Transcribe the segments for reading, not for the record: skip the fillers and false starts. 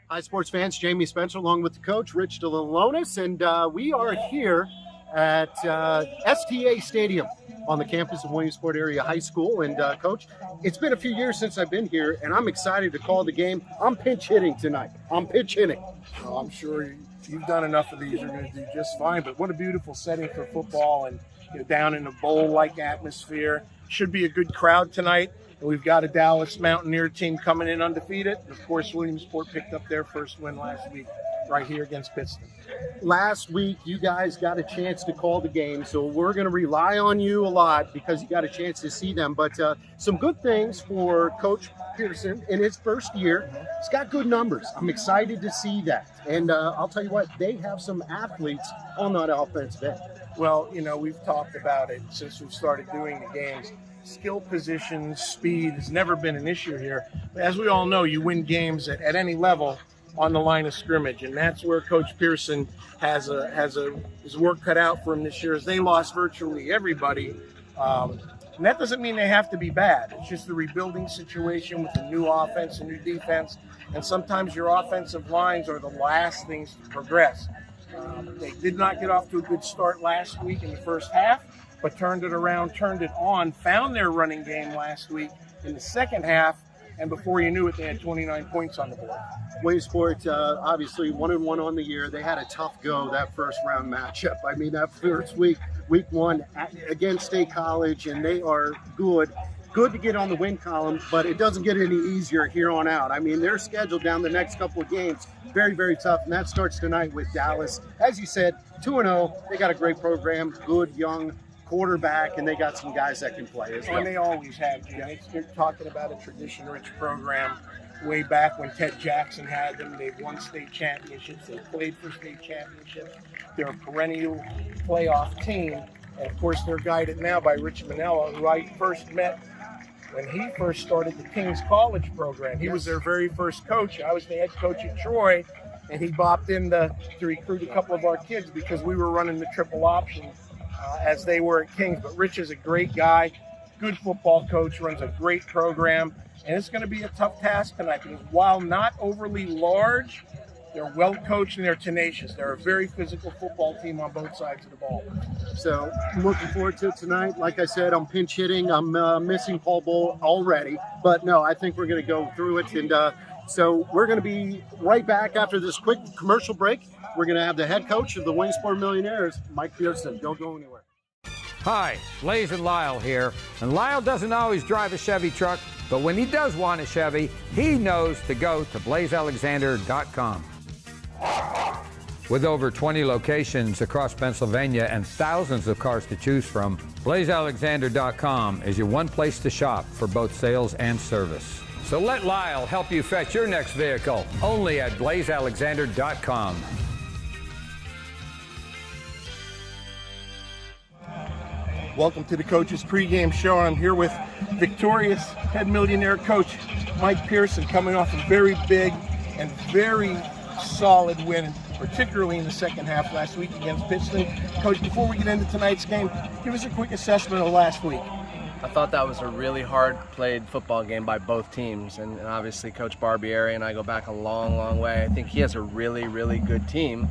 Hi, sports fans. Jamie Spencer along with the coach, Rich DeLalonis, and we are here at STA Stadium on the campus of Williamsport Area High School. And, Coach, it's been a few years since I've been here, and I'm excited to call the game. I'm pinch hitting tonight. I'm pitch hitting. Well, I'm sure you've done enough of these. You're going to do just fine. But what a beautiful setting for football, and down in a bowl-like atmosphere. Should be a good crowd tonight. And we've got a Dallas Mountaineer team coming in undefeated. And of course, Williamsport picked up their first win last week right here against Pearson. Last week, you guys got a chance to call the game, so we're going to rely on you a lot because you got a chance to see them. But some good things for Coach Pearson in his first year. He's got good numbers. I'm excited to see that. And I'll tell you what, they have some athletes on that offensive end. Well, we've talked about it since we've started doing the games. Skill positions, speed has never been an issue here. But as we all know, you win games at any level on the line of scrimmage, and that's where Coach Pearson has his work cut out for him this year, as they lost virtually everybody. And that doesn't mean they have to be bad. It's just the rebuilding situation with a new offense, a new defense, and sometimes your offensive lines are the last things to progress. They did not get off to a good start last week in the first half, but turned it around, turned it on, found their running game last week in the second half, and before you knew it, they had 29 points on the board. Williamsport, obviously 1-1 on the year. They had a tough go that first round matchup. I mean, that first week one against State College, and they are good to get on the win column, but it doesn't get any easier here on out. I mean, they're scheduled down the next couple of games, very, very tough, and that starts tonight with Dallas. As you said, 2-0. They got a great program, good, young quarterback, and they got some guys that can play as well. And they always have. They're talking about a tradition-rich program way back when Ted Jackson had them. They've won state championships. They played for state championships. They're a perennial playoff team. And, of course, they're guided now by Rich Manella, who I first met when he first started the King's College program. He was their very first coach. I was the head coach at Troy, and he bopped in to recruit a couple of our kids because we were running the triple option as they were at King's. But Rich is a great guy, good football coach, runs a great program, and it's going to be a tough task tonight because while not overly large, they're well coached and they're tenacious. They're a very physical football team on both sides of the ball. So I'm looking forward to it tonight. Like I said, I'm pinch hitting. I'm missing Paul Bowl already, but no, I think we're going to go through it. And so we're going to be right back after this quick commercial break. We're going to have the head coach of the Williamsport Millionaires, Mike Pearson. Don't go anywhere. Hi, Blaze and Lyle here. And Lyle doesn't always drive a Chevy truck, but when he does want a Chevy, he knows to go to blazealexander.com. With over 20 locations across Pennsylvania and thousands of cars to choose from, blazealexander.com is your one place to shop for both sales and service. So let Lyle help you fetch your next vehicle, only at blazealexander.com. Welcome to the Coach's Pregame Show. I'm here with victorious head millionaire coach Mike Pearson, coming off a very big and very solid win, particularly in the second half last week against Pearson. Coach, before we get into tonight's game, give us a quick assessment of last week. I thought that was a really hard-played football game by both teams, and obviously Coach Barbieri and I go back a long, long way. I think he has a really, really good team.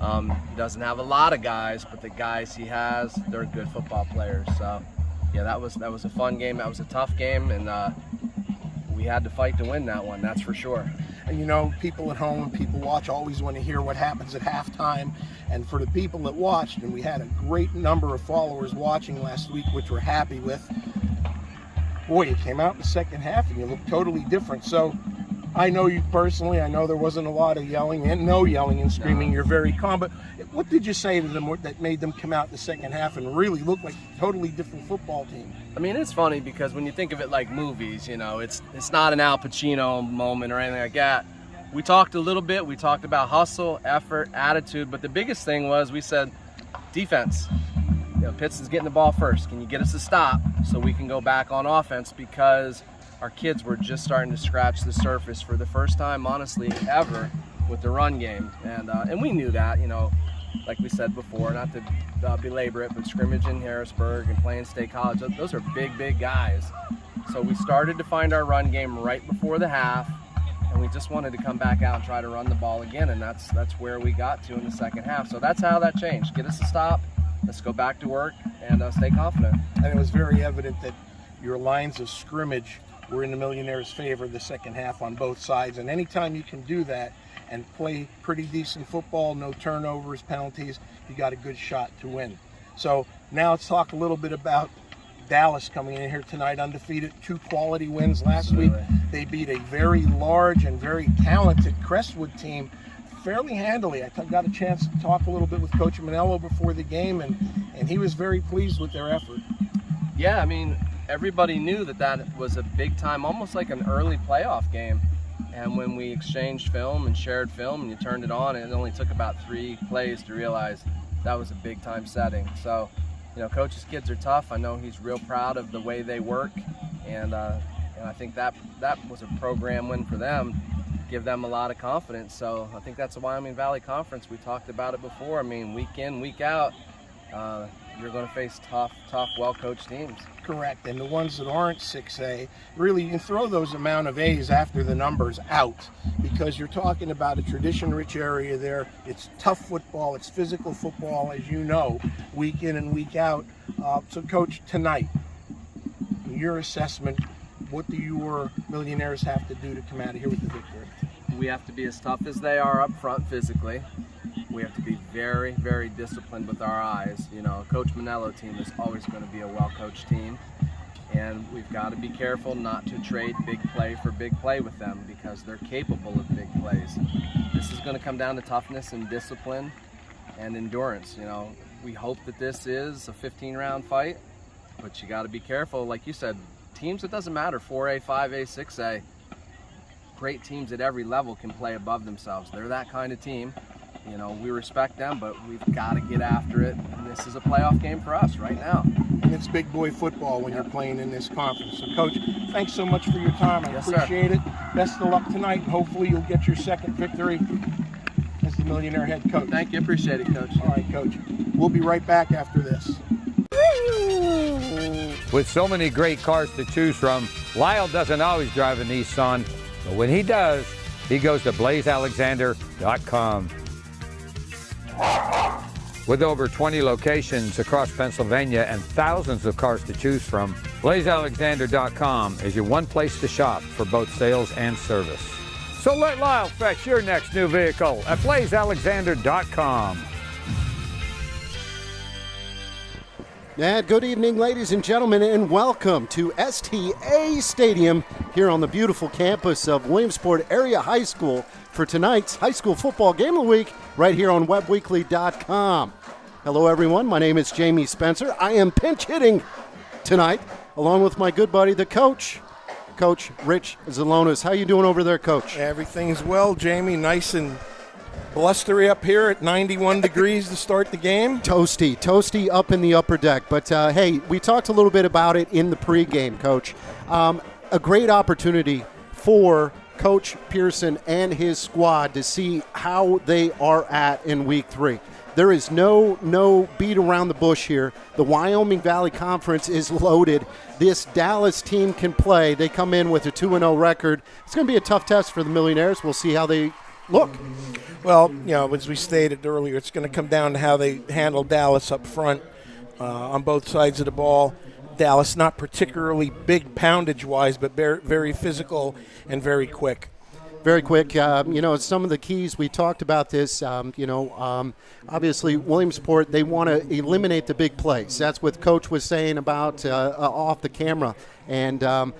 He doesn't have a lot of guys, but the guys he has, they're good football players. So, yeah, that was a fun game. That was a tough game, and we had to fight to win that one, that's for sure. And people at home and people watch always want to hear what happens at halftime. And for the people that watched, and we had a great number of followers watching last week, which we're happy with, boy, you came out in the second half and you looked totally different. So I know you personally, I know there wasn't a lot of yelling and no yelling and screaming. No. You're very calm, but what did you say to them that made them come out in the second half and really look like a totally different football team? I mean, it's funny because when you think of it like movies, it's not an Al Pacino moment or anything like that. We talked a little bit, we talked about hustle, effort, attitude, but the biggest thing was we said defense. Pitts is getting the ball first. Can you get us a stop so we can go back on offense? Because our kids were just starting to scratch the surface for the first time, honestly, ever with the run game. And we knew that, like we said before, not to belabor it, but scrimmage in Harrisburg and playing State College, those are big, big guys. So we started to find our run game right before the half. and we just wanted to come back out and try to run the ball again, and that's where we got to in the second half. So that's how that changed. Get us a stop, let's go back to work, and stay confident. And it was very evident that your lines of scrimmage were in the Millionaires' favor the second half on both sides. And anytime you can do that and play pretty decent football, no turnovers, penalties, you got a good shot to win. So now let's talk a little bit about Dallas coming in here tonight undefeated, 2 quality wins last week. They beat a very large and very talented Crestwood team fairly handily. I got a chance to talk a little bit with Coach Manello before the game, and he was very pleased with their effort. Yeah, I mean, everybody knew that was a big time, almost like an early playoff game. And when we exchanged film and shared film and you turned it on, it only took about 3 plays to realize that was a big time setting. So, you know, Coach's kids are tough. I know he's real proud of the way they work, and I think that was a program win for them, give them a lot of confidence. So I think that's the Wyoming Valley Conference. We talked about it before. I mean, week in, week out, you're going to face tough, well-coached teams. Correct, and the ones that aren't 6A, really you can throw those amount of A's after the numbers out, because you're talking about a tradition-rich area there. It's tough football, it's physical football, as you know, week in and week out. So Coach, tonight, your assessment, what do your Millionaires have to do to come out of here with the victory? We have to be as tough as they are up front physically. We have to be very, very disciplined with our eyes. You know, Coach Manello team is always going to be a well-coached team, and we've got to be careful not to trade big play for big play with them, because they're capable of big plays. This is going to come down to toughness and discipline and endurance. You know, we hope that this is a 15-round fight, but you got to be careful. Like you said, teams, it doesn't matter, 4A, 5A, 6A, great teams at every level can play above themselves. They're that kind of team. You know, we respect them, but we've got to get after it. And this is a playoff game for us right now. And it's big boy football when you're playing in this conference. So, Coach, thanks so much for your time. I appreciate it. Best of luck tonight. Hopefully you'll get your second victory as the Millionaire head coach. Thank you. Appreciate it, Coach. All right, Coach. We'll be right back after this. With so many great cars to choose from, Lyle doesn't always drive a Nissan, but when he does, he goes to blazealexander.com. With over 20 locations across Pennsylvania and thousands of cars to choose from, blazealexander.com is your one place to shop for both sales and service. So let Lyle fetch your next new vehicle at blazealexander.com. And good evening, ladies and gentlemen, and welcome to STA Stadium here on the beautiful campus of Williamsport Area High School for tonight's high school football game of the week right here on WebbWeekly.com. Hello, everyone. My name is Jamie Spencer. I am pinch hitting tonight along with my good buddy, the coach, Coach Rich Zalonis. How you doing over there, Coach? Everything's well, Jamie. Nice and blustery up here at 91 degrees to start the game. Toasty up in the upper deck. But, hey, we talked a little bit about it in the pregame, Coach. A great opportunity for Coach Pearson and his squad to see how they are at in Week 3. There is no beat around the bush here. The Wyoming Valley Conference is loaded. This Dallas team can play. They come in with a 2-0 record. It's going to be a tough test for the Millionaires. We'll see how they look. Well, you know, as we stated earlier, it's going to come down to how they handle Dallas up front on both sides of the ball. Dallas not particularly big poundage-wise, but very physical and very quick. Very quick. Some of the keys, we talked about this, obviously Williamsport, they want to eliminate the big plays. That's what Coach was saying about off the camera. And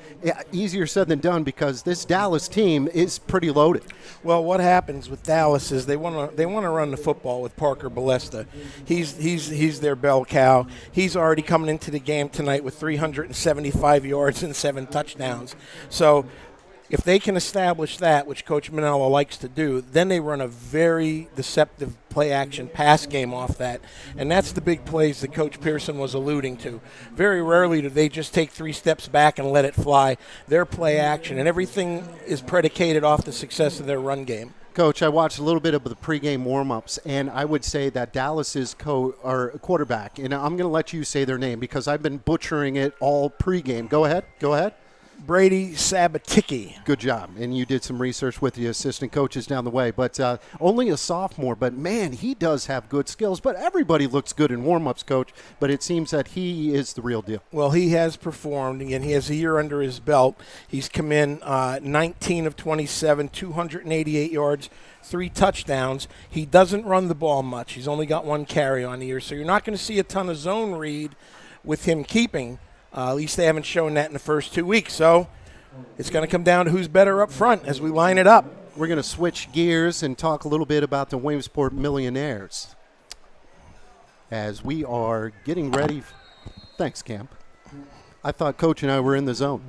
easier said than done because this Dallas team is pretty loaded. Well, what happens with Dallas is they want to run the football with Parker Ballesta. He's their bell cow. He's already coming into the game tonight with 375 yards and 7 touchdowns. So if they can establish that, which Coach Manello likes to do, then they run a very deceptive play-action pass game off that. And that's the big plays that Coach Pearson was alluding to. Very rarely do they just take 3 steps back and let it fly. Their play-action, and everything is predicated off the success of their run game. Coach, I watched a little bit of the pregame warm-ups, and I would say that Dallas's quarterback, and I'm going to let you say their name because I've been butchering it all pregame. Go ahead. Brady Sabaticki. Good job. And you did some research with the assistant coaches down the way. But only a sophomore. But, man, he does have good skills. But everybody looks good in warm-ups, Coach. But it seems that he is the real deal. Well, he has performed, and he has a year under his belt. He's come in 19 of 27, 288 yards, 3 touchdowns. He doesn't run the ball much. He's only got 1 carry on the year. So you're not going to see a ton of zone read with him keeping. At least they haven't shown that in the first 2 weeks. So it's going to come down to who's better up front as we line it up. We're going to switch gears and talk a little bit about the Williamsport Millionaires as we are getting ready. Thanks, Camp. I thought Coach and I were in the zone.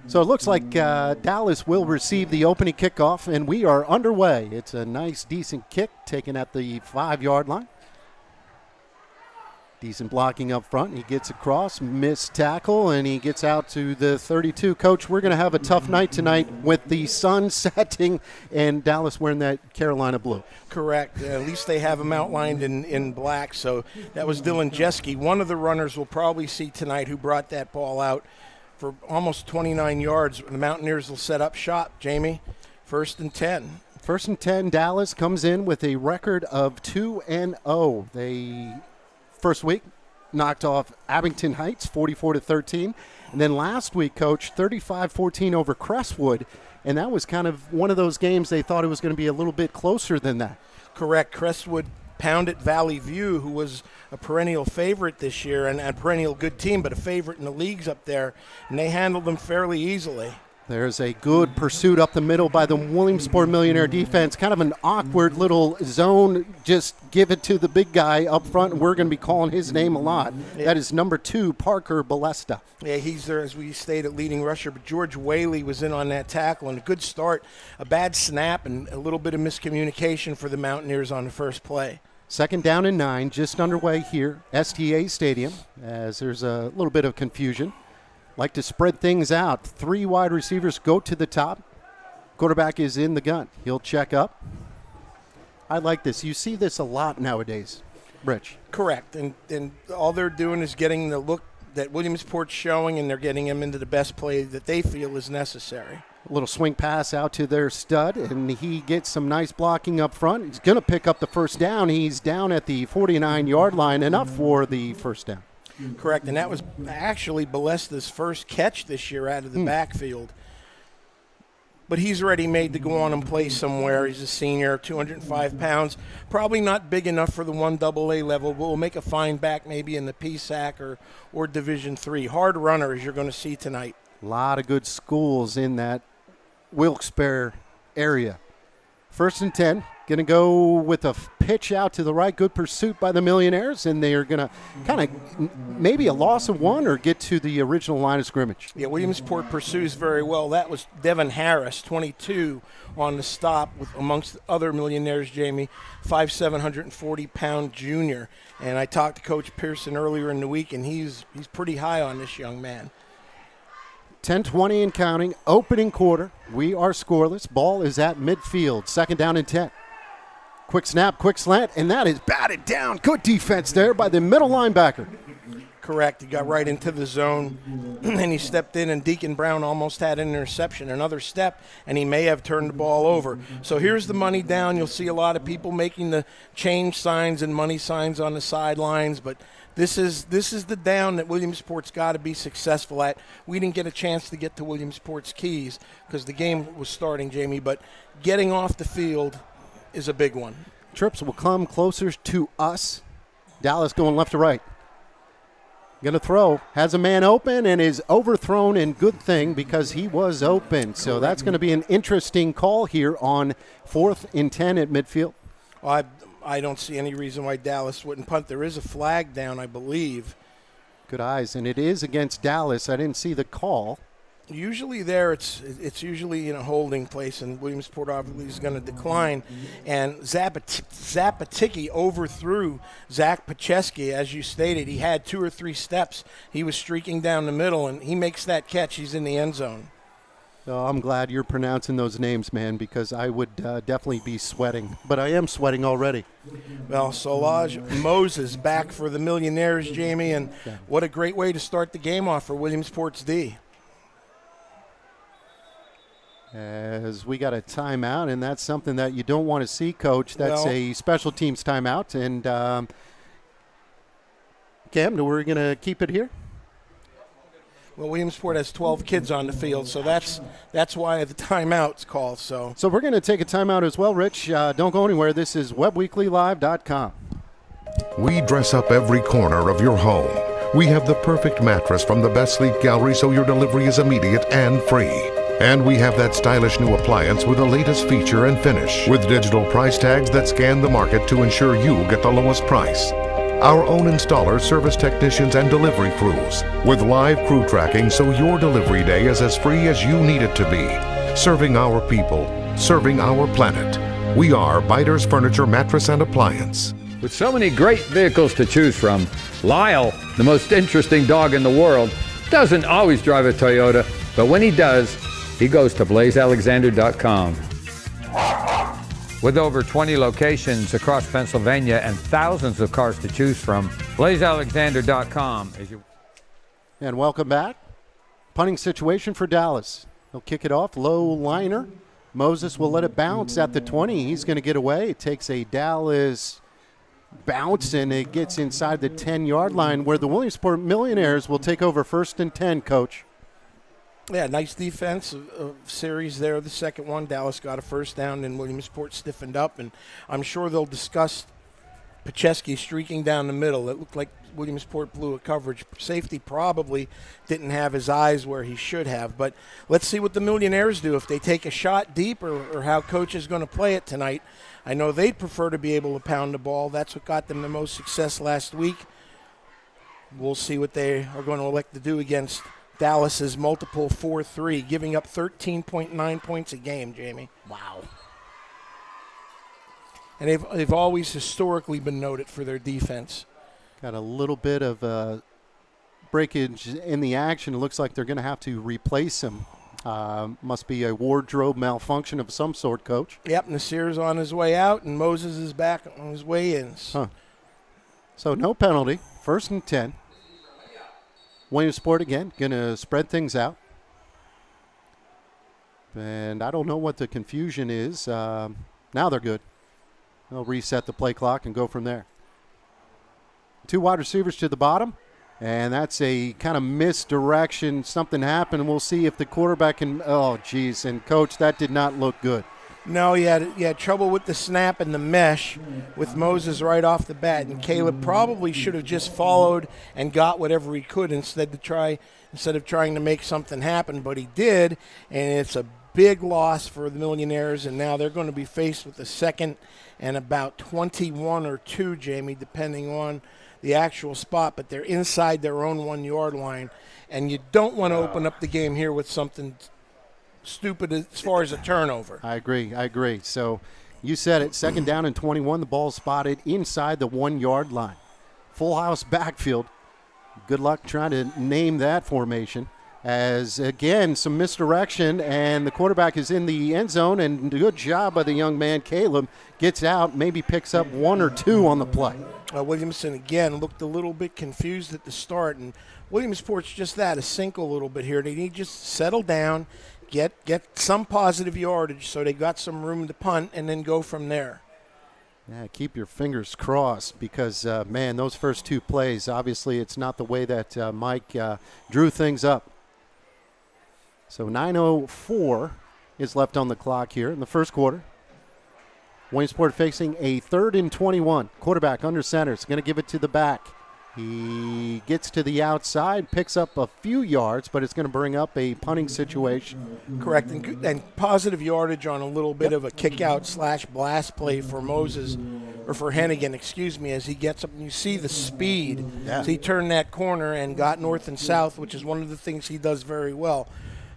So it looks like Dallas will receive the opening kickoff, and we are underway. It's a nice, decent kick taken at the 5-yard line. Decent blocking up front. He gets across, missed tackle, and he gets out to the 32. Coach, we're going to have a tough night tonight with the sun setting and Dallas wearing that Carolina blue. Correct. At least they have him outlined in black. So that was Dylan Jeske. One of the runners we'll probably see tonight who brought that ball out for almost 29 yards. The Mountaineers will set up shop, Jamie. 1st and 10. 1st and 10, Dallas comes in with a record of 2-0. They first week knocked off Abington Heights 44-13. And then last week, Coach, 35-14 over Crestwood. And that was kind of one of those games they thought it was going to be a little bit closer than that. Correct. Crestwood pounded Valley View, who was a perennial favorite this year and a perennial good team, but a favorite in the leagues up there. And they handled them fairly easily. There's a good pursuit up the middle by the Williamsport Millionaire defense. Kind of an awkward little zone. Just give it to the big guy up front, and we're going to be calling his name a lot. Yeah. That is number 2, Parker Balesta. Yeah, he's there, as we stated, leading rusher. But George Whaley was in on that tackle, and a good start. A bad snap and a little bit of miscommunication for the Mountaineers on the first play. 2nd down and 9, just underway here, STA Stadium, as there's a little bit of confusion. Like to spread things out. 3 wide receivers go to the top. Quarterback is in the gun. He'll check up. I like this. You see this a lot nowadays, Rich. Correct. And all they're doing is getting the look that Williamsport's showing, and they're getting him into the best play that they feel is necessary. A little swing pass out to their stud, and he gets some nice blocking up front. He's going to pick up the first down. He's down at the 49-yard line, enough for the first down. Correct, and that was actually Balesta's first catch this year out of the backfield. But he's already made to go on and play somewhere. He's a senior, 205 pounds. Probably not big enough for the 1AA level, but will make a fine back maybe in the PSAC or Division III. Hard runner, as you're going to see tonight. A lot of good schools in that Wilkes-Barre area. 1st and 10. Going to go with a pitch out to the right. Good pursuit by the Millionaires, and they are going to kind of maybe a loss of 1 or get to the original line of scrimmage. Yeah, Williamsport pursues very well. That was Devin Harris, 22, on the stop with amongst other Millionaires, Jamie, 5'7", 140-pound junior. And I talked to Coach Pearson earlier in the week, and he's pretty high on this young man. 10:20 and counting. Opening quarter. We are scoreless. Ball is at midfield. 2nd down and 10. Quick snap, quick slant, and that is batted down. Good defense there by the middle linebacker. Correct. He got right into the zone, and he stepped in, and Deacon Brown almost had an interception. Another step, and he may have turned the ball over. So here's the money down. You'll see a lot of people making the change signs and money signs on the sidelines, but this is the down that Williamsport's got to be successful at. We didn't get a chance to get to Williamsport's keys because the game was starting, Jamie, but getting off the field is a big one. Trips will come closer to us. Dallas going left to right. Going to throw. Has a man open and is overthrown, and good thing because he was open. So that's going to be an interesting call here on 4th and 10 at midfield. I don't see any reason why Dallas wouldn't punt. There is a flag down, I believe. Good eyes, and it is against Dallas. I didn't see the call. Usually there, it's usually in a holding place, and Williamsport obviously is going to decline. And Zapaticki overthrew Zach Pacheski, as you stated. He had 2 or 3 steps. He was streaking down the middle, and he makes that catch. He's in the end zone. So I'm glad you're pronouncing those names, man, because I would definitely be sweating. But I am sweating already. Well, Solage Moses back for the Millionaires, Jamie, and what a great way to start the game off for Williamsport's D. As we got a timeout, and that's something that you don't want to see, Coach. That's Well, a special teams timeout. And Cam, we're going to keep it here? Well, Williamsport has 12 kids on the field, so that's why the timeout's called. So we're going to take a timeout as well, Rich. Don't go anywhere. This is WebbWeeklyLive.com. We dress up every corner of your home. We have the perfect mattress from the best sleep gallery so your delivery is immediate and free. And we have that stylish new appliance with the latest feature and finish, with digital price tags that scan the market to ensure you get the lowest price. Our own installers, service technicians, and delivery crews, with live crew tracking so your delivery day is as free as you need it to be. Serving our people, serving our planet. We are Biters Furniture, Mattress, and Appliance. With so many great vehicles to choose from, Lyle, the most interesting dog in the world, doesn't always drive a Toyota, but when he does, he goes to blazealexander.com. With over 20 locations across Pennsylvania and thousands of cars to choose from, blazealexander.com. And welcome back. Punting situation for Dallas. They'll kick it off. Low liner. Moses will let it bounce at the 20. He's going to get away. It takes a Dallas bounce, and it gets inside the 10-yard line where the Williamsport Millionaires will take over 1st and 10, Coach. yeah, nice defense series there. The second one, Dallas got a first down, and Williamsport stiffened up, and I'm sure they'll discuss Pacheski streaking down the middle. It looked like Williamsport blew a coverage. Safety probably didn't have his eyes where he should have, but let's see what the Millionaires do, if they take a shot deep or how Coach is going to play it tonight. I know they'd prefer to be able to pound the ball. That's what got them the most success last week. We'll see what they are going to elect to do against Dallas's multiple 4-3, giving up 13.9 points a game, Jamie. Wow. And they've always historically been noted for their defense. Got a little bit of breakage in the action. It looks like they're going to have to replace him. Must be a wardrobe malfunction of some sort, Coach. Yep, Nasir's on his way out, and Moses is back on his way in. So no penalty. 1st and 10. Williamsport again going to spread things out. And I don't know what the confusion is. Now they're good. They'll reset the play clock and go from there. 2 wide receivers to the bottom. And that's a kind of misdirection. Something happened. We'll see if the quarterback can. Oh, geez. And, Coach, that did not look good. No, he had trouble with the snap and the mesh with Moses right off the bat. And Caleb probably should have just followed and got whatever he could instead of trying to make something happen. But he did, and it's a big loss for the Millionaires. And now they're going to be faced with a 2nd and about 21 or 2, Jamie, depending on the actual spot, but they're inside their own 1-yard line, and you don't want to open up the game here with something stupid as far as a turnover. I agree. So you said it, 2nd down and 21, the ball spotted inside the 1-yard line. Full house backfield. Good luck trying to name that formation. As, again, some misdirection, and the quarterback is in the end zone, and good job by the young man, Caleb. Gets out, maybe picks up 1 or 2 on the play. Williamson, again, looked a little bit confused at the start, and Williamsport's just that, a sink a little bit here. They need to just settle down, get some positive yardage so they got some room to punt, and then go from there. Yeah, keep your fingers crossed because, man, those first 2 plays, obviously it's not the way that Mike drew things up. So 9:04 is left on the clock here in the first quarter. Williamsport facing a 3rd and 21. Quarterback under center is going to give it to the back. He gets to the outside, picks up a few yards, but it's going to bring up a punting situation. Correct, and positive yardage on a little bit of a kick-out/blast play for Moses, or for Hennigan, as he gets up. And you see the speed. Yeah. So he turned that corner and got north and south, which is one of the things he does very well.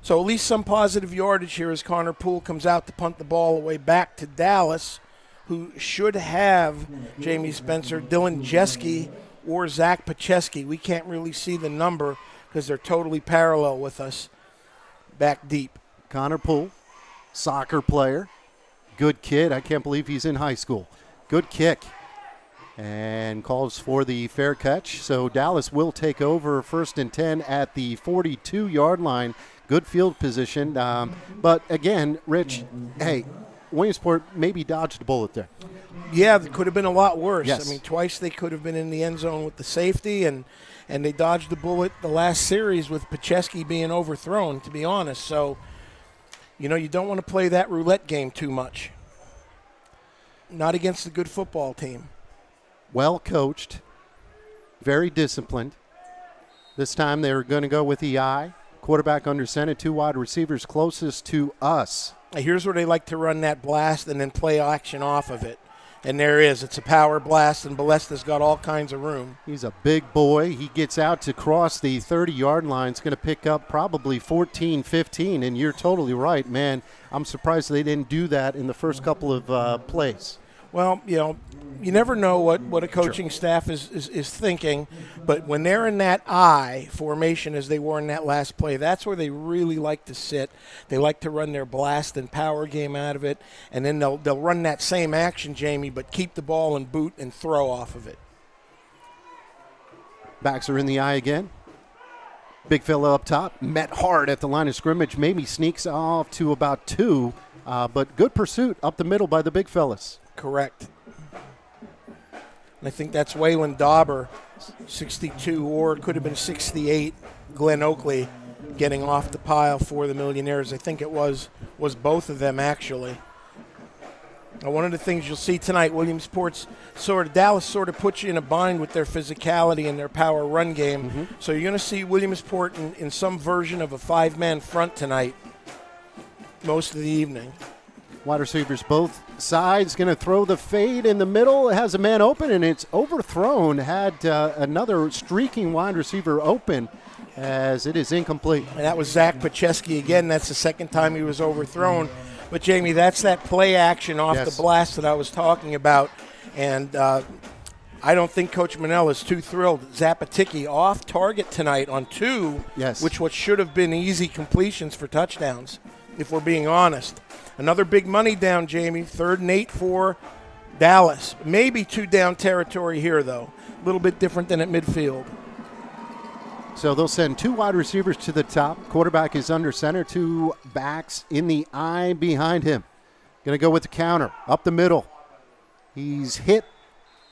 So at least some positive yardage here as Connor Poole comes out to punt the ball away back to Dallas, who should have, Jamie Spencer, Dylan Jeske or Zach Pacheski. We can't really see the number because they're totally parallel with us back deep. Connor Poole, soccer player. Good kid. I can't believe he's in high school. Good kick. And calls for the fair catch. So Dallas will take over 1st and 10 at the 42-yard line. Good field position. But again, Rich, hey, Williamsport maybe dodged a bullet there. Yeah, it could have been a lot worse. Yes. I mean, twice they could have been in the end zone with the safety, and they dodged the bullet the last series with Pacheski being overthrown, to be honest. So, you don't want to play that roulette game too much. Not against a good football team. Well coached, very disciplined. This time they're going to go with the I. Quarterback under center, 2 wide receivers closest to us. Here's where they like to run that blast and then play action off of it. And there is. It's a power blast, and Balesta's got all kinds of room. He's a big boy. He gets out to cross the 30-yard line. It's going to pick up probably 14, 15, and you're totally right, man. I'm surprised they didn't do that in the first couple of plays. Well, you never know what a coaching staff is thinking, but when they're in that I formation as they were in that last play, that's where they really like to sit. They like to run their blast and power game out of it, and then they'll run that same action, Jamie, but keep the ball and boot and throw off of it. Backs are in the I again. Big fella up top, met hard at the line of scrimmage, maybe sneaks off to about 2, but good pursuit up the middle by the big fellas. Correct. And I think that's Waylon Dauber, 62, or it could have been 68, Glenn Oakley, getting off the pile for the Millionaires. I think it was both of them, actually. Now, one of the things you'll see tonight, Williamsport's Dallas sort of puts you in a bind with their physicality and their power run game. Mm-hmm. So you're going to see Williamsport in some version of a 5-man front tonight most of the evening. Wide receivers both sides, going to throw the fade in the middle. It has a man open, and it's overthrown. Had another streaking wide receiver open as it is incomplete. And that was Zach Pacheski again. That's the second time he was overthrown. But, Jamie, that's that play action off the blast that I was talking about. And I don't think Coach Manel is too thrilled. Zapatiki off target tonight on 2, which what should have been easy completions for touchdowns, if we're being honest. Another big money down, Jamie. 3rd and 8 for Dallas. Maybe 2 down territory here, though. A little bit different than at midfield. So they'll send 2 wide receivers to the top. Quarterback is under center. 2 backs in the I behind him. Going to go with the counter. Up the middle. He's hit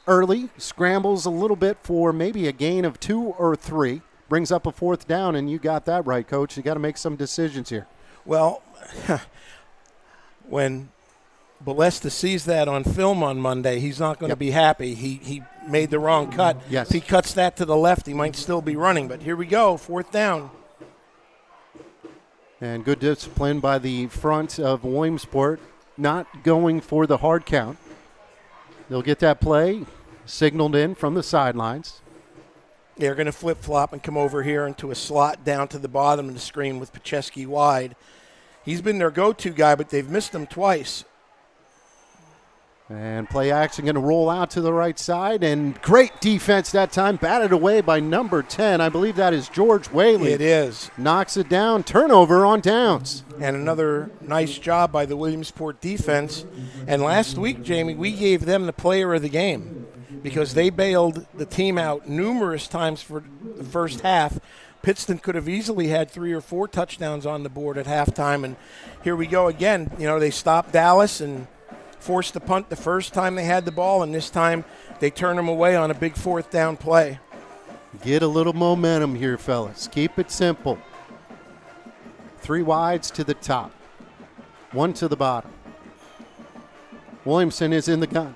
early. Scrambles a little bit for maybe a gain of 2 or 3. Brings up a 4th down, and you got that right, Coach. You got to make some decisions here. Well, when Balesta sees that on film on Monday, he's not going to be happy. He made the wrong cut. Yes. If he cuts that to the left, he might still be running. But here we go, 4th down. And good discipline by the front of Williamsport, not going for the hard count. They'll get that play signaled in from the sidelines. They're going to flip-flop and come over here into a slot down to the bottom of the screen with Pacheski wide. He's been their go-to guy, but they've missed him twice. And play action going to roll out to the right side. And great defense that time. Batted away by number 10. I believe that is George Whaley. It is. Knocks it down. Turnover on downs. And another nice job by the Williamsport defense. And last week, Jamie, we gave them the player of the game because they bailed the team out numerous times for the first half. Pittston could have easily had 3 or 4 touchdowns on the board at halftime. And here we go again. They stopped Dallas and forced the punt the first time they had the ball, and this time they turn them away on a big 4th down play. Get a little momentum here, fellas. Keep it simple. 3 wides to the top, 1 to the bottom. Williamson is in the gun.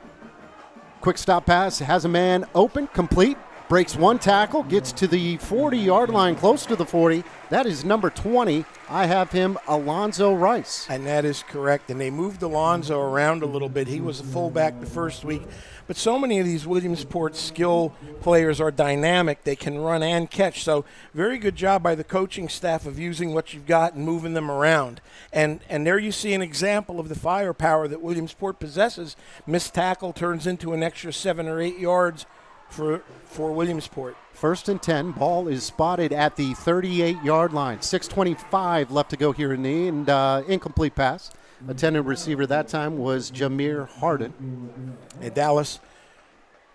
Quick stop pass, has a man open, complete. Breaks 1 tackle, gets to the 40-yard line, close to the 40. That is number 20. I have him, Alonzo Rice. And that is correct. And they moved Alonzo around a little bit. He was a fullback the first week. But so many of these Williamsport skill players are dynamic. They can run and catch. So very good job by the coaching staff of using what you've got and moving them around. And there you see an example of the firepower that Williamsport possesses. Missed tackle turns into an extra 7 or 8 yards for Williamsport. 1st and 10. Ball is spotted at the 38-yard line. 6:25 left to go here in the incomplete pass. Attendant receiver that time was Jameer Harden. And Dallas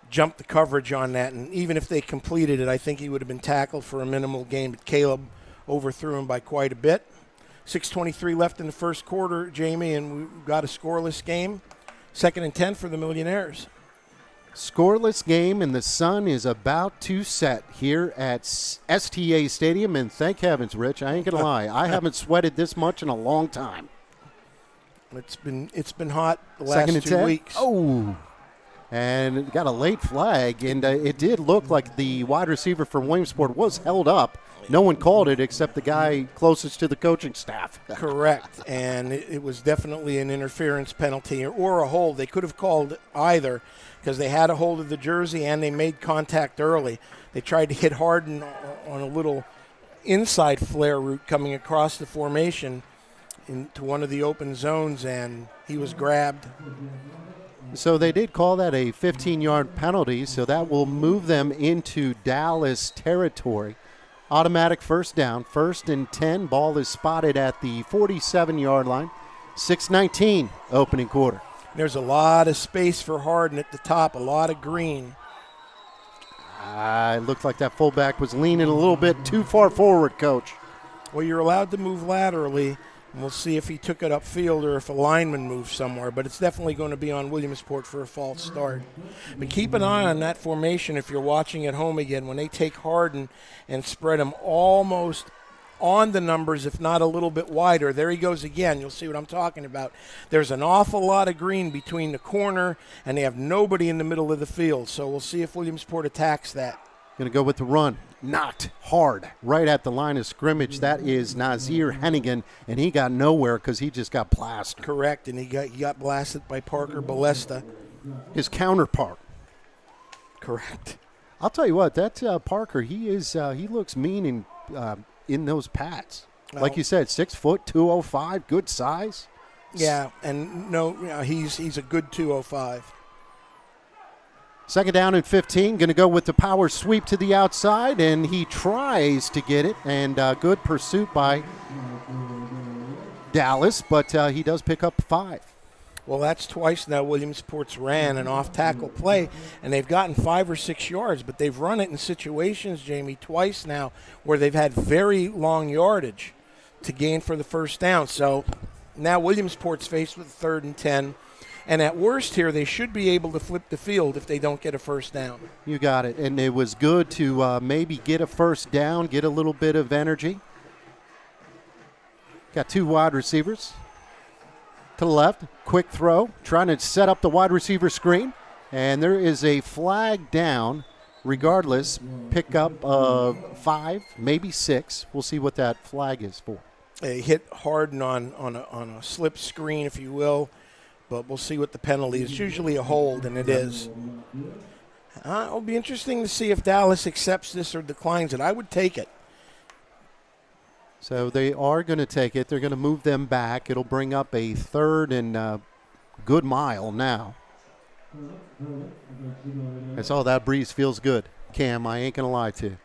jumped the coverage on that, and even if they completed it, I think he would have been tackled for a minimal gain, but Caleb overthrew him by quite a bit. 6:23 left in the first quarter, Jamie, and we've got a scoreless game. 2nd and 10 for the Millionaires. Scoreless game, and the sun is about to set here at STA Stadium, and thank heavens, Rich, I ain't going to lie, I haven't sweated this much in a long time. It's been hot the last 2 weeks. Oh, and it got a late flag, and it did look like the wide receiver from Williamsport was held up. No one called it except the guy closest to the coaching staff. Correct, and it was definitely an interference penalty or a hold. They could have called either because they had a hold of the jersey and they made contact early. They tried to hit Harden on a little inside flare route coming across the formation into one of the open zones, and he was grabbed. So they did call that a 15-yard penalty, so that will move them into Dallas territory. Automatic first down, 1st and 10. Ball is spotted at the 47-yard line. 6:19 opening quarter. There's a lot of space for Harden at the top, a lot of green. It looked like that fullback was leaning a little bit too far forward, Coach. Well, you're allowed to move laterally, and we'll see if he took it upfield or if a lineman moved somewhere, but it's definitely going to be on Williamsport for a false start. But keep an eye on that formation if you're watching at home again. When they take Harden and spread him almost on the numbers, if not a little bit wider, there he goes again. You'll see what I'm talking about. There's an awful lot of green between the corner, and they have nobody in the middle of the field. So we'll see if Williamsport attacks that. Going to go with the run. Knocked hard right at the line of scrimmage. That is Nazir Hennigan, and he got nowhere because he just got plastered. Correct, and he got blasted by Parker Balesta. His counterpart. Correct. I'll tell you what, that Parker, he looks mean in those pads. Like you said, 6 foot, 205, good size. Yeah, and he's a good 205. 2nd down and 15, going to go with the power sweep to the outside, and he tries to get it, and good pursuit by Dallas, but he does pick up 5. Well, that's twice now Williamsport's ran an off-tackle play, and they've gotten 5 or 6 yards, but they've run it in situations, Jamie, twice now where they've had very long yardage to gain for the first down. So now Williamsport's faced with 3rd and 10. And at worst here, they should be able to flip the field if they don't get a first down. You got it. And it was good to maybe get a first down, get a little bit of energy. Got 2 wide receivers to the left. Quick throw, trying to set up the wide receiver screen. And there is a flag down. Regardless, pick up 5, maybe 6. We'll see what that flag is for. They hit Harden on a slip screen, if you will. But we'll see what the penalty is. It's usually a hold, and it is. It'll be interesting to see if Dallas accepts this or declines it. I would take it. So they are going to take it. They're going to move them back. It'll bring up a 3rd and good mile now. I saw that breeze feels good, Cam. I ain't going to lie to you.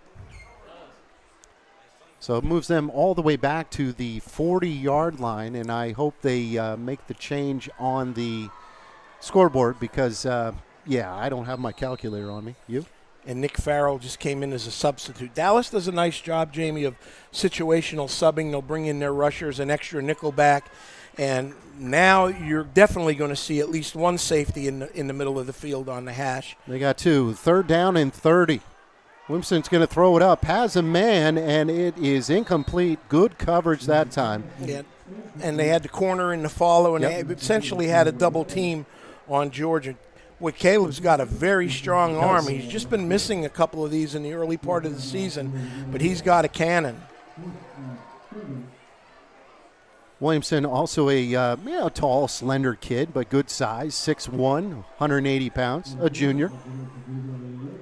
So it moves them all the way back to the 40-yard line, and I hope they make the change on the scoreboard because, I don't have my calculator on me. You? And Nick Farrell just came in as a substitute. Dallas does a nice job, Jamie, of situational subbing. They'll bring in their rushers, an extra nickel back, and now you're definitely going to see at least one safety in the middle of the field on the hash. They got 2. 3rd down and 30. Williamson's going to throw it up, has a man, and it is incomplete. Good coverage that time. Yeah, and they had the corner in the follow, and they essentially had a double team on Georgia. Well, Caleb's got a very strong arm. He's just been missing a couple of these in the early part of the season, but he's got a cannon. Williamson also a tall, slender kid, but good size, 6'1", 180 pounds, a junior.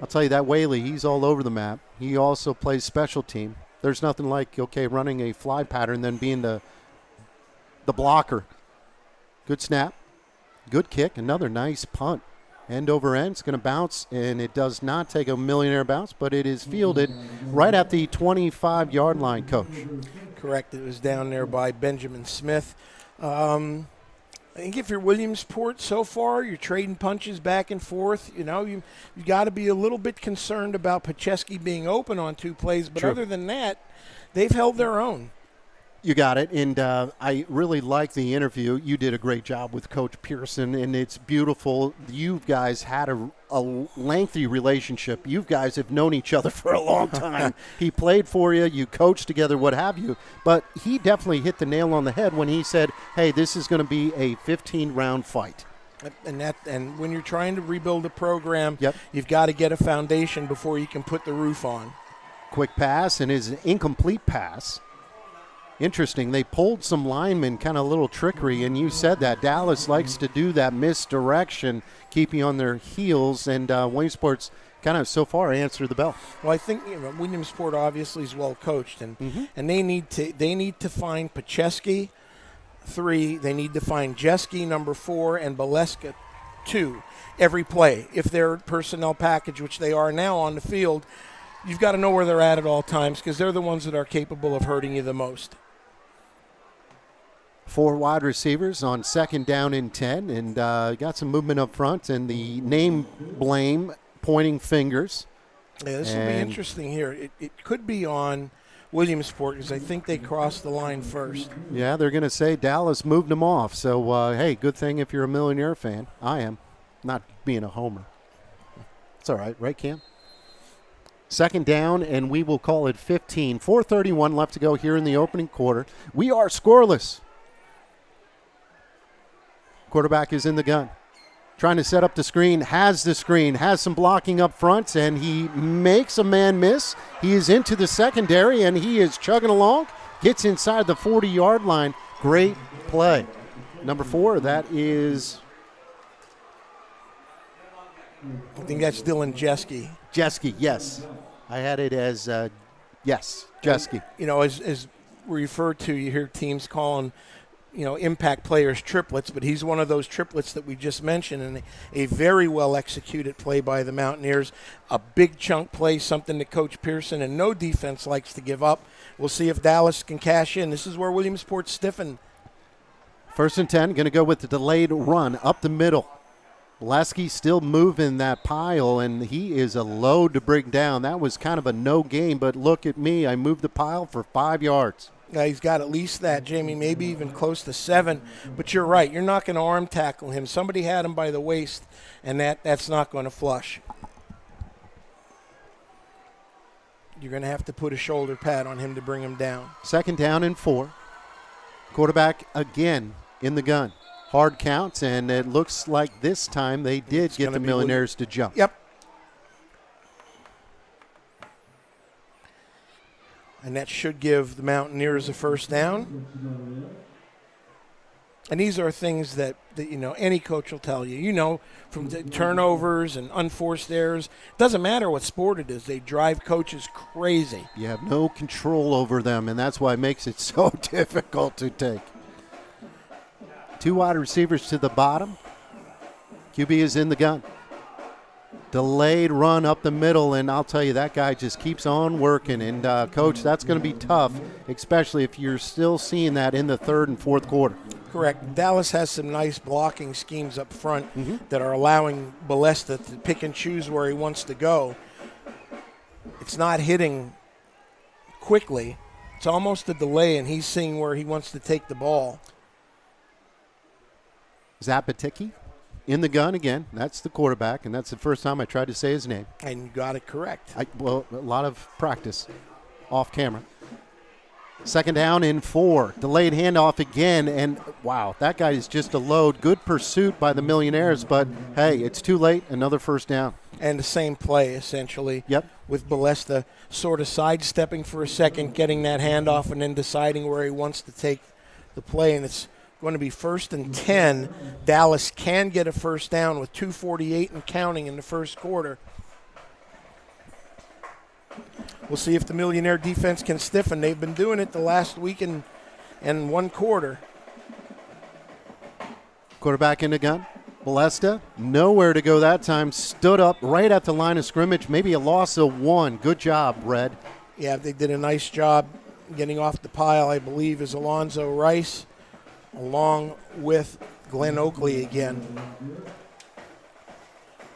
I'll tell you that Whaley, he's all over the map. He also plays special team. There's nothing like, running a fly pattern than being the blocker. Good snap, good kick, another nice punt. End over end. It's going to bounce, and it does not take a millionaire bounce, but it is fielded right at the 25-yard line, Coach. Correct. It was down there by Benjamin Smith. I think if you're Williamsport so far, you're trading punches back and forth. You know, you got to be a little bit concerned about Pacheski being open on 2 plays, but True. other than that, they've held their own. You got it, and I really like the interview. You did a great job with Coach Pearson, and it's beautiful. You guys had a lengthy relationship. You guys have known each other for a long time. He played for you. You coached together, what have you. But he definitely hit the nail on the head when he said, hey, this is going to be a 15-round fight. And when you're trying to rebuild a program, Yep. you've got to get a foundation before you can put the roof on. Quick pass, and his incomplete pass. Interesting. They pulled some linemen, kind of a little trickery, and you said that. Dallas likes to do that misdirection, keep you on their heels, and Williamsport's kind of so far answered the bell. Well, I think Williamsport obviously is well coached, and they need to find Pacheski 3. They need to find Jeski number 4 and Baleska 2 every play. If they're personnel package, which they are now on the field, you've got to know where they're at all times because they're the ones that are capable of hurting you the most. 4 wide receivers on 2nd down and 10, and got some movement up front, and the name blame pointing fingers. Yeah, this will be interesting here. It could be on Williamsport because I think they crossed the line first. Yeah, they're going to say Dallas moved them off. So, hey, good thing if you're a Millionaire fan. I am, not being a homer. It's all right, Cam? 2nd down, and we will call it 15. 4:31 left to go here in the opening quarter. We are scoreless. Quarterback is in the gun. Trying to set up the screen, has some blocking up front, and he makes a man miss. He is into the secondary, and he is chugging along, gets inside the 40-yard line. Great play. Number 4, that is... I think that's Dylan Jeski. Jeski, yes. I had it as, yes, Jeski. You know, as we refer to, you hear teams calling, impact players triplets, but he's one of those triplets that we just mentioned, and a very well-executed play by the Mountaineers. A big chunk play, something that Coach Pearson and no defense likes to give up. We'll see if Dallas can cash in. This is where Williamsport stiffened. 1st and 10, going to go with the delayed run up the middle. Lasky still moving that pile, and he is a load to bring down. That was kind of a no game, but look at me. I moved the pile for 5 yards. He's got at least that, Jamie, maybe even close to 7. But you're right. You're not going to arm tackle him. Somebody had him by the waist, and that's not going to flush. You're going to have to put a shoulder pad on him to bring him down. 2nd down and 4. Quarterback again in the gun. Hard counts, and it looks like this time they did get the Millionaires to jump. Yep. And that should give the Mountaineers a 1st down. And these are things that any coach will tell you. From the turnovers and unforced errors. Doesn't matter what sport it is. They drive coaches crazy. You have no control over them, and that's why it makes it so difficult to take. 2 wide receivers to the bottom. QB is in the gun. Delayed run up the middle, and I'll tell you, that guy just keeps on working. And, Coach, that's going to be tough, especially if you're still seeing that in the 3rd and 4th quarter. Correct. Dallas has some nice blocking schemes up front that are allowing Balesta to pick and choose where he wants to go. It's not hitting quickly. It's almost a delay, and he's seeing where he wants to take the ball. Zapatiki in the gun again. That's the quarterback, and that's the first time I tried to say his name. And you got it correct. A lot of practice off camera. 2nd down and 4. Delayed handoff again, and wow, that guy is just a load. Good pursuit by the Millionaires, but hey, it's too late. Another 1st down. And the same play, essentially. Yep. With Balesta sort of sidestepping for a second, getting that handoff, and then deciding where he wants to take the play, and it's going to be 1st and 10. Dallas can get a 1st down with 2:48 and counting in the 1st quarter. We'll see if the Millionaire defense can stiffen. They've been doing it the last week and 1 quarter. Quarterback in the gun. Balesta, nowhere to go that time. Stood up right at the line of scrimmage. Maybe a loss of 1. Good job, Red. Yeah, they did a nice job getting off the pile, I believe, is Alonzo Rice, along with Glenn Oakley again.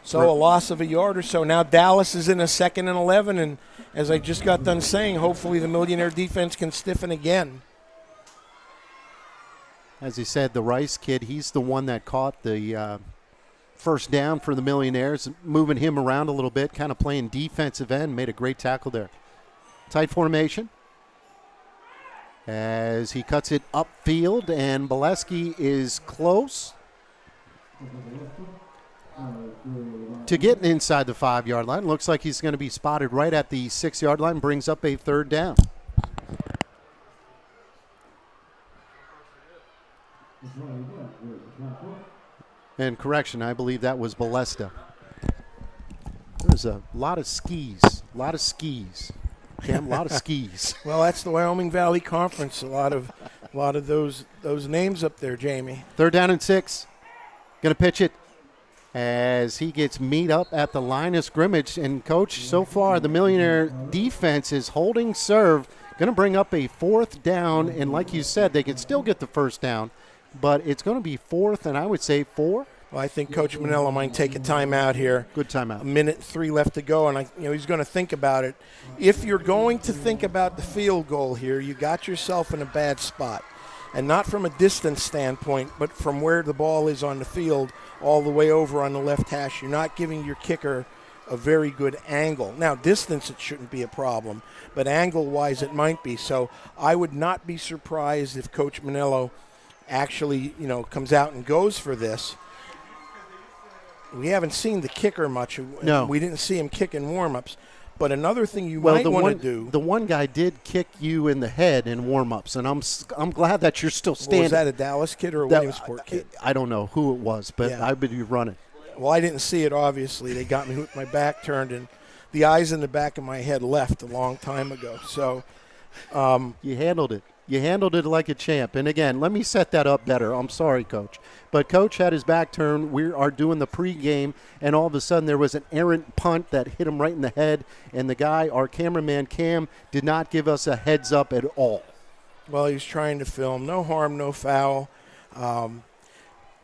So a loss of a yard or so. Now Dallas is in a 2nd and 11, and as I just got done saying, hopefully the Millionaire defense can stiffen again. As he said, the Rice kid, he's the one that caught the first down for the Millionaires, moving him around a little bit, kind of playing defensive end, made a great tackle there. Tight formation as he cuts it upfield, and Bolesky is close to getting inside the 5-yard line. Looks like he's going to be spotted right at the 6-yard line, brings up a 3rd down. And correction, I believe that was Balesta. There's a lot of skis. Cam, a lot of skis. Well, that's the Wyoming Valley Conference. A lot of those names up there, Jamie. 3rd down and 6. Going to pitch it as he gets meet up at the line of scrimmage. And, Coach, so far the Millionaire defense is holding serve. Going to bring up a 4th down. And like you said, they can still get the 1st down. But it's going to be 4th, and I would say 4. Well, I think Coach Manello might take a timeout here. Good timeout. 1:03 left to go, and he's going to think about it. If you're going to think about the field goal here, you got yourself in a bad spot, and not from a distance standpoint, but from where the ball is on the field, all the way over on the left hash. You're not giving your kicker a very good angle. Now, distance, it shouldn't be a problem, but angle-wise, it might be. So I would not be surprised if Coach Manello actually, comes out and goes for this. We haven't seen the kicker much. No. We didn't see him kick in warm-ups. But another thing you might want to do. The one guy did kick you in the head in warm-ups, and I'm glad that you're still standing. Was that a Dallas kid or a Williamsport kid? I don't know who it was, but Yeah. I would be running. Well, I didn't see it, obviously. They got me with my back turned, and the eyes in the back of my head left a long time ago. So You handled it. You handled it like a champ. And, again, let me set that up better. I'm sorry, Coach. But Coach had his back turned. We are doing the pregame, and all of a sudden there was an errant punt that hit him right in the head. And the guy, our cameraman Cam, did not give us a heads up at all. Well, he was trying to film. No harm, no foul.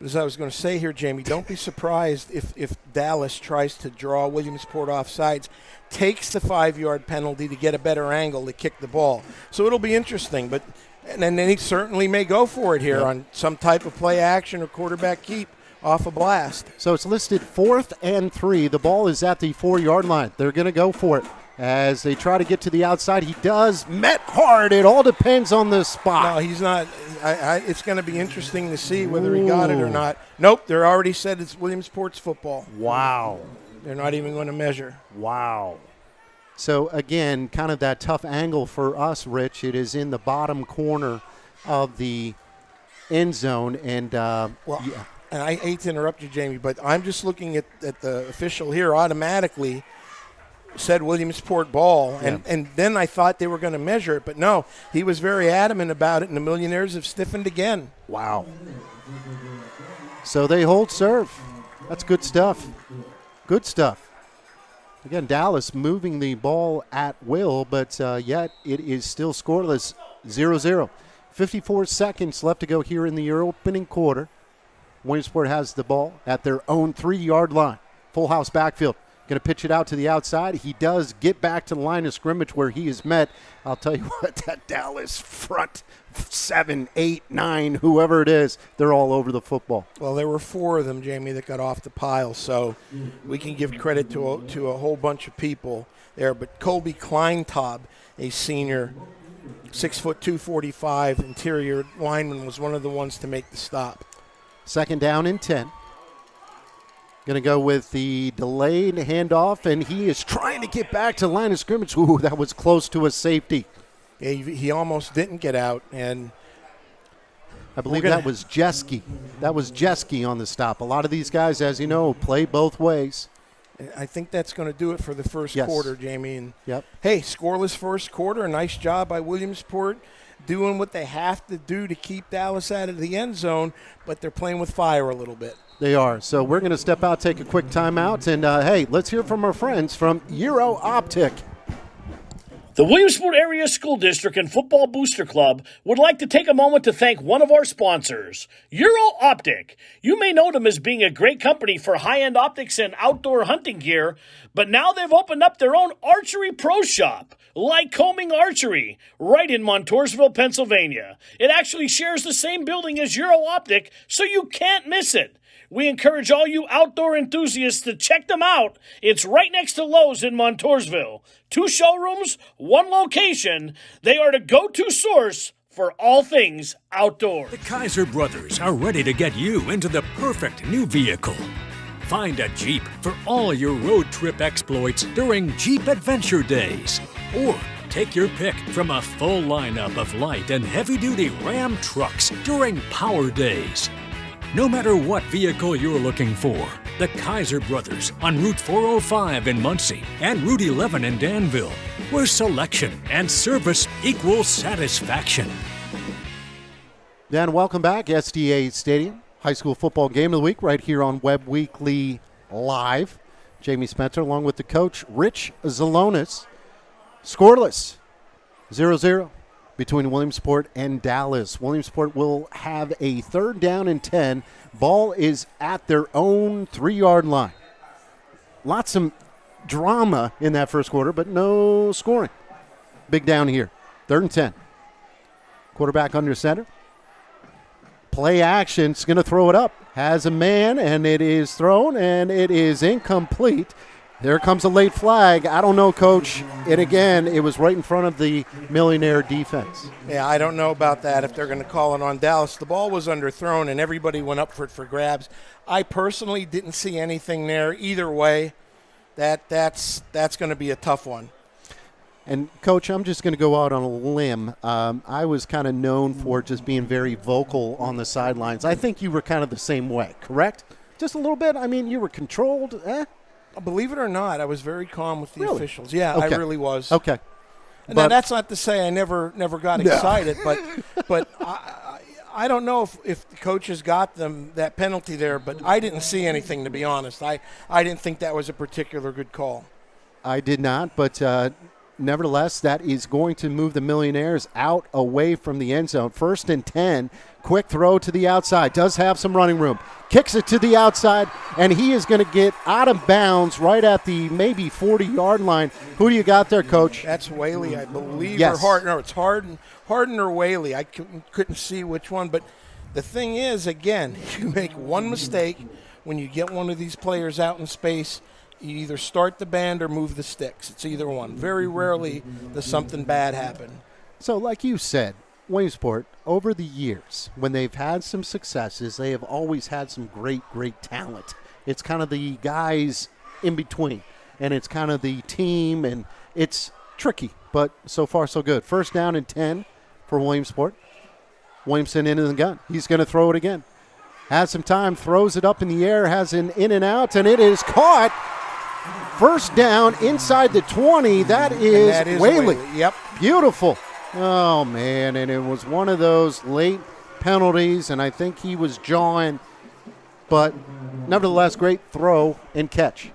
As I was going to say here, Jamie, don't be surprised if Dallas tries to draw Williamsport offsides, takes the 5-yard penalty to get a better angle to kick the ball. So it'll be interesting. And then he certainly may go for it here on some type of play action or quarterback keep off a blast. So it's listed 4th and 3. The ball is at the 4-yard line. They're going to go for it. As they try to get to the outside, he does. Met hard. It all depends on the spot. No, he's not. It's going to be interesting to see whether he got it or not. Nope, they're already said it's Williamsport's football. Wow. They're not even going to measure. Wow. So, again, kind of that tough angle for us, Rich. It is in the bottom corner of the end zone. And, And I hate to interrupt you, Jamie, but I'm just looking at the official here automatically said Williamsport ball, and then I thought they were going to measure it, but no, he was very adamant about it, and the Millionaires have stiffened again. Wow. So they hold serve. That's good stuff. Good stuff. Again, Dallas moving the ball at will, but yet it is still scoreless, 0-0. 54 seconds left to go here in the opening quarter. Williamsport has the ball at their own 3-yard line. Full house backfield. Going to pitch it out to the outside. He does get back to the line of scrimmage where he is met. I'll tell you what, that Dallas front 7, 8, 9, whoever it is, they're all over the football. Well, there were 4 of them, Jamie, that got off the pile, so we can give credit to a whole bunch of people there. But Colby Kleintaub, a senior, 6', 245 interior lineman, was one of the ones to make the stop. 2nd down and 10. Going to go with the delayed handoff, and he is trying to get back to the line of scrimmage. Ooh, that was close to a safety. Yeah, he almost didn't get out, and I believe that was Jeske. That was Jeske on the stop. A lot of these guys, as you know, play both ways. I think that's going to do it for the first quarter, Jamie. And hey, scoreless first quarter. A nice job by Williamsport doing what they have to do to keep Dallas out of the end zone, but they're playing with fire a little bit. They are. So we're going to step out, take a quick timeout, and hey, let's hear from our friends from Euro Optic. The Williamsport Area School District and Football Booster Club would like to take a moment to thank one of our sponsors, Euro Optic. You may know them as being a great company for high-end optics and outdoor hunting gear, but now they've opened up their own archery pro shop, Lycoming Archery, right in Montoursville, Pennsylvania. It actually shares the same building as Euro Optic, so you can't miss it. We encourage all you outdoor enthusiasts to check them out. It's right next to Lowe's in Montoursville. 2 showrooms, 1 location. They are the go-to source for all things outdoor. The Kaiser brothers are ready to get you into the perfect new vehicle. Find a Jeep for all your road trip exploits during Jeep Adventure Days. Or take your pick from a full lineup of light and heavy-duty Ram trucks during Power Days. No matter what vehicle you're looking for, the Kaiser brothers on Route 405 in Muncie and Route 11 in Danville, where selection and service equal satisfaction. Dan, welcome back. SDA Stadium, high school football game of the week right here on WebbWeekly Live. Jamie Spencer along with the coach, Rich Zalonis. Scoreless, 0-0. Between Williamsport and Dallas. Williamsport will have a 3rd down and 10. Ball is at their own 3-yard line. Lots of drama in that first quarter, but no scoring. Big down here. 3rd and 10. Quarterback under center. Play action. It's going to throw it up. Has a man, and it is thrown, and it is incomplete. There comes a late flag. I don't know, Coach. And again, it was right in front of the Millionaire defense. Yeah, I don't know about that if they're going to call it on Dallas. The ball was underthrown, and everybody went up for it for grabs. I personally didn't see anything there. Either way, that's going to be a tough one. And, Coach, I'm just going to go out on a limb. I was kind of known for just being very vocal on the sidelines. I think you were kind of the same way, correct? Just a little bit? I mean, you were controlled, Believe it or not, I was very calm with the officials. Yeah, okay. I really was. Okay. And now that's not to say I never got excited, but I don't know if the coaches got them that penalty there, but I didn't see anything, to be honest. I didn't think that was a particular good call. I did not, but nevertheless, that is going to move the Millionaires out away from the end zone. 1st and 10. Quick throw to the outside. Does have some running room. Kicks it to the outside, and he is going to get out of bounds right at the maybe 40-yard line. Who do you got there, Coach? That's Whaley, I believe. Yes. Or Harden. No, it's Harden or Whaley. I couldn't see which one. But the thing is, again, you make one mistake when you get one of these players out in space, you either start the band or move the sticks. It's either one. Very rarely does something bad happen. So like you said, Williamsport, over the years, when they've had some successes, they have always had some great, great talent. It's kind of the guys in between, and it's kind of the team, and it's tricky, but so far so good. 1st down and 10 for Williamsport. Williamson into the gun. He's going to throw it again. Has some time, throws it up in the air, has an in and out, and it is caught. 1st down inside the 20. That is Whaley. Yep. Beautiful. Oh, man, and it was one of those late penalties, and I think he was jawing, but nevertheless, great throw and catch.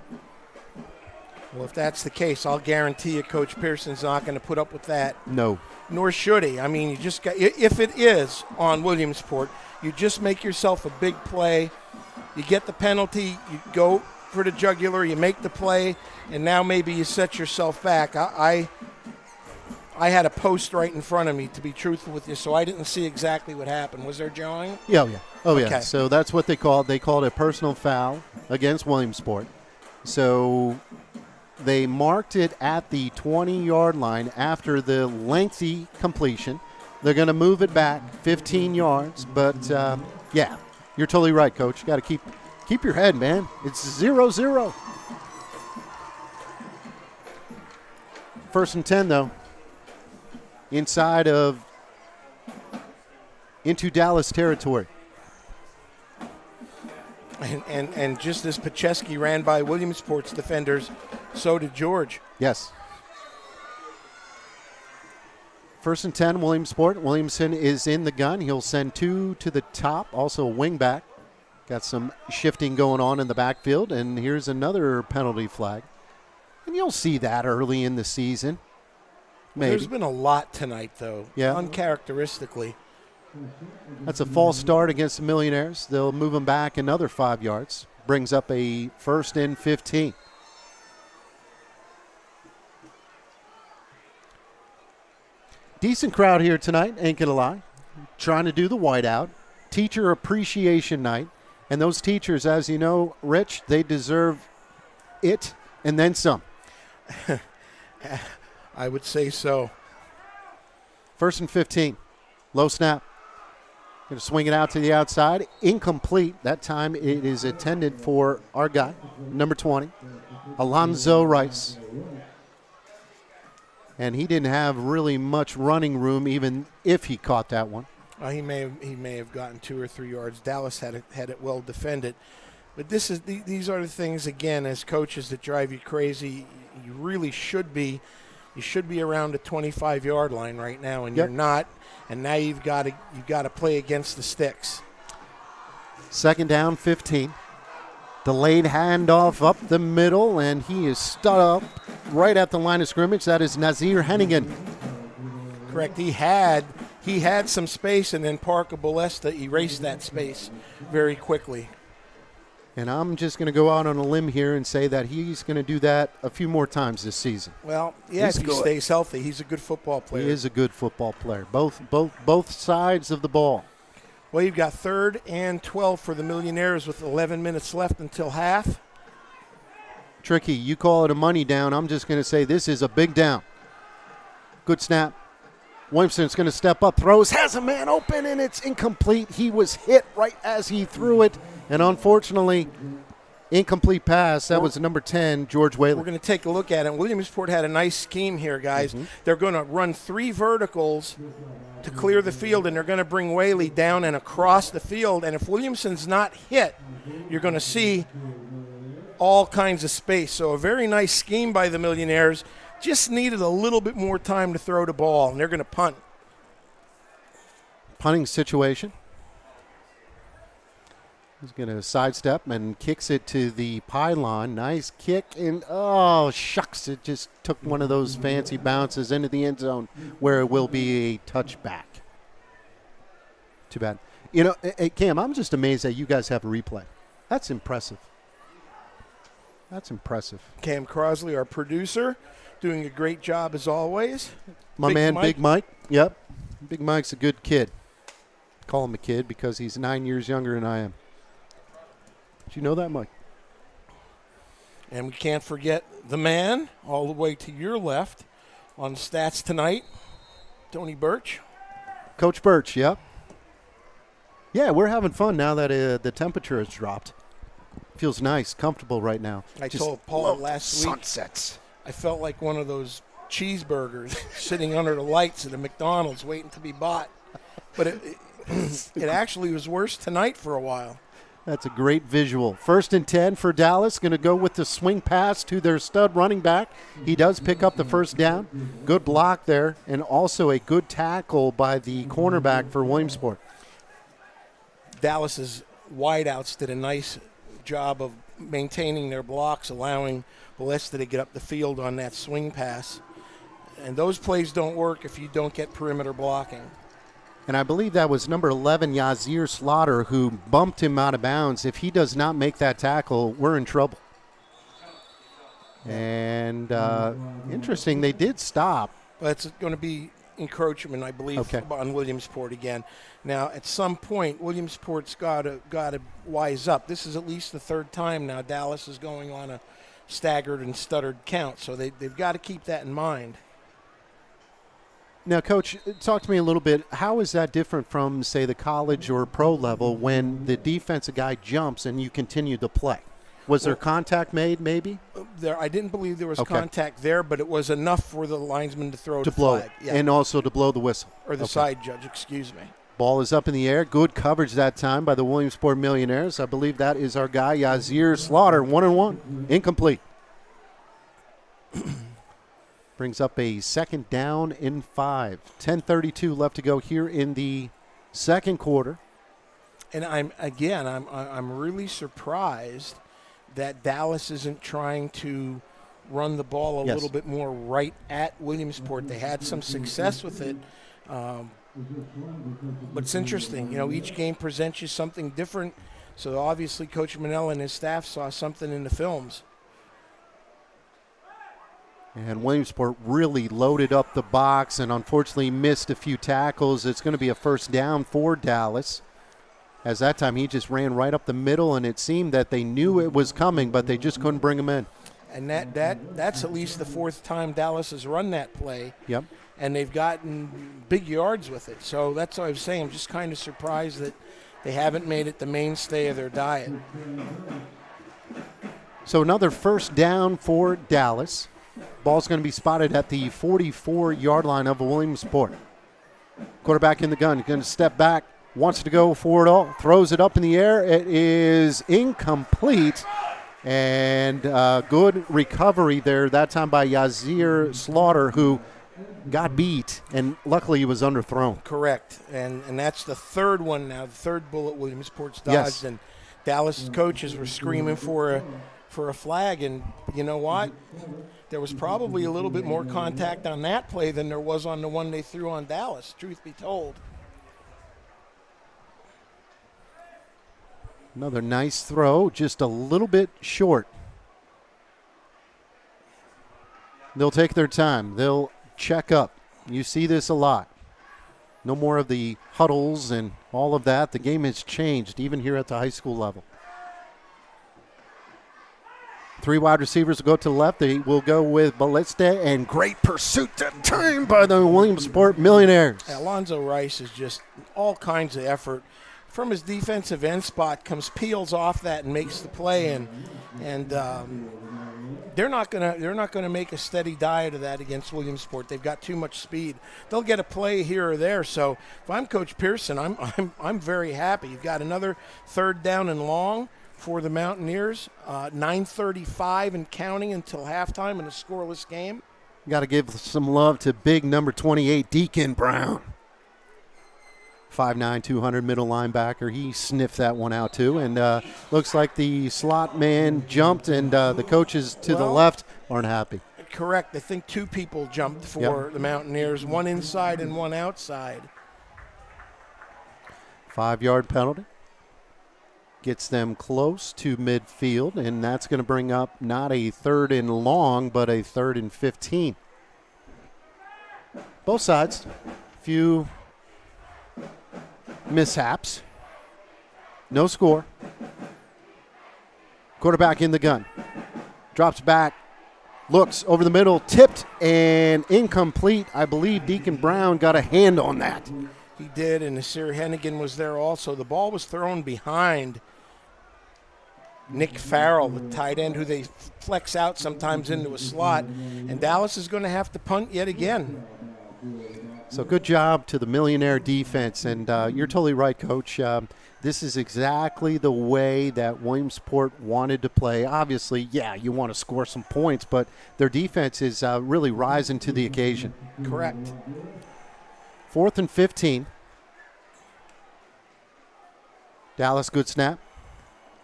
Well, if that's the case, I'll guarantee you Coach Pearson's not going to put up with that. No. Nor should he. I mean, you just got, if it is on Williamsport, you just make yourself a big play. You get the penalty, you go for the jugular, you make the play, and now maybe you set yourself back. I had a post right in front of me, to be truthful with you, so I didn't see exactly what happened. Was there jawing? Yeah. Oh, yeah. Okay. So that's what they called it a personal foul against Williamsport. So they marked it at the 20-yard line after the lengthy completion. They're going to move it back 15 yards, but, yeah, you're totally right, Coach. You got to keep your head, man. It's 0-0. 1st and 10, though. Into Dallas territory. And just as Pacheski ran by Williamsport's defenders, so did George. Yes. 1st and 10, Williamsport. Williamson is in the gun. He'll send 2 to the top, also a wing back. Got some shifting going on in the backfield, and here's another penalty flag. And you'll see that early in the season. Maybe. There's been a lot tonight, though. Yeah. Uncharacteristically. That's a false start against the Millionaires. They'll move them back another 5 yards. Brings up a 1st and 15. Decent crowd here tonight, ain't gonna lie. Trying to do the whiteout. Teacher appreciation night. And those teachers, as you know, Rich, they deserve it and then some. I would say so. 1st and 15. Low snap. Going to swing it out to the outside. Incomplete. That time it is intended for our guy, number 20, Alonzo Rice. And he didn't have really much running room, even if he caught that one. He may have gotten 2 or 3 yards. Dallas had it well defended. But these are the things, again, as coaches that drive you crazy. You really should be. You should be around the 25-yard line right now, and you're not. And now you've got to play against the sticks. 2nd down, 15. Delayed handoff up the middle, and he is stood up right at the line of scrimmage. That is Nazir Hennigan. Correct. He had some space, and then Parker Balesta erased that space very quickly. And I'm just going to go out on a limb here and say that he's going to do that a few more times this season. Well, yeah, if he stays healthy, he's a good football player. He is a good football player, both sides of the ball. Well, you've got 3rd and 12 for the Millionaires with 11 minutes left until half. Tricky, you call it a money down. I'm just going to say this is a big down. Good snap. Williamson's going to step up, throws, has a man open, and it's incomplete. He was hit right as he threw it, and unfortunately, incomplete pass. That was number 10, George Whaley. We're going to take a look at it. Williamsport had a nice scheme here, guys. They're going to run 3 verticals to clear the field, and they're going to bring Whaley down and across the field. And if Williamson's not hit, you're going to see all kinds of space. So a very nice scheme by the Millionaires. Just needed a little bit more time to throw the ball, and they're going to punt. Punting situation. He's going to sidestep and kicks it to the pylon. Nice kick, and oh, shucks, it just took one of those fancy bounces into the end zone where it will be a touchback. Too bad. You know, hey, Cam, I'm just amazed that you guys have a replay. That's impressive. That's impressive. Cam Crosley, our producer, doing a great job as always. My man, Big Mike. Yep. Big Mike's a good kid. Call him a kid because he's 9 years younger than I am. Did you know that, Mike? And we can't forget the man all the way to your left on stats tonight, Tony Birch. Coach Birch, yep. Yeah, we're having fun now that the temperature has dropped. Feels nice, comfortable right now. I told Paul last week. Sunsets. I felt like one of those cheeseburgers sitting under the lights at a McDonald's waiting to be bought. But it actually was worse tonight for a while. That's a great visual. 1st and 10 for Dallas. Going to go with the swing pass to their stud running back. He does pick up the 1st down. Good block there, and also a good tackle by the cornerback for Williamsport. Dallas's wideouts did a nice job of maintaining their blocks, allowing Balesta to get up the field on that swing pass. And those plays don't work if you don't get perimeter blocking. And I believe that was number 11, Yazir Slaughter, who bumped him out of bounds. If he does not make that tackle, we're in trouble. And interesting, they did stop. That's going to be encroachment, I believe, on Williamsport again. Now, at some point, Williamsport's got to wise up. This is at least the 3rd time now Dallas is going on a staggered and stuttered count, so they've got to keep that in mind. Now, Coach, talk to me a little bit. How is that different from, say, the college or pro level when the defensive guy jumps and you continue to play? Was there contact made, maybe? I didn't believe there was contact there, but it was enough for the linesman to throw the blow flag. Yeah. And also to blow the whistle. Or the side judge, excuse me. Ball is up in the air. Good coverage that time by the Williamsport Millionaires. I believe that is our guy, Yazir Slaughter, 1-1. Incomplete. Brings up a 2nd down and 5. 10:32 left to go here in the 2nd quarter. And I'm really surprised that Dallas isn't trying to run the ball a Yes. little bit more right at Williamsport. They had some success with it. But it's interesting. Each game presents you something different. So obviously Coach Manella and his staff saw something in the films. And Williamsport really loaded up the box and unfortunately missed a few tackles. It's going to be a first down for Dallas. As that time he just ran right up the middle, and it seemed that they knew it was coming, but they just couldn't bring him in. And that's at least the fourth time Dallas has run that play. Yep. And they've gotten big yards with it. So that's what I was saying. I'm just kind of surprised that they haven't made it the mainstay of their diet. So another first down for Dallas. Ball's going to be spotted at the 44-yard line of Williamsport. Quarterback in the gun, going to step back, wants to go for it all, throws it up in the air. It is incomplete. And good recovery there, that time by Yazir Slaughter, who got beat, and luckily he was underthrown. Correct. And that's the third one now, the third bullet Williamsport's dodged. Yes. And Dallas coaches were screaming for a flag. And you know what? There was probably a little bit more contact on that play than there was on the one they threw on Dallas, truth be told. Another nice throw, just a little bit short. They'll take their time. They'll check up. You see this a lot. No more of the huddles and all of that. The game has changed, even here at the high school level. 3 wide receivers will go to the left. They will go with Ballista, and great pursuit that time by the Williamsport Millionaires. Alonzo Rice is just all kinds of effort. From his defensive end spot, peels off that and makes the play, and they're not gonna make a steady diet of that against Williamsport. They've got too much speed. They'll get a play here or there. So if I'm Coach Pearson, I'm very happy. You've got another third down and long for the Mountaineers. 9:35 and counting until halftime in a scoreless game. Got to give some love to big number 28, Deacon Brown. 5'9", 200 middle linebacker. He sniffed that one out too. And looks like the slot man jumped, and the coaches to the left aren't happy. Correct. I think 2 people jumped for the Mountaineers, one inside and one outside. 5-yard penalty. Gets them close to midfield, and that's going to bring up not a 3rd and long, but a 3rd and 15. Both sides, few mishaps. No score. Quarterback in the gun. Drops back. Looks over the middle. Tipped and incomplete. I believe Deacon Brown got a hand on that. He did, and Nasir Hennigan was there also. The ball was thrown behind Nick Farrell, the tight end, who they flex out sometimes into a slot. And Dallas is going to have to punt yet again. So good job to the Millionaire defense. And you're totally right, Coach. This is exactly the way that Williamsport wanted to play. Obviously, you want to score some points, but their defense is really rising to the occasion. Correct. 4th and 15. Dallas, good snap.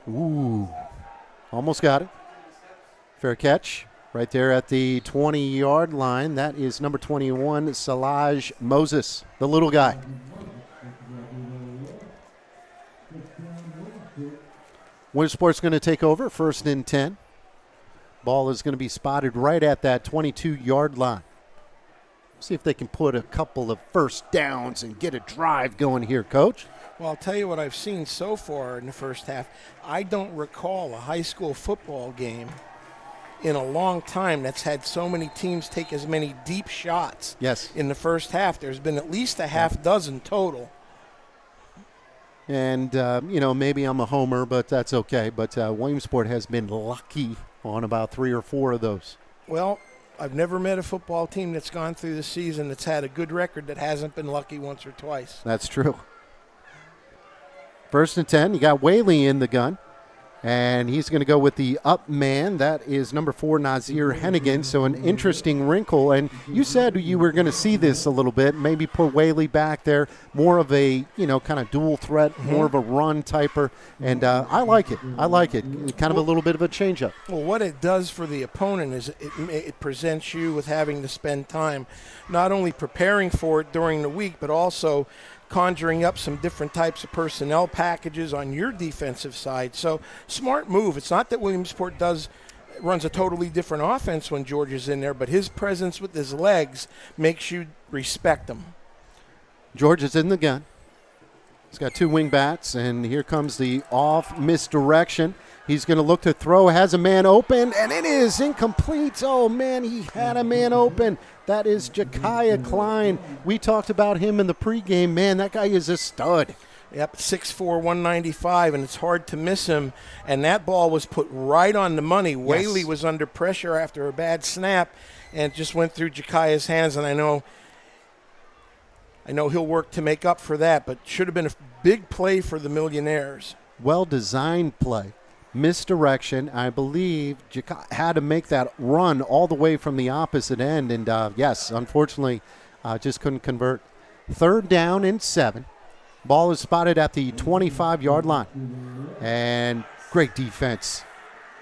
Ooh, almost got it. Fair catch right there at the 20-yard line. That is number 21, Salaj Moses, the little guy. Williamsport's going to take over, 1st and 10. Ball is going to be spotted right at that 22-yard line. See if they can put a couple of first downs and get a drive going here, Coach. Well, I'll tell you what I've seen so far in the first half. I don't recall a high school football game in a long time that's had so many teams take as many deep shots in the first half. There's been at least a half dozen total. And, maybe I'm a homer, but that's okay. But Williamsport has been lucky on about 3 or 4 of those. Well, I've never met a football team that's gone through the season that's had a good record that hasn't been lucky once or twice. That's true. 1st and 10. You got Whaley in the gun. And he's going to go with the up man. That is number 4, Nazir Hennigan. So an interesting wrinkle. And you said you were going to see this a little bit, maybe put Whaley back there, more of a, kind of dual threat, more of a run typer. And I like it. I like it. Kind of a little bit of a changeup. Well, what it does for the opponent is it presents you with having to spend time not only preparing for it during the week, but also conjuring up some different types of personnel packages on your defensive side. So smart move. It's not that Williamsport runs a totally different offense when George is in there, but his presence with his legs makes you respect him. George is in the gun. He's got 2 wing bats, and here comes the off misdirection. He's going to look to throw, has a man open, and it is incomplete. Oh, man, he had a man open. That is Ja'Kiah Klein. We talked about him in the pregame. Man, that guy is a stud. Yep, 6'4", 195, and it's hard to miss him. And that ball was put right on the money. Yes. Whaley was under pressure after a bad snap, and it just went through Ja'Kiah's hands, and I know he'll work to make up for that, but should have been a big play for the Millionaires. Well-designed play. Misdirection. I believe Ja'Kiah had to make that run all the way from the opposite end, and yes, unfortunately, just couldn't convert. 3rd down and 7. Ball is spotted at the 25-yard line, and great defense.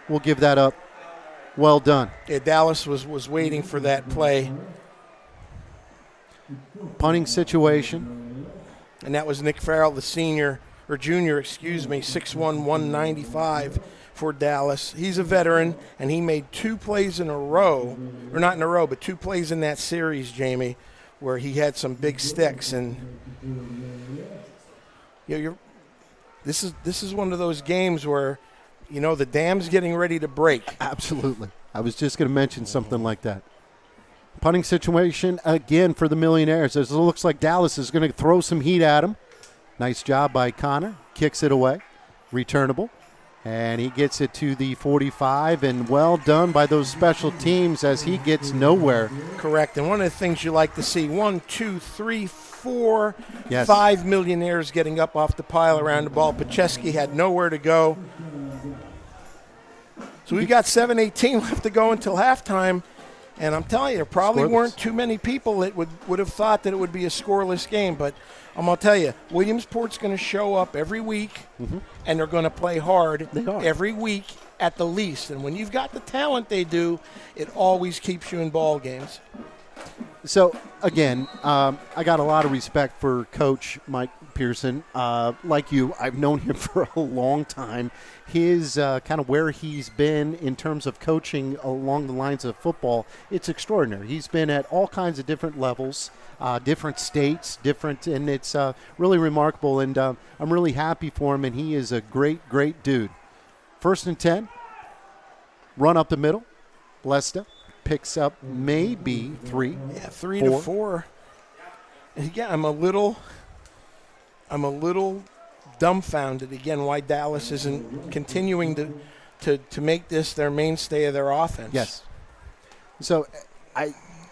We'll give that up. Well done. Yeah, Dallas was waiting for that play. Punting situation. And that was Nick Farrell, the junior, 6'1", 195 for Dallas. He's a veteran, and he made 2 plays in a row, or not in a row, but 2 plays in that series, Jamie, where he had some big sticks. And this is one of those games where, the dam's getting ready to break. Absolutely. I was just going to mention something like that. Punting situation again for the Millionaires. It looks like Dallas is going to throw some heat at him. Nice job by Connor. Kicks it away. Returnable. And he gets it to the 45. And well done by those special teams as he gets nowhere. Correct. And one of the things you like to see, 1, 2, 3, 4, yes. 5 Millionaires getting up off the pile around the ball. Pacheski had nowhere to go. So we've got 7:18 left to go until halftime. And I'm telling you, there probably weren't too many people that would have thought that it would be a scoreless game. But I'm going to tell you, Williamsport's going to show up every week, and they're going to play hard every week at the least. And when you've got the talent they do, it always keeps you in ball games. So, again, I got a lot of respect for Coach Mike Pearson. Like you, I've known him for a long time. His kind of where he's been in terms of coaching along the lines of football, it's extraordinary. He's been at all kinds of different levels, different states, and it's really remarkable. And I'm really happy for him, and he is a great, great dude. 1st and 10, run up the middle. Lesta picks up maybe 3. Yeah, 3 to 4. Yeah, I'm a little dumbfounded again why Dallas isn't continuing to make this their mainstay of their offense. Yes. So,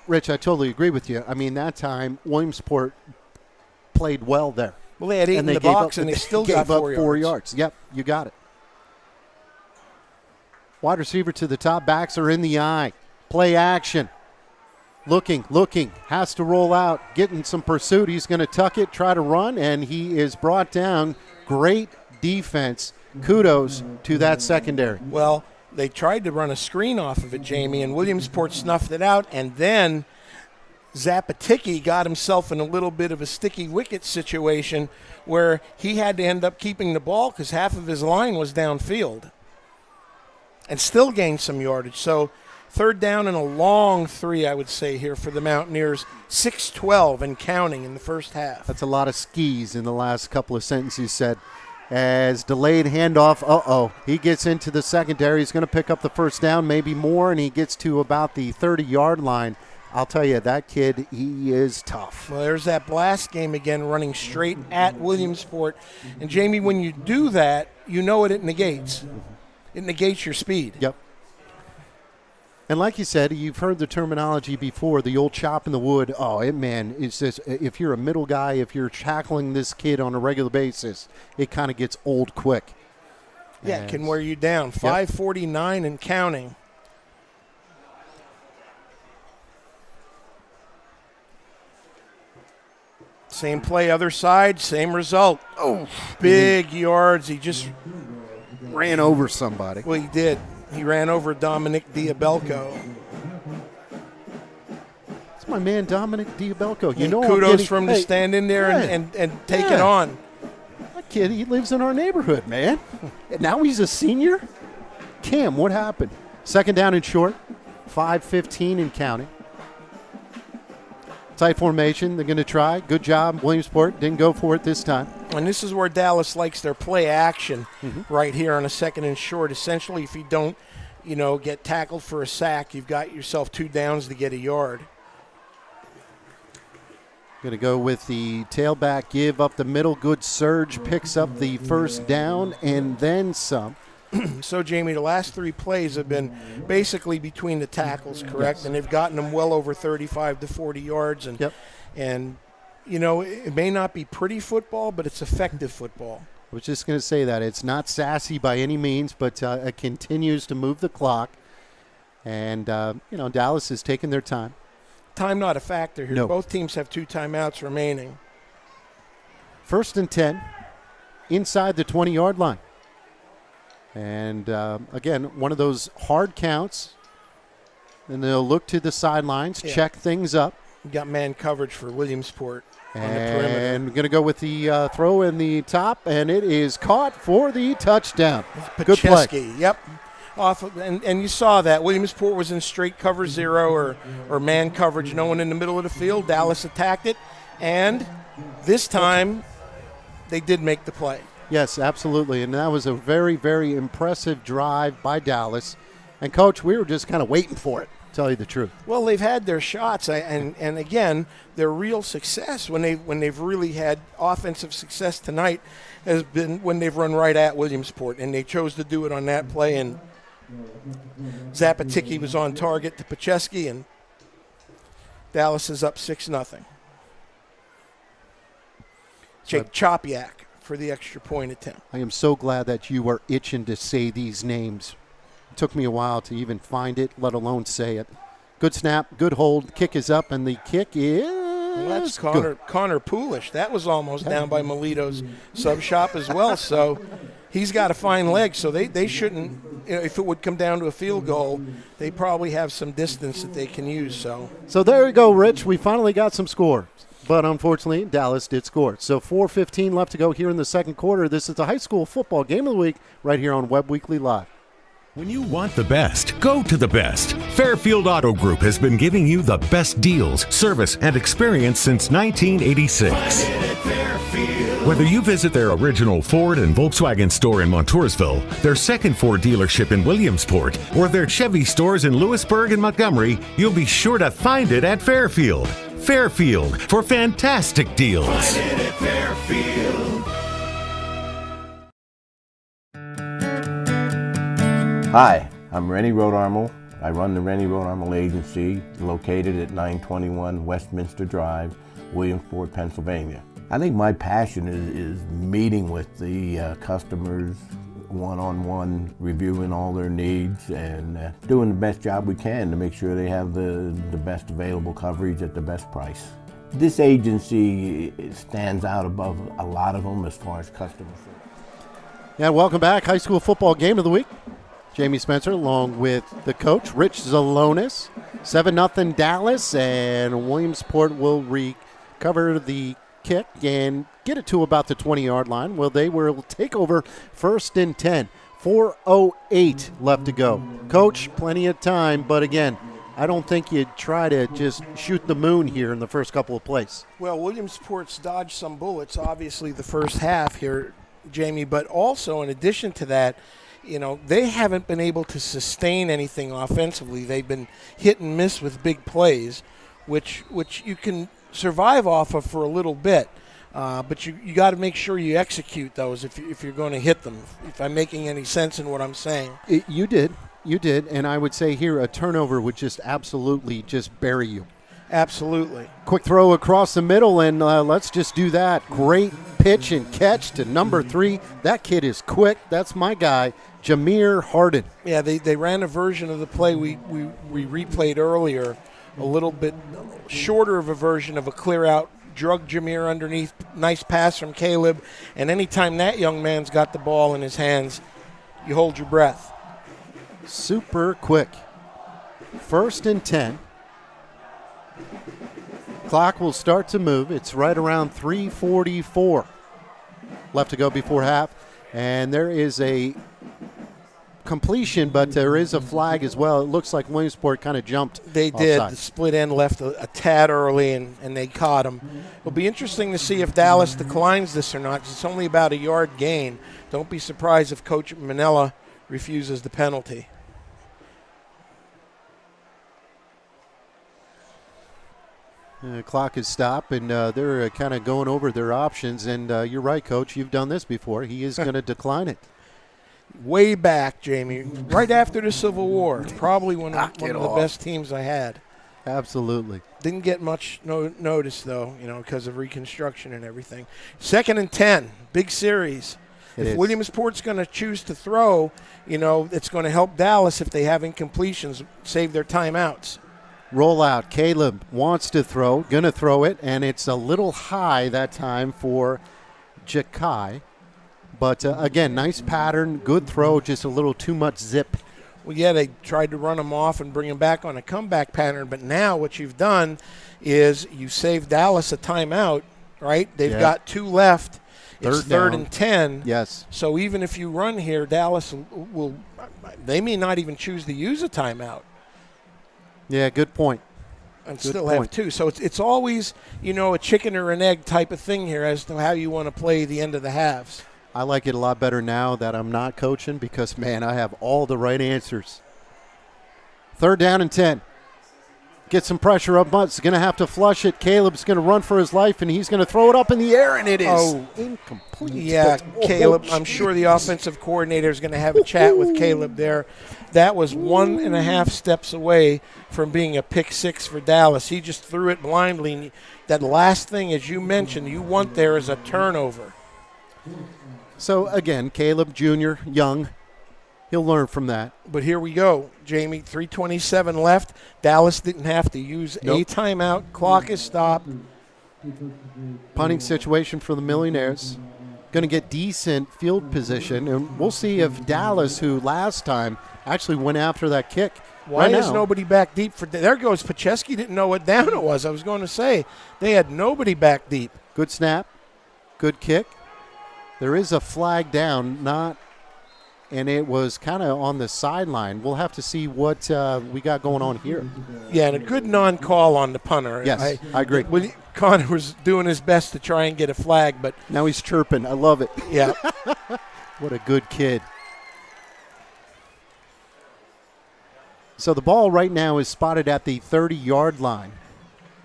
Rich, I totally agree with you. I mean, that time Williamsport played well there. Well, they had 8 in the box, and they still got 4 yards. Yep, you got it. Wide receiver to the top. Backs are in the eye. Play action. Looking, has to roll out, getting some pursuit. He's going to tuck it, try to run, and he is brought down. Great defense. Kudos to that secondary. Well, they tried to run a screen off of it, Jamie, and Williamsport snuffed it out, and then Zapatiki got himself in a little bit of a sticky wicket situation where he had to end up keeping the ball because half of his line was downfield and still gained some yardage. So 3rd down and a long 3, I would say, here for the Mountaineers. 6-12 and counting in the first half. That's a lot of skis in the last couple of sentences you said. As delayed handoff, he gets into the secondary. He's going to pick up the 1st down, maybe more, and he gets to about the 30-yard line. I'll tell you, that kid, he is tough. Well, there's that blast game again running straight at Williamsport. And, Jamie, when you do that, you know what it negates. It negates your speed. Yep. And like you said, you've heard the terminology before, the old chop in the wood. Oh, it's just, if you're a middle guy, if you're tackling this kid on a regular basis, it kind of gets old quick. Yeah, it can wear you down. 5:49 and counting. Same play, other side, same result. Oh, big yards. He just ran over somebody. Well, he did. He ran over Dominic Diabelco. It's my man, Dominic Diabelco. You And know, kudos for him to stand in there and take it on. That kid, he lives in our neighborhood, man. And now he's a senior. Cam, what happened? Second down and short. 5:15 and counting. Tight formation. They're going to try. Good job. Williamsport didn't go for it this time. And this is where Dallas likes their play action right here on a second and short. Essentially, if you don't, get tackled for a sack, you've got yourself 2 downs to get a yard. Going to go with the tailback give up the middle. Good surge. Picks up the first down and then some. So, Jamie, the last 3 plays have been basically between the tackles, correct? Yes. And they've gotten them well over 35 to 40 yards. And it may not be pretty football, but it's effective football. I was just going to say that. It's not sassy by any means, but it continues to move the clock. And, Dallas is taking their time. Time not a factor here. No. Both teams have 2 timeouts remaining. 1st and 10 inside the 20-yard line. And, again, one of those hard counts. And they'll look to the sidelines, check things up. You got man coverage for Williamsport on the perimeter. And we're going to go with the throw in the top, and it is caught for the touchdown. Good play. Yep. And you saw that. Williamsport was in straight cover 0 or man coverage, no one in the middle of the field. Dallas attacked it, and this time they did make the play. Yes, absolutely. And that was a very, very impressive drive by Dallas. And, Coach, we were just kind of waiting for it, to tell you the truth. Well, they've had their shots, and again, their real success when they've really had offensive success tonight has been when they've run right at Williamsport, and they chose to do it on that play. And Zapaticki was on target to Pacheski, and Dallas is up 6-0. Jake Chopiak for the extra point attempt. I am so glad that you are itching to say these names. It took me a while to even find it, let alone say it. Good snap, good hold. Kick is up, and the kick is Well, that's Connor Poolish. That was almost down by Melito's sub shop as well. So he's got a fine leg. So they shouldn't, if it would come down to a field goal, they probably have some distance that they can use. So there you go, Rich. We finally got some score. But unfortunately, Dallas did score. So 4:15 left to go here in the second quarter. This is the high school football game of the week right here on WebbWeekly Live. When you want the best, go to the best. Fairfield Auto Group has been giving you the best deals, service, and experience since 1986. Whether you visit their original Ford and Volkswagen store in Montoursville, their second Ford dealership in Williamsport, or their Chevy stores in Lewisburg and Montgomery, you'll be sure to find it at Fairfield. Fairfield for fantastic deals. Find it at Fairfield. Hi, I'm Rennie Rodarmel. I run the Rennie Rodarmel Agency, located at 921 Westminster Drive, Williamsport, Pennsylvania. I think my passion is meeting with the customers one-on-one, reviewing all their needs and doing the best job we can to make sure they have the best available coverage at the best price. This agency stands out above a lot of them as far as customer service. Yeah, welcome back. High school football game of the week. Jamie Spencer along with the coach, Rich Zalonis. 7-0 Dallas, and Williamsport will recover the kick and get it to about the 20-yard line. Well, they will take over 1st and 10. 4:08 left to go. Coach, plenty of time, but again, I don't think you'd try to just shoot the moon here in the first couple of plays. Well, Williamsport's dodged some bullets, obviously, the first half here, Jamie, but also in addition to that, they haven't been able to sustain anything offensively. They've been hit and miss with big plays, which you can survive off of for a little bit. But you got to make sure you execute those if you're going to hit them, if I'm making any sense in what I'm saying. You did. And I would say here a turnover would just absolutely just bury you. Absolutely. Quick throw across the middle, and let's just do that. Great pitch and catch to number 3. That kid is quick. That's my guy, Jameer Harden. Yeah, they ran a version of the play we replayed earlier, a little bit shorter of a version of a clear out, drug Jameer underneath, nice pass from Caleb, and anytime that young man's got the ball in his hands, you hold your breath. Super quick. 1st and 10. Clock will start to move. It's right around 3:44 left to go before half, and there is a completion, but there is a flag as well. It looks like Williamsport kind of jumped. They did. offside. The split end left a tad early, and they caught him. It'll be interesting to see if Dallas declines this or not, because it's only about a yard gain. Don't be surprised if Coach Manella refuses the penalty. Clock is stopped, and they're kind of going over their options. And you're right, Coach. You've done this before. He is going to decline it. Way back, Jamie, right after the Civil War. Probably one of the best teams I had. Absolutely. Didn't get much notice, though, because of Reconstruction and everything. 2nd and 10, big series. If Williamsport's going to choose to throw, it's going to help Dallas if they have incompletions, save their timeouts. Rollout. Caleb wants to throw, going to throw it, and it's a little high that time for Jakai. But, again, nice pattern, good throw, just a little too much zip. Well, yeah, they tried to run him off and bring him back on a comeback pattern, but now what you've done is you saved Dallas a timeout, right? They've got 2 left. It's 3rd and 10. Yes. So even if you run here, Dallas will they may not even choose to use a timeout. Yeah, good point. And still have 2. So it's always, a chicken or an egg type of thing here as to how you want to play the end of the halves. I like it a lot better now that I'm not coaching because, man, I have all the right answers. 3rd down and 10. Get some pressure up. Butt's going to have to flush it. Caleb's going to run for his life, and he's going to throw it up in the air, and it is incomplete. Yeah, Caleb, I'm sure the offensive coordinator is going to have a chat with Caleb there. That was 1.5 steps away from being a pick 6 for Dallas. He just threw it blindly. That last thing, as you mentioned, you want there is a turnover. So, again, Caleb Jr., young, he'll learn from that. But here we go, Jamie, 3:27 left. Dallas didn't have to use a timeout. Clock is stopped. Punting situation for the Millionaires. Going to get decent field position, and we'll see if Dallas, who last time actually went after that kick. Why is nobody back deep? There goes Pacheski, didn't know what down it was. I was going to say, they had nobody back deep. Good snap, good kick. There is a flag down, and it was kind of on the sideline. We'll have to see what we got going on here. Yeah, and a good non-call on the punter. Yes, I agree. Connor was doing his best to try and get a flag, but now he's chirping. I love it. Yeah. What a good kid. So the ball right now is spotted at the 30-yard line.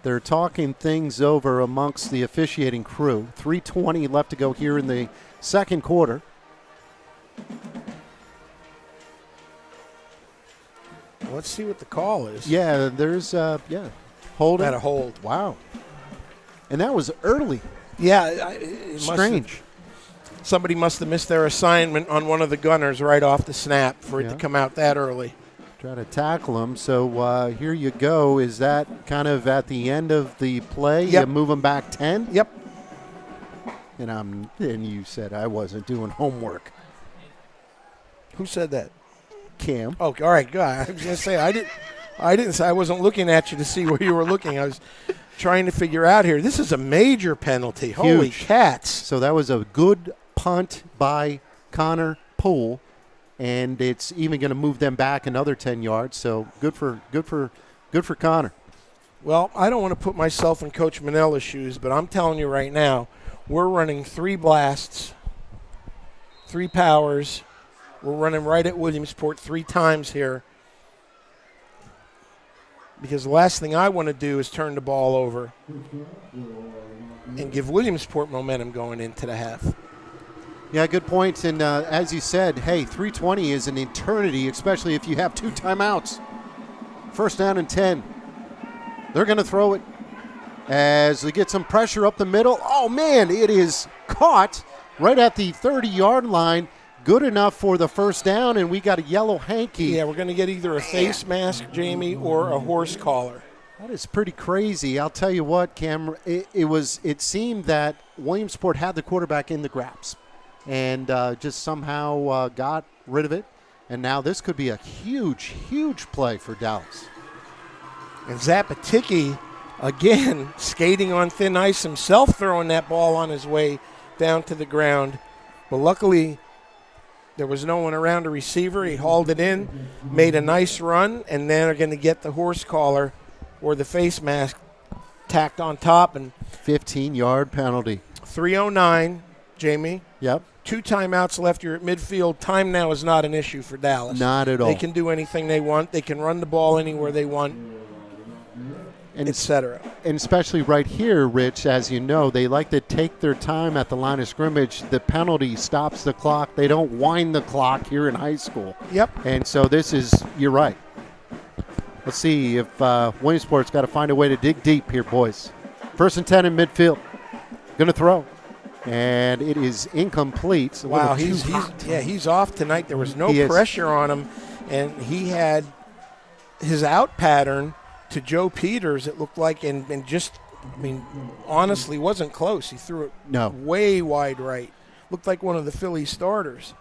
They're talking things over amongst the officiating crew. 3:20 left to go here in the second quarter. Let's see what the call is. Yeah, there's hold. Had a hold. Wow. And that was early. Yeah, strange. Somebody must have missed their assignment on one of the gunners right off the snap for it to come out that early. Try to tackle him. So here you go. Is that kind of at the end of the play? Yep. You move him back 10? Yep. And you said I wasn't doing homework. Who said that? Cam. Oh, all right, good. I was going to say I didn't say I wasn't looking at you to see where you were looking. I was trying to figure out here. This is a major penalty. Huge. Holy cats. So that was a good punt by Connor Poole, and it's even going to move them back another 10 yards. So good for Connor. Well, I don't want to put myself in Coach Manella's shoes, but I'm telling you right now, we're running 3 blasts, 3 powers. We're running right at Williamsport 3 times here. Because the last thing I want to do is turn the ball over and give Williamsport momentum going into the half. Yeah, good point. And as you said, hey, 3:20 is an eternity, especially if you have 2 timeouts. 1st down and 10. They're going to throw it as they get some pressure up the middle. Oh, man, it is caught right at the 30-yard line. Good enough for the first down, and we got a yellow hanky. Yeah, we're going to get either a face mask, Jamie, or a horse collar. That is pretty crazy. I'll tell you what, Cam, it seemed that Williamsport had the quarterback in the grabs and just somehow got rid of it. And now this could be a huge, huge play for Dallas. And Zapatiki, again, skating on thin ice himself, throwing that ball on his way down to the ground. But luckily, there was no one around a receiver. He hauled it in, made a nice run, and then are going to get the horse collar or the face mask tacked on top. And 15-yard penalty. 3:09, Jamie. Yep. 2 timeouts left. You're at midfield. Time now is not an issue for Dallas. Not at all. They can do anything they want. They can run the ball anywhere they want, etc. And especially right here, Rich, as you know, they like to take their time at the line of scrimmage. The penalty stops the clock. They don't wind the clock here in high school. Yep. And so this is, you're right. Let's see if Williamsport's got to find a way to dig deep here, boys. 1st and 10 in midfield. Going to throw. And it is incomplete. Wow, he's off tonight. There was no pressure on him. And he had his out pattern to Joe Peters, it looked like, and just, I mean, honestly wasn't close. He threw it way wide right. Looked like one of the Philly starters.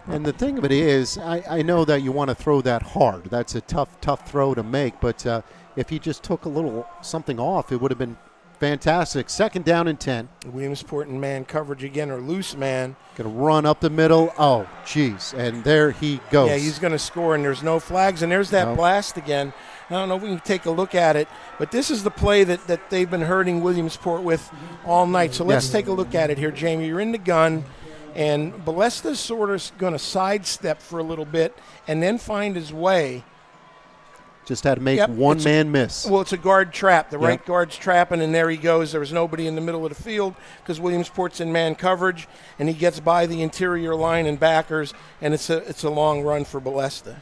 And the thing of it is, I know that you want to throw that hard. That's a tough throw to make. But if he just took a little something off, it would have been fantastic. 2nd down and 10. Williamsport in man coverage again, or loose man. Going to run up the middle. Oh, geez. And there he goes. Yeah, he's going to score, and there's no flags. And there's that blast again. I don't know if we can take a look at it, but this is the play that they've been hurting Williamsport with all night. So let's take a look at it here, Jamie. You're in the gun, and Balesta's sort of going to sidestep for a little bit and then find his way. Just had to make one man miss. Well, it's a guard trap. The right guard's trapping, and there he goes. There was nobody in the middle of the field because Williamsport's in man coverage, and he gets by the interior line and backers, and it's a long run for Balesta.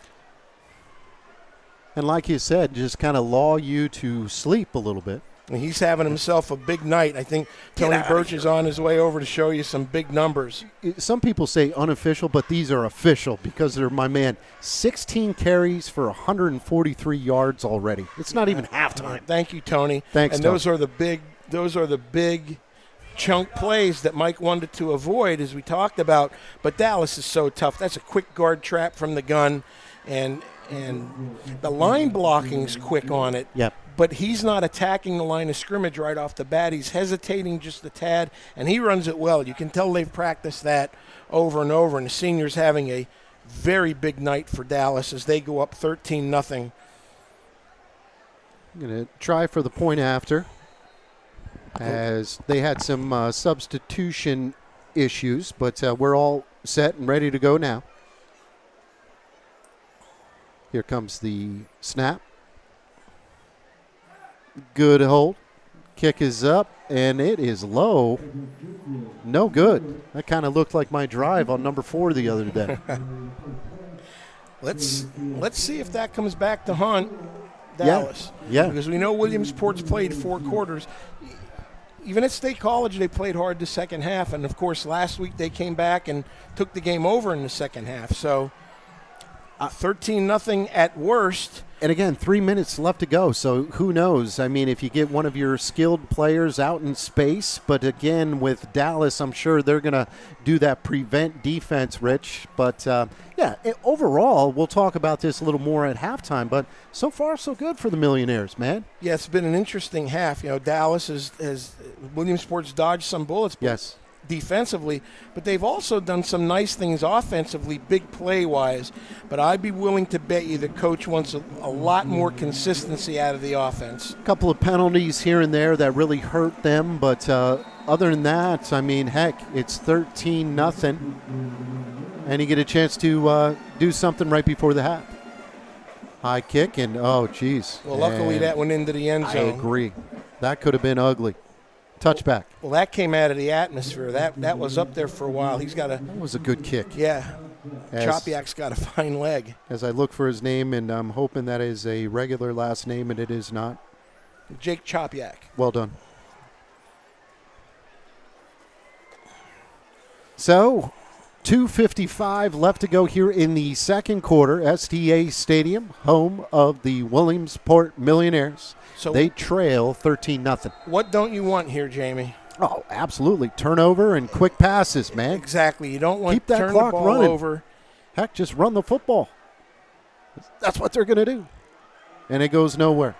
And like you said, just kind of lull you to sleep a little bit. And he's having himself a big night. I think Tony Birch is on his way over to show you some big numbers. Some people say unofficial, but these are official because they're my man. 16 carries for 143 yards already. It's not even halftime. Thank you, Tony. Thanks, and Tony. those are the big chunk plays that Mike wanted to avoid, as we talked about. But Dallas is so tough. That's a quick guard trap from the gun, and the line blocking's quick on it. Yep. But he's not attacking the line of scrimmage right off the bat. He's hesitating just a tad, and he runs it well. You can tell they've practiced that over and over, and the senior's having a very big night for Dallas as they go up 13-0. I'm going to try for the point after, as they had some substitution issues, but we're all set and ready to go now. Here comes the snap. Good hold. Kick is up, and it is low. No good. That kind of looked like my drive on number 4 the other day. Let's see if that comes back to haunt Dallas. Yeah. Because we know Williamsport's played 4 quarters. Even at State College, they played hard the second half. And, of course, last week they came back and took the game over in the second half. So 13-0 at worst. And again, 3 minutes left to go, so who knows? I mean, if you get one of your skilled players out in space, but again, with Dallas, I'm sure they're going to do that prevent defense, Rich. But, overall, we'll talk about this a little more at halftime, but so far, so good for the Millionaires, man. Yeah, it's been an interesting half. You know, Dallas has Williamsport's dodged some bullets. Yes. Defensively, but they've also done some nice things offensively, big play-wise. But I'd be willing to bet you the coach wants a lot more consistency out of the offense. A couple of penalties here and there that really hurt them, but other than that, I mean, heck, it's 13-0, and you get a chance to do something right before the half. High kick, and oh, geez. Well, luckily that went into the end zone. I agree. That could have been ugly. Touchback. Well, that came out of the atmosphere. That was up there for a while. That was a good kick. Yeah. Chopiak's got a fine leg. As I look for his name, and I'm hoping that is a regular last name, and it is not. Jake Chopiak. Well done. So, 2:55 left to go here in the second quarter. STA Stadium, home of the Williamsport Millionaires. So they trail 13-0. What don't you want here, Jamie? Oh, absolutely. Turnover and quick passes, man. Exactly. You don't want Keep to that turn clock the ball running. over. Heck, just run the football. That's what they're going to do. And it goes nowhere.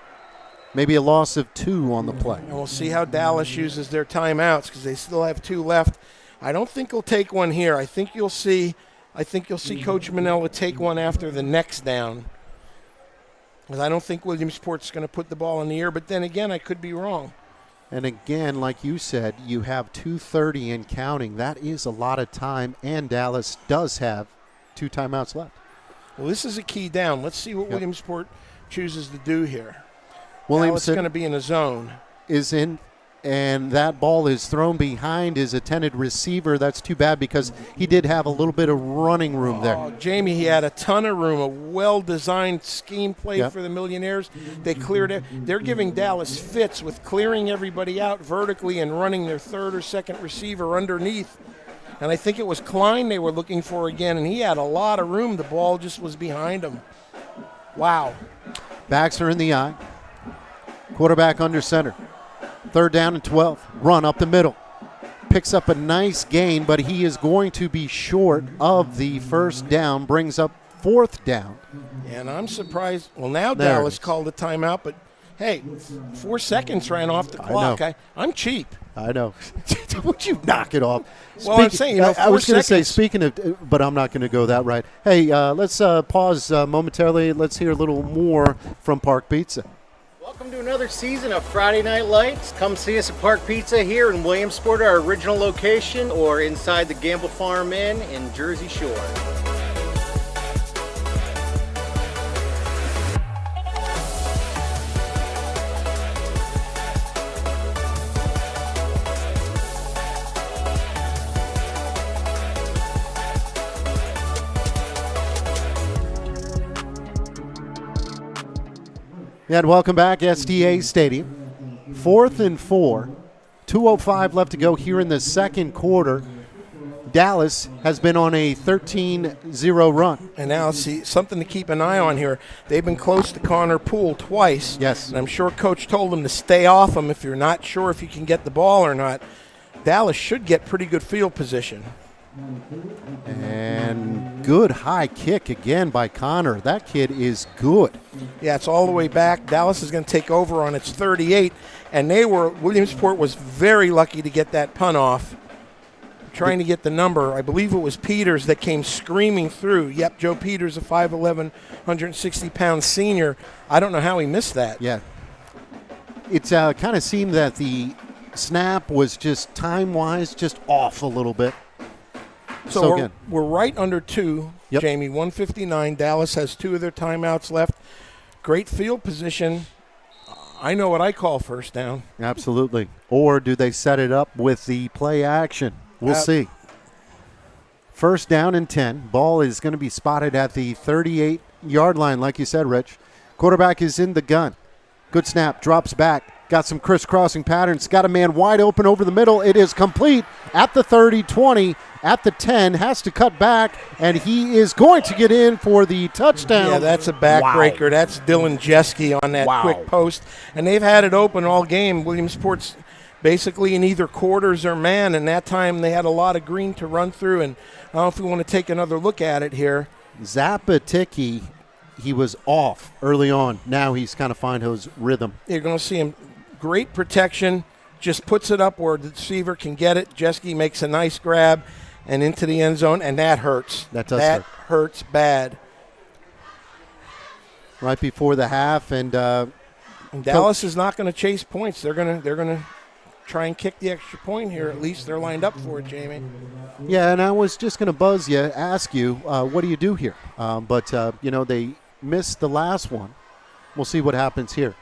Maybe a loss of 2 on the play. And we'll see how Dallas uses their timeouts because they still have 2 left. I don't think he'll take one here. I think you'll see Coach Manella take one after the next down. Because I don't think Williamsport's going to put the ball in the air. But then again, I could be wrong. And again, like you said, you have 2:30 and counting. That is a lot of time, and Dallas does have 2 timeouts left. Well, this is a key down. Let's see what Williamsport chooses to do here. Williamson Dallas going to be in a zone. Is in, and that ball is thrown behind his intended receiver. That's too bad because he did have a little bit of running room there. Oh, Jamie, he had a ton of room, a well-designed scheme play for the Millionaires. They cleared it. They're giving Dallas fits with clearing everybody out vertically and running their third or second receiver underneath. And I think it was Klein they were looking for again, and he had a lot of room. The ball just was behind him. Wow. Backs are in the eye. Quarterback under center. 3rd down and 12. Run up the middle. Picks up a nice gain, but he is going to be short of the first down. Brings up 4th down. And I'm surprised. Well, now Dallas called a timeout, but hey, 4 seconds ran off the clock. I'm cheap. I know. Would you knock it off? Well, I'm saying, I was going to say, speaking of, but I'm not going to go that right. Hey, let's pause momentarily. Let's hear a little more from Park Pizza. Welcome to another season of Friday Night Lights. Come see us at Park Pizza here in Williamsport, our original location, or inside the Gamble Farm Inn in Jersey Shore. And welcome back, STA Stadium. 4th and 4. 2:05 left to go here in the second quarter. Dallas has been on a 13-0 run. And now, see, something to keep an eye on here. They've been close to Connor Poole twice. Yes. And I'm sure Coach told them to stay off him if you're not sure if you can get the ball or not. Dallas should get pretty good field position. And good high kick again by Connor. That kid is good. Yeah, it's all the way back. Dallas is going to take over on its 38. And Williamsport was very lucky to get that punt off. Trying to get the number. I believe it was Peters that came screaming through. Yep, Joe Peters, a 5'11", 160-pound senior. I don't know how he missed that. Yeah. It's kind of seemed that the snap was just time-wise just off a little bit. So we're right under 2, Jamie, 1:59. Dallas has 2 of their timeouts left. Great field position. I know what I call first down. Absolutely. Or do they set it up with the play action? We'll see. 1st down and 10. Ball is going to be spotted at the 38-yard line, like you said, Rich. Quarterback is in the gun. Good snap. Drops back. Got some crisscrossing patterns. Got a man wide open over the middle. It is complete at the 30, 20, at the 10. Has to cut back, and he is going to get in for the touchdown. Yeah, that's a backbreaker. Wow. That's Dylan Jeske on that quick post. And they've had it open all game. Williamsport's basically in either quarters or man, and that time they had a lot of green to run through. And I don't know if we want to take another look at it here. Zapatiki, he was off early on. Now he's kind of finding his rhythm. You're going to see him. Great protection, just puts it up where the receiver can get it. Jeske makes a nice grab and into the end zone, and that hurts. That hurts bad. Right before the half, and Dallas is not going to chase points. They're going to try and kick the extra point here. At least they're lined up for it, Jamie. Yeah, and I was just going to ask you, what do you do here? But they missed the last one. We'll see what happens here.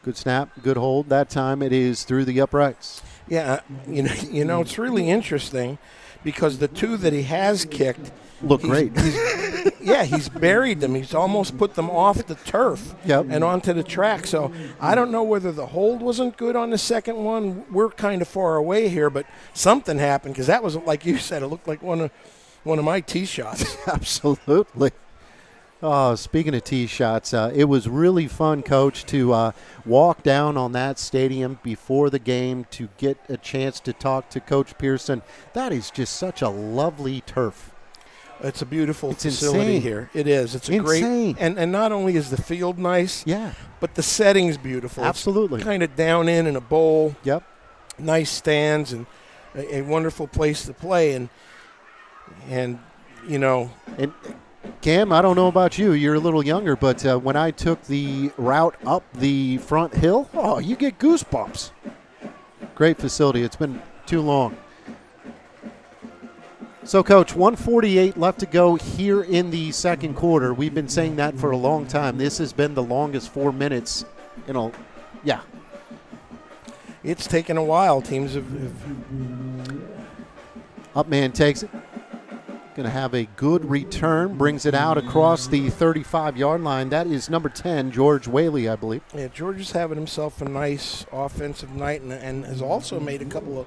Good snap, good hold. That time it is through the uprights. Yeah, you know, it's really interesting because the two that he has kicked look great. He's buried them. He's almost put them off the turf and onto the track. So I don't know whether the hold wasn't good on the second one. We're kind of far away here, but something happened because that was, like you said, it looked like one of my tee shots. Absolutely. Oh, speaking of tee shots, it was really fun, Coach, to walk down on that stadium before the game to get a chance to talk to Coach Pearson. That is just such a lovely turf. It's a beautiful facility here. It is. It's a insane. Great, and not only is the field nice, but the setting's beautiful. Absolutely. Kind of down in a bowl. Yep. Nice stands and a wonderful place to play. And you know. And Cam, I don't know about you. You're a little younger, but when I took the route up the front hill, you get goosebumps. Great facility. It's been too long. So, Coach, 1:48 left to go here in the second quarter. We've been saying that for a long time. This has been the longest 4 minutes in a It's taken a while. Teams have Up man takes it. Going to have a good return. Brings it out across the 35-yard line. That is number 10, George Whaley, I believe. Yeah, George is having himself a nice offensive night and has also made a couple of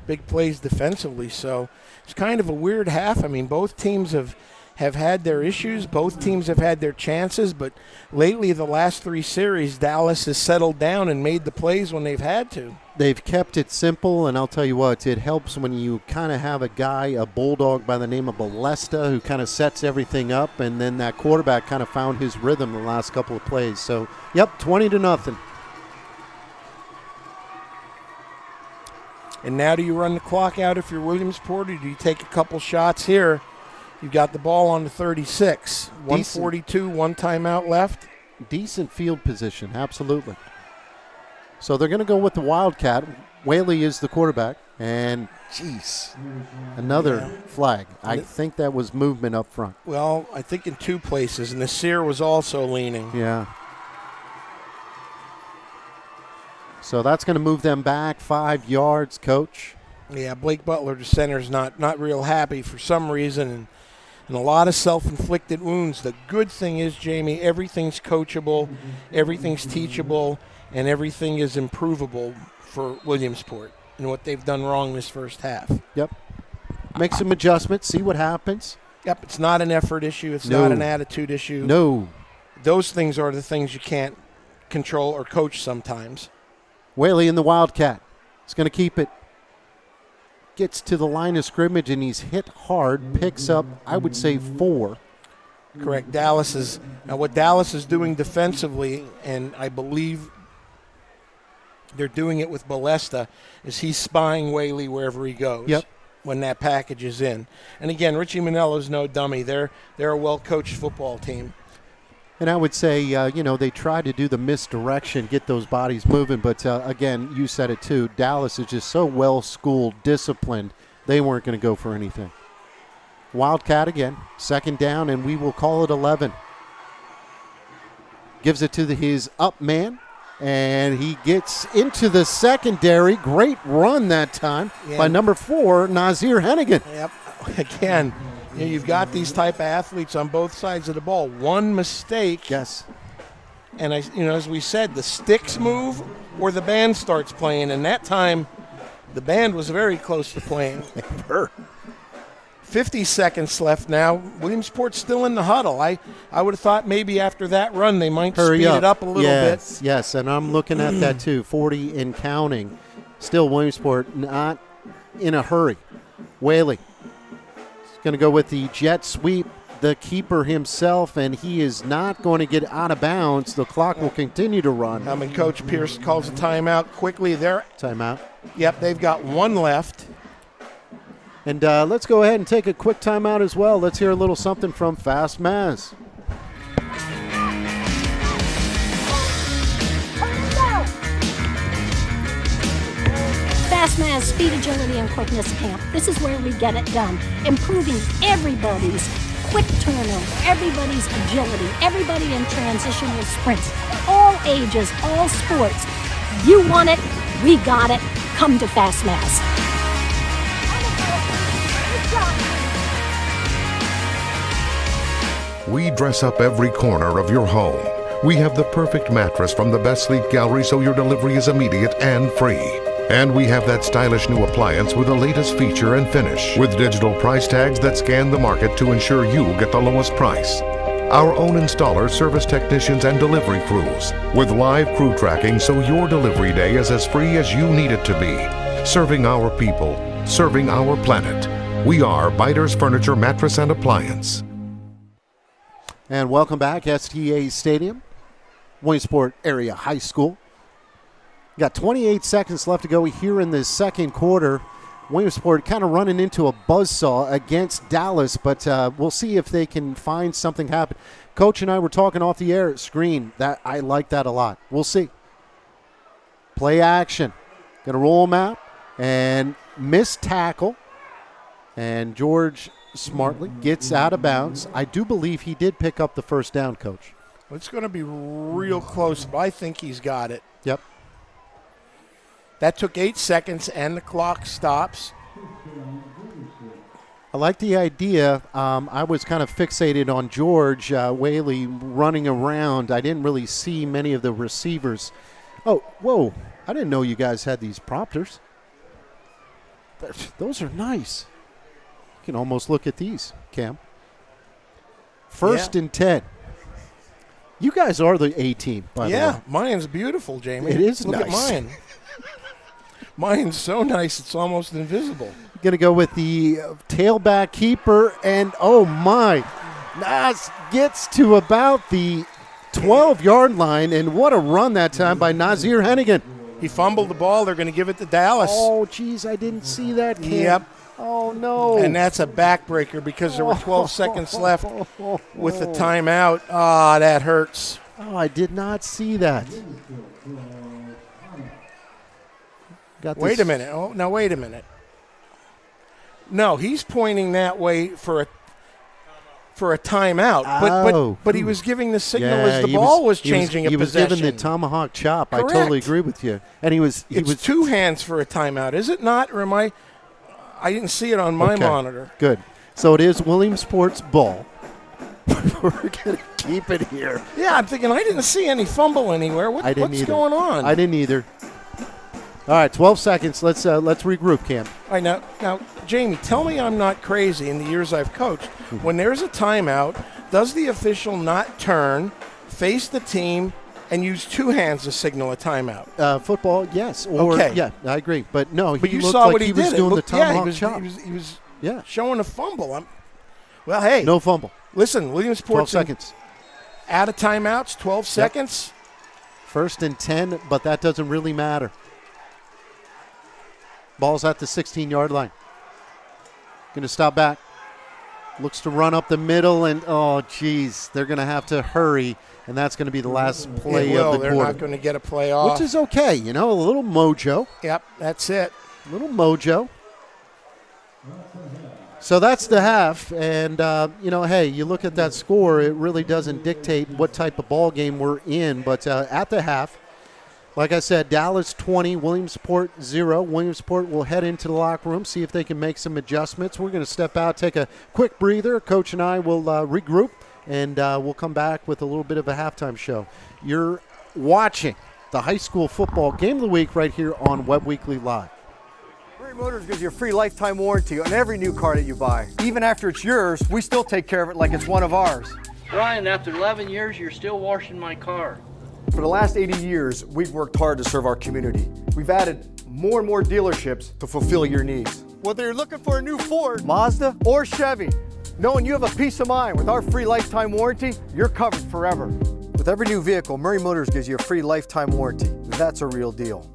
big plays defensively. So it's kind of a weird half. I mean, both teams have had their issues. Both teams have had their chances. But lately, the last three series, Dallas has settled down and made the plays when they've had to. They've kept it simple, and I'll tell you what, it helps when you kind of have a guy, a bulldog by the name of Balesta, who kind of sets everything up, and then that quarterback kind of found his rhythm the last couple of plays. So, 20-0. And now do you run the clock out if you're Williamsport, or do you take a couple shots here? You've got the ball on the 36. 1:42, one timeout left. Decent field position, absolutely. So they're going to go with the Wildcat. Whaley is the quarterback. And, another flag. I think that was movement up front. Well, I think in two places. And Nasir was also leaning. Yeah. So that's going to move them back 5 yards, Coach. Yeah, Blake Butler, the center, is not real happy for some reason. And a lot of self-inflicted wounds. The good thing is, Jamie, everything's coachable, everything's teachable, and everything is improvable for Williamsport and what they've done wrong this first half. Yep. Make some adjustments, see what happens. Yep, it's not an effort issue. It's not an attitude issue. No. Those things are the things you can't control or coach sometimes. Whaley in the Wildcat. He's going to keep it. Gets to the line of scrimmage, and he's hit hard. Picks up, I would say, 4. Correct. What Dallas is doing defensively, and I believe they're doing it with Balesta, is he's spying Whaley wherever he goes. Yep. When that package is in. And again, Richie Manello's no dummy. They're a well-coached football team. And I would say, they try to do the misdirection, get those bodies moving. But, again, you said it too. Dallas is just so well-schooled, disciplined, they weren't going to go for anything. Wildcat again, second down, and we will call it 11. Gives it to his up man, and he gets into the secondary. Great run that time by number 4, Nazir Hennigan. Yep. Again, you've got these type of athletes on both sides of the ball. One mistake. Yes. And, as we said, the sticks move or the band starts playing. And that time, the band was very close to playing. 50 seconds left now. Williamsport's still in the huddle. I would have thought maybe after that run they might speed it up a little bit. Yes, and I'm looking at that too. 40 and counting. Still Williamsport not in a hurry. Whaley going to go with the jet sweep, the keeper himself, and he is not going to get out of bounds. The clock will continue to run. And Coach Pearson calls a timeout quickly. Timeout. Yep, they've got one left. And let's go ahead and take a quick timeout as well. Let's hear a little something from Fast Maz. Fast Maz Speed, Agility, and Quickness Camp. This is where we get it done. Improving everybody's quick turnover, everybody's agility, everybody in transitional sprints, all ages, all sports. You want it, We got it. Come to Fast Mass. We dress up every corner of your home. We have the perfect mattress from the best sleep gallery so your delivery is immediate and free. And we have that stylish new appliance with the latest feature and finish, with digital price tags that scan the market to ensure you get the lowest price. Our own installers, service technicians, and delivery crews, with live crew tracking so your delivery day is as free as you need it to be. Serving our people, serving our planet. We are Biters Furniture, Mattress, and Appliance. And welcome back, STA Stadium, Williamsport Area High School. Got 28 seconds left to go here in the second quarter. Williamsport kind of running into a buzzsaw against Dallas, but we'll see if they can find something happen. Coach and I were talking off the air screen. That I like that a lot. We'll see. Play action. Going to roll them out and miss tackle. And George smartly gets out of bounds. I do believe he did pick up the first down, Coach. It's going to be real close, but I think he's got it. Yep. That took 8 seconds, and the clock stops. I like the idea. I was kind of fixated on George Whaley running around. I didn't really see many of the receivers. Oh, whoa. I didn't know you guys had these prompters. Those are nice. You can almost look at these, Cam. First and 10. You guys are the A-team, by the way. Yeah, mine's beautiful, Jamie. It is Look nice. at mine. Mine's so nice it's almost invisible. Going to go with the tailback keeper, and oh my, Nas gets to about the 12-yard line, and what a run that time by Nazir Hennigan. He fumbled the ball. They're going to give it to Dallas. Oh, geez, I didn't see that, Cam. Yep. Oh, no. And that's a backbreaker because there were 12 seconds left with the timeout. Ah, that hurts. Oh, I did not see that. Wait a minute. Oh, now wait a minute. No, he's pointing that way for a timeout. But he was giving the signal as the ball was changing He a was possession. giving the tomahawk chop. Correct. I totally agree with you. And he was two hands for a timeout, is it not? Or am I didn't see it on my monitor. Good. So it is Williamsport's ball. We're going to keep it here. Yeah, I'm thinking I didn't see any fumble anywhere. What's going on? I didn't either. All right, 12 seconds. Let's regroup, Cam. All right, now, Jamie, tell me I'm not crazy in the years I've coached. When there's a timeout, does the official not turn, face the team, and use two hands to signal a timeout? Football, yes. Yeah, I agree. But no, but he you looked saw like what he he was did. doing the tomahawk chop. He was showing a fumble. Well, hey. No fumble. Listen, Williamsport. 12 seconds. Out of timeouts, 12 seconds. First and 10, but that doesn't really matter. Ball's at the 16-yard line. Going to stop back. Looks to run up the middle, and oh, geez, they're going to have to hurry, and that's going to be the last play of the They're quarter. not going to get a play off. Which is okay, a little mojo. Yep, that's it. A little mojo. So that's the half, and, hey, you look at that score, it really doesn't dictate what type of ball game we're in, but at the half, like I said, Dallas 20, Williamsport 0. Williamsport will head into the locker room, see if they can make some adjustments. We're going to step out, take a quick breather. Coach and I will regroup, and we'll come back with a little bit of a halftime show. You're watching the high school football game of the week right here on WebbWeekly Live. Motors gives you a free lifetime warranty on every new car that you buy. Even after it's yours, we still take care of it like it's one of ours. Brian, after 11 years, you're still washing my car. For the last 80 years, we've worked hard to serve our community. We've added more and more dealerships to fulfill your needs. Whether you're looking for a new Ford, Mazda, or Chevy, knowing you have a peace of mind with our free lifetime warranty, you're covered forever. With every new vehicle, Murray Motors gives you a free lifetime warranty. That's a real deal.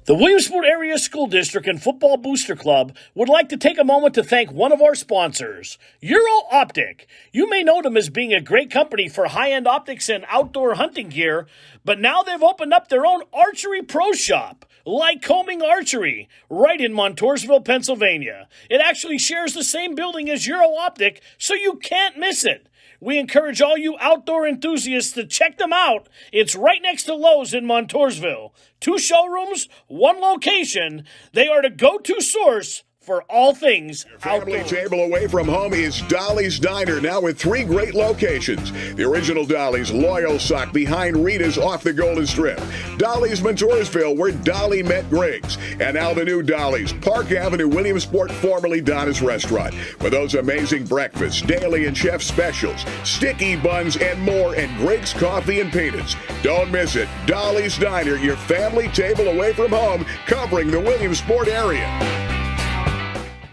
The Williamsport Area School District and Football Booster Club would like to take a moment to thank one of our sponsors, Euro Optic. You may know them as being a great company for high-end optics and outdoor hunting gear, but now they've opened up their own archery pro shop, Lycoming Archery, right in Montoursville, Pennsylvania. It actually shares the same building as Euro Optic, so you can't miss it. We encourage all you outdoor enthusiasts to check them out. It's right next to Lowe's in Montoursville. 2 showrooms, 1 location. They are the go-to source for all things Family outdoor. table away from home is Dolly's Diner, now with 3 great locations. The original Dolly's, Loyal Sock, behind Rita's off the Golden Strip. Dolly's Montoursville, where Dolly met Griggs. And now the new Dolly's, Park Avenue, Williamsport, formerly Donna's Restaurant. With those amazing breakfasts, daily and chef specials, sticky buns, and more, and Griggs Coffee and Peanuts. Don't miss it. Dolly's Diner, your family table away from home, covering the Williamsport area.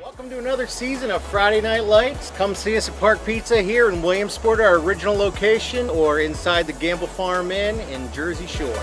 Welcome to another season of Friday Night Lights. Come see us at Park Pizza here in Williamsport, our original location, or inside the Gamble Farm Inn in Jersey Shore.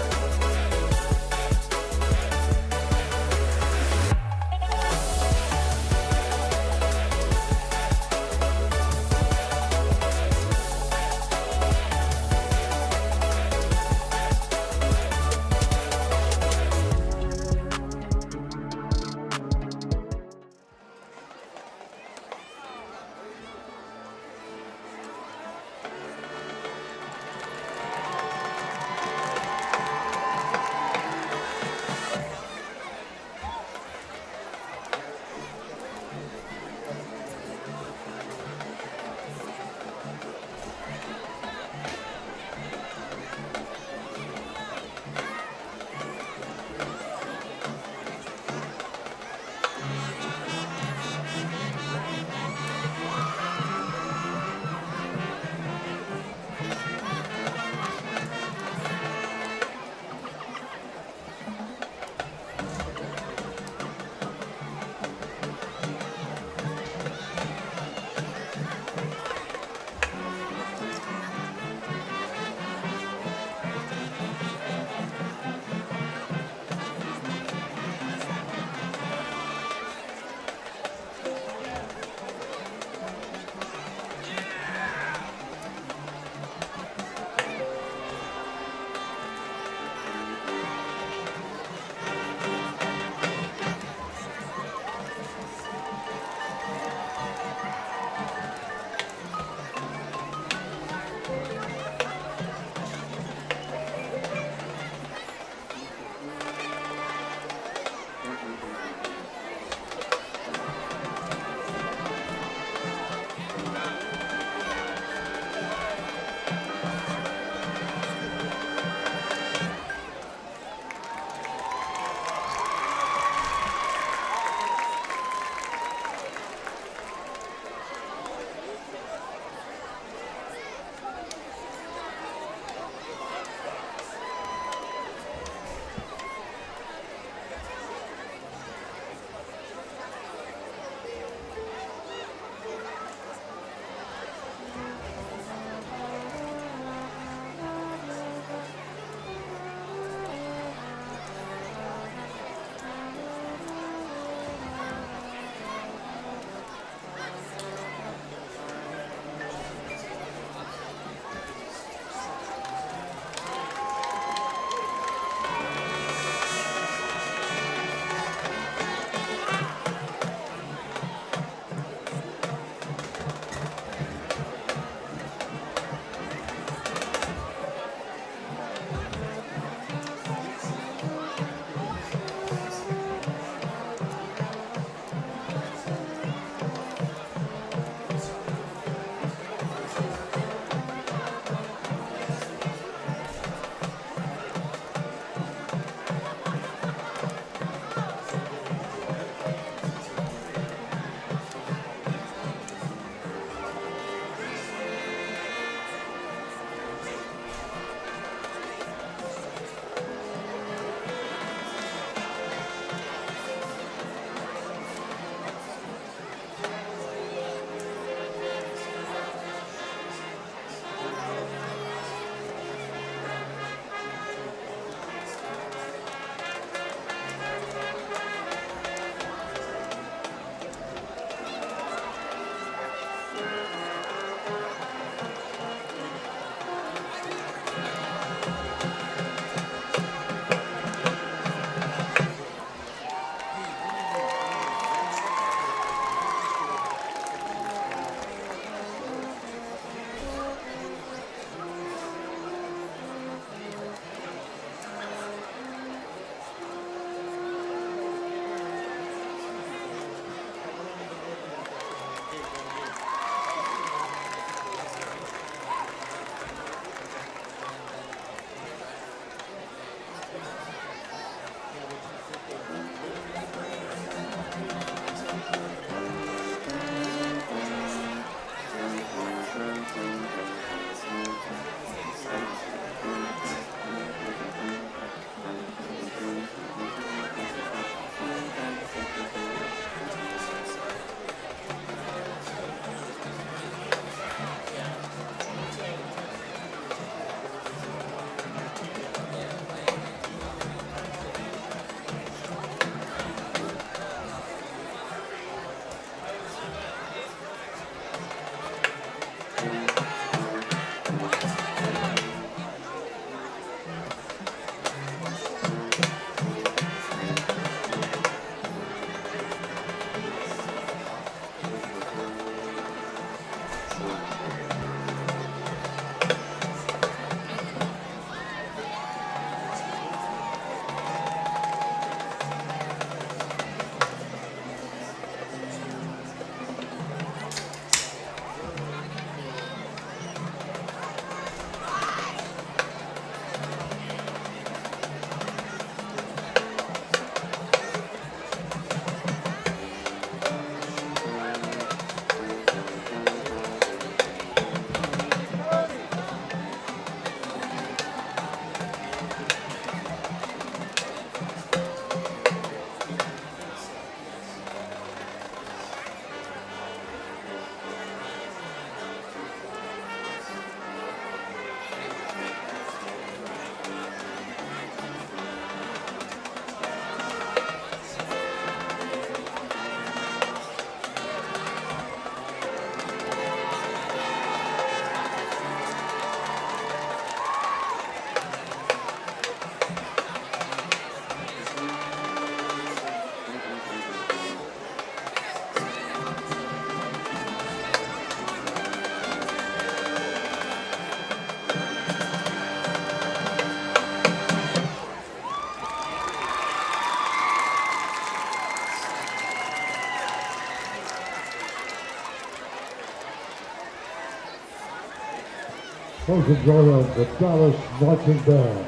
Please enjoy the Dallas Marching Band.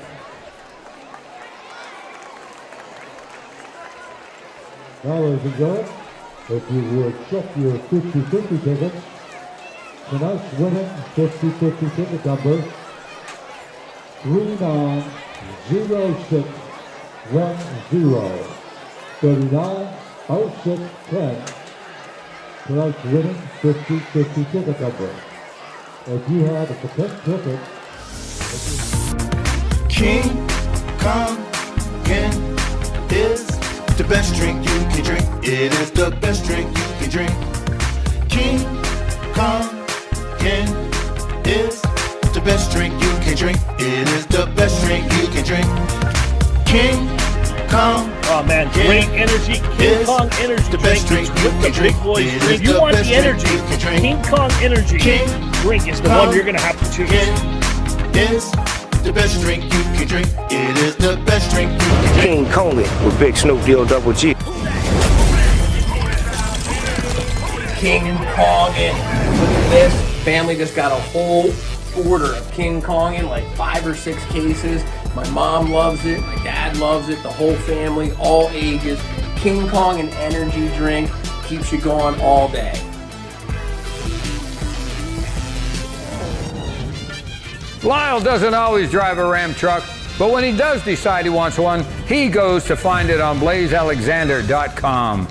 Now, ladies and gentlemen, if you would check your 50-50 tickets, tonight's winning 50-50 ticket number 390610 390610. Tonight's winning 50-50 ticket number. If you have a pink ticket, King Kong is the best drink you can drink. It is the best drink you can drink. King Kong is the best drink you can drink. It is the best drink you can drink. King Kong. Oh man, great energy. King Kong energy the best drink you with the can drink. big boys. It If is you the want best the energy, drink you can drink. King Kong energy drink is the one you're gonna have to choose. Is the best drink you can drink. It is the best drink you can drink. King Kongin with Big Snoop Double G. King Kongin. Look at this. Family just got a whole order of King Kongin, like 5 or 6 cases. My mom loves it, my dad loves it, the whole family, all ages. King Kongin energy drink keeps you going all day. Lyle doesn't always drive a Ram truck, but when he does decide he wants one, he goes to find it on blazealexander.com.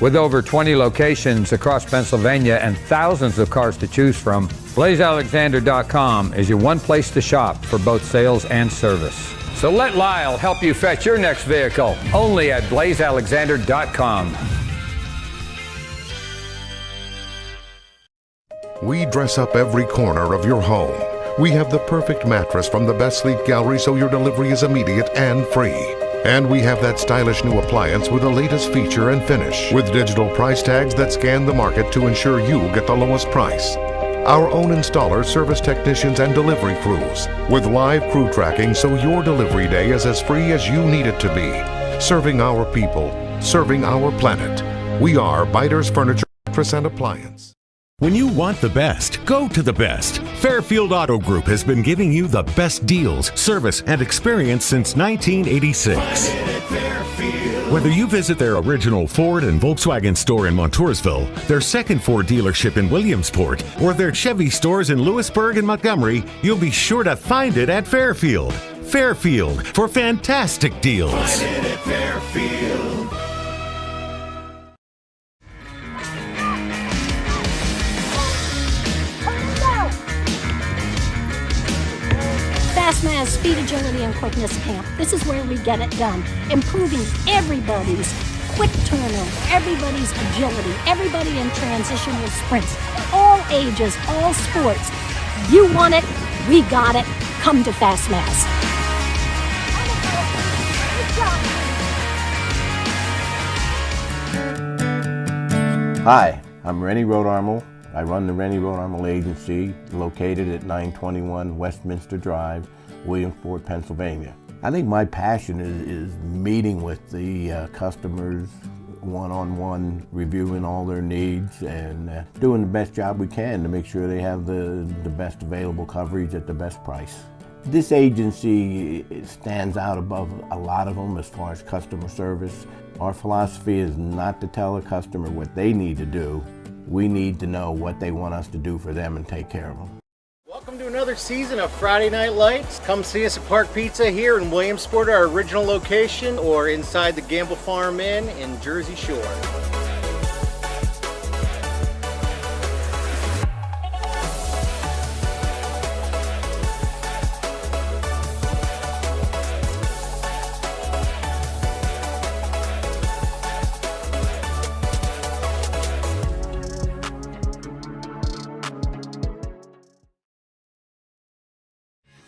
With over 20 locations across Pennsylvania and thousands of cars to choose from, blazealexander.com is your one place to shop for both sales and service. So let Lyle help you fetch your next vehicle only at blazealexander.com. We dress up every corner of your home. We have the perfect mattress from the best sleep gallery so your delivery is immediate and free. And we have that stylish new appliance with the latest feature and finish, with digital price tags that scan the market to ensure you get the lowest price. Our own installers, service technicians, and delivery crews, with live crew tracking so your delivery day is as free as you need it to be. Serving our people, serving our planet. We are Biters Furniture, Mattress, and Appliance. When you want the best, go to the best. Fairfield Auto Group has been giving you the best deals, service, and experience since 1986. Whether you visit their original Ford and Volkswagen store in Montoursville, their second Ford dealership in Williamsport, or their Chevy stores in Lewisburg and Montgomery, you'll be sure to find it at Fairfield. Fairfield for fantastic deals. Find it at Fairfield. Fastma's speed, agility, and quickness camp. This is where we get it done. Improving everybody's quick turnover, everybody's agility, everybody in transition with sprints. All ages, all sports. You want it, we got it. Come to Fastmas. Hi, I'm Rennie Rodarmel. I run the Rennie Rodarmel Agency, located at 921 Westminster Drive, Williamsport, Pennsylvania. I think my passion is meeting with the customers one-on-one, reviewing all their needs and doing the best job we can to make sure they have the best available coverage at the best price. This agency stands out above a lot of them as far as customer service. Our philosophy is not to tell a customer what they need to do. We need to know what they want us to do for them and take care of them. Welcome to another season of Friday Night Lights. Come see us at Park Pizza here in Williamsport, our original location, or inside the Gamble Farm Inn in Jersey Shore.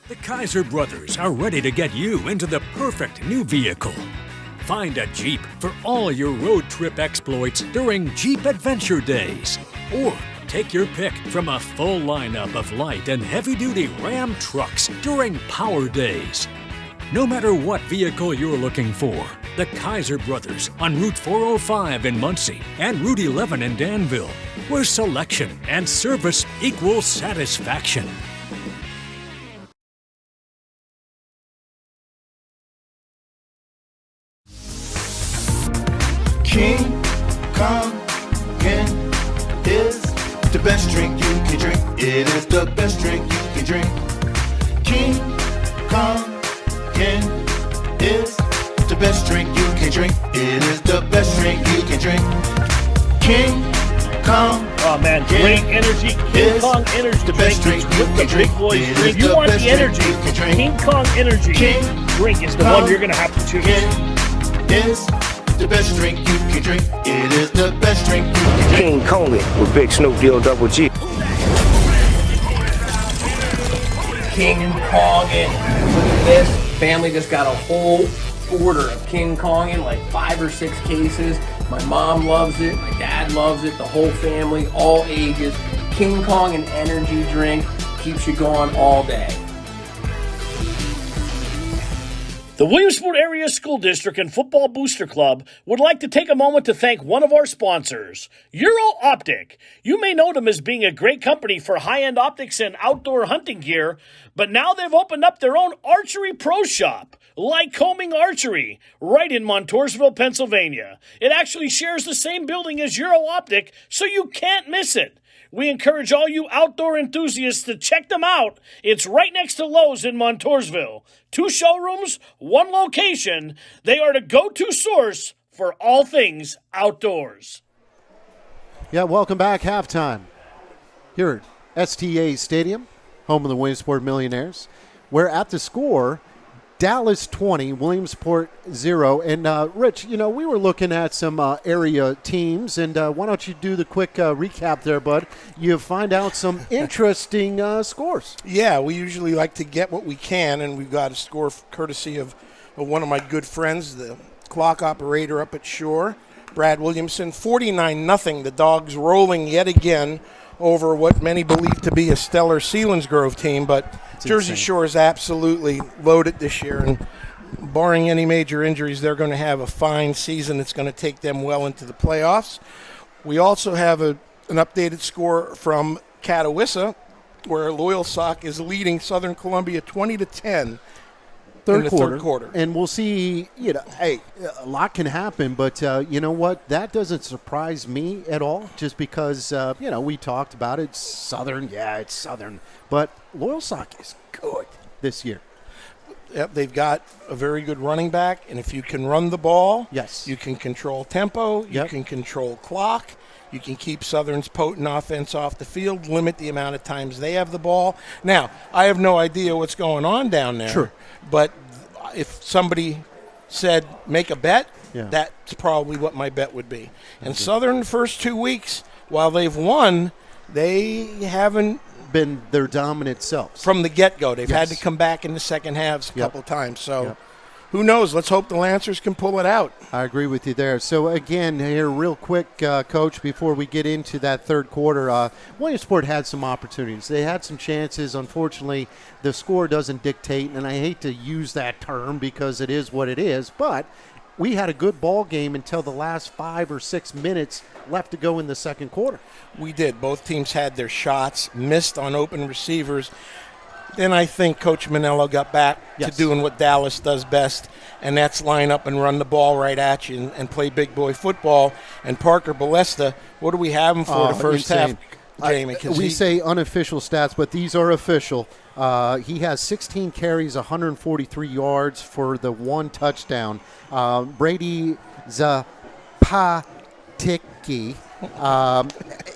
The Kaiser brothers are ready to get you into the perfect new vehicle. Find a Jeep for all your road trip exploits during Jeep Adventure Days. Or take your pick from a full lineup of light and heavy-duty Ram trucks during Power Days. No matter what vehicle you're looking for, the Kaiser Brothers on Route 405 in Muncie and Route 11 in Danville, where selection and service equal satisfaction. King Kong is the best drink you can drink. It is the best drink you can drink. King Kong is the best drink you can drink. It is the best drink you can drink. King Kong. Oh man, great energy. King Kong Energy the best drink you with the can drink. big boys It drink. is You the want best the energy. drink you can drink. King Kong Energy drink is the one you're gonna have to choose. Is the best drink you can drink. It is the best drink you can drink. King Kong with Big Snoop Deal Double G. King Kongin. Look at this. Family just got a whole order of King Kongin, like 5 or 6 cases. My mom loves it. My dad loves it. The whole family, all ages. King Kongin energy drink keeps you going all day. The Williamsport Area School District and Football Booster Club would like to take a moment to thank one of our sponsors, Euro Optic. You may know them as being a great company for high-end optics and outdoor hunting gear, but now they've opened up their own archery pro shop, Lycoming Archery, right in Montoursville, Pennsylvania. It actually shares the same building as Euro Optic, so you can't miss it. We encourage all you outdoor enthusiasts to check them out. It's right next to Lowe's in Montoursville. 2 showrooms, 1 location. They are the go-to source for all things outdoors. Yeah, welcome back. Halftime here at STA Stadium, home of the Williamsport Millionaires. We're at the score, Dallas 20, Williamsport 0. And, Rich, we were looking at some area teams, and why don't you do the quick recap there, bud? You find out some interesting scores. Yeah, we usually like to get what we can, and we've got a score courtesy of one of my good friends, the clock operator up at Shore, Brad Williamson. 49-0, the Dogs rolling yet again over what many believe to be a stellar Selinsgrove team, but Jersey Shore is absolutely loaded this year, and barring any major injuries, they're going to have a fine season that's going to take them well into the playoffs. We also have an updated score from Catawissa, where Loyal Sock is leading Southern Columbia 20-10 in the third quarter. And we'll see, hey, a lot can happen, but you know what? That doesn't surprise me at all, just because, we talked about it. Southern, it's Southern. But Loyal Sock is good this year. Yep, they've got a very good running back, and if you can run the ball, yes, you can control tempo, you can control clock, you can keep Southern's potent offense off the field, limit the amount of times they have the ball. Now, I have no idea what's going on down there. Sure. But if somebody said make a bet, Yeah. that's probably what my bet would be. And Southern, the first 2 weeks, while they've won, they haven't been their dominant selves. From the get-go. They've had Yes. to come back in the second halves a couple times. So who knows? Let's hope the Lancers can pull it out. I agree with you there. So, again, here real quick, Coach, before we get into that third quarter, Williamsport had some opportunities. They had some chances. Unfortunately, the score doesn't dictate, and I hate to use that term because it is what it is, but we had a good ball game until the last 5 or 6 minutes left to go in the second quarter. We did. Both teams had their shots, missed on open receivers. Then I think Coach Manello got back to doing what Dallas does best, and that's line up and run the ball right at you and play big boy football. And Parker Balesta, what do we have him for the first half, Jamie? We say unofficial stats, but these are official. He has 16 carries, 143 yards for the 1 touchdown. Brady Zapatiki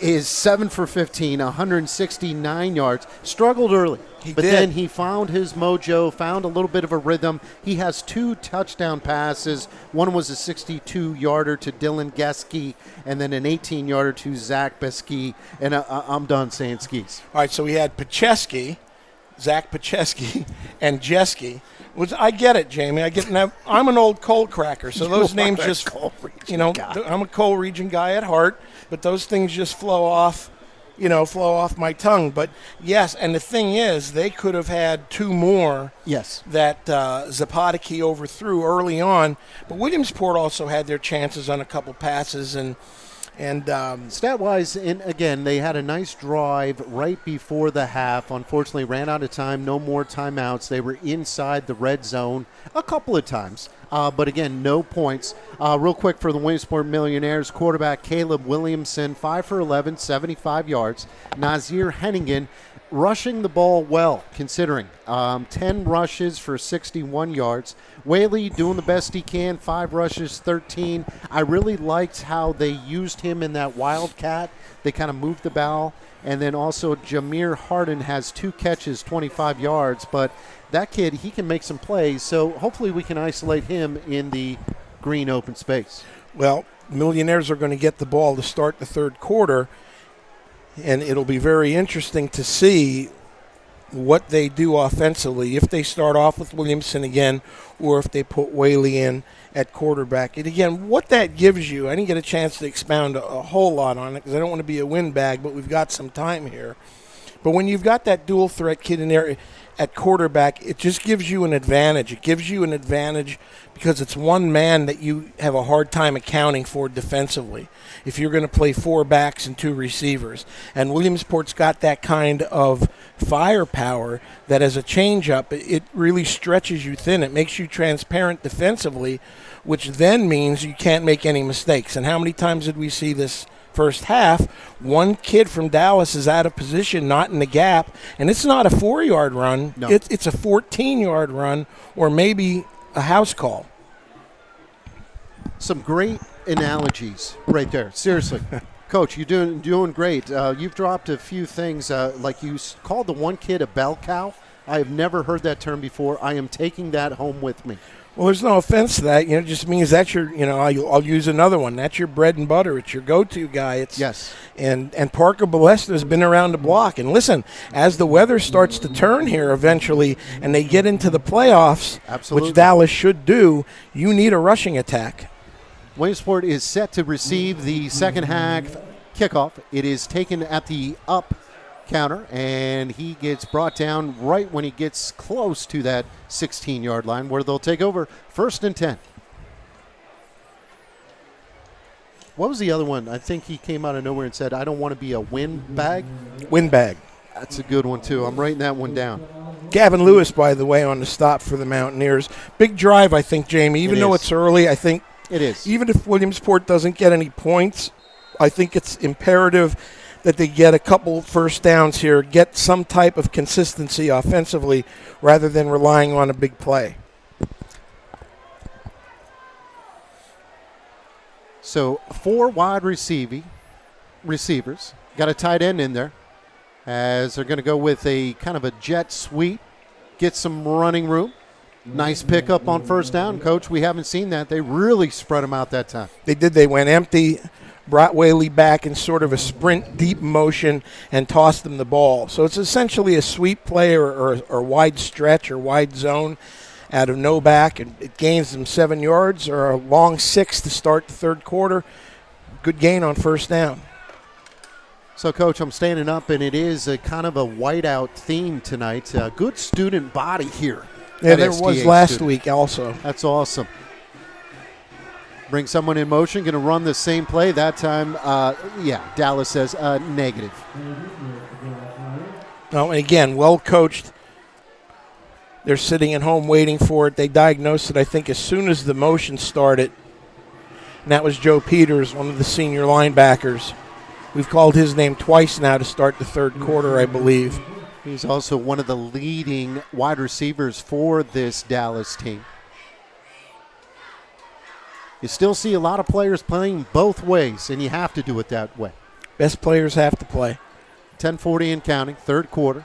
is 7 for 15, 169 yards. Struggled early, but then he found his mojo, found a little bit of a rhythm. He has 2 touchdown passes. One was a 62-yarder to Dylan Geske, and then an 18-yarder to Zach Beske. And I'm done saying skis. All right, so we had Pacheski, Zach Pacheski, and Jeske. I get it, Jamie. I'm an old coal cracker, so those names just, I'm a coal region guy at heart, but those things just flow off flow off my tongue. But yes, and the thing is, they could have had 2 more. Yes. That Zapotiki overthrew early on, but Williamsport also had their chances on a couple passes and stat-wise, and again, they had a nice drive right before the half. Unfortunately, ran out of time. No more timeouts. They were inside the red zone a couple of times, but again, no points. Real quick for the Williamsport Millionaires, quarterback Caleb Williamson, 5 for 11, 75 yards. Nazir Hennigan rushing the ball well, considering 10 rushes for 61 yards. Whaley doing the best he can, 5 rushes, 13. I really liked how they used him in that Wildcat. They kind of moved the ball. And then also Jameer Harden has 2 catches, 25 yards. But that kid, he can make some plays. So hopefully we can isolate him in the green open space. Well, Millionaires are going to get the ball to start the third quarter. And it'll be very interesting to see what they do offensively, if they start off with Williamson again or if they put Whaley in at quarterback. And again, what that gives you, I didn't get a chance to expound a whole lot on it because I don't want to be a windbag, but we've got some time here. But when you've got that dual threat kid in there at quarterback, it just gives you an advantage. It gives you an advantage because it's one man that you have a hard time accounting for defensively if you're going to play 4 backs and 2 receivers. And Williamsport's got that kind of firepower that as a changeup, it really stretches you thin. It makes you transparent defensively, which then means you can't make any mistakes. And how many times did we see this first half? One kid from Dallas is out of position, not in the gap, and it's not a 4-yard run. No. It's a 14-yard run or maybe a house call. Some great analogies right there. Seriously. Coach, you're doing great. You've dropped a few things, like you called the one kid a bell cow. I have never heard that term before. I am taking that home with me. Well, there's no offense to that. It just means that's your, I'll use another one. That's your bread and butter. It's your go-to guy. Yes. And Parker Balesta has been around the block. And listen, as the weather starts to turn here eventually and they get into the playoffs, absolutely, which Dallas should do, you need a rushing attack. Williamsport is set to receive the second half kickoff. It is taken at the up counter, and he gets brought down right when he gets close to that 16-yard line where they'll take over 1st and 10. What was the other one? I think he came out of nowhere and said, I don't want to be a windbag. Windbag. That's a good one, too. I'm writing that one down. Gavin Lewis, by the way, on the stop for the Mountaineers. Big drive, I think, Jamie. Even though it's early, I think it is. Even if Williamsport doesn't get any points, I think it's imperative that they get a couple first downs here, get some type of consistency offensively rather than relying on a big play. So 4 wide receivers. Got a tight end in there as they're going to go with a kind of a jet sweep, get some running room. Nice pickup on first down, Coach. We haven't seen that. They really spread them out that time. They did. They went empty, brought Whaley back in sort of a sprint deep motion and tossed them the ball. So it's essentially a sweep play or wide stretch or wide zone out of no back, and it gains them 7 yards or a long 6 to start the third quarter. Good gain on first down. So, Coach, I'm standing up, and it is a kind of a whiteout theme tonight. Good student body here. Yeah, there was last week also. That's awesome. Bring someone in motion, going to run the same play. That time, Dallas says negative. Oh, and again, well coached. They're sitting at home waiting for it. They diagnosed it, I think, as soon as the motion started. And that was Joe Peters, one of the senior linebackers. We've called his name twice now to start the third quarter, I believe. He's also one of the leading wide receivers for this Dallas team. You still see a lot of players playing both ways, and you have to do it that way. Best players have to play. 10:40 and counting, third quarter.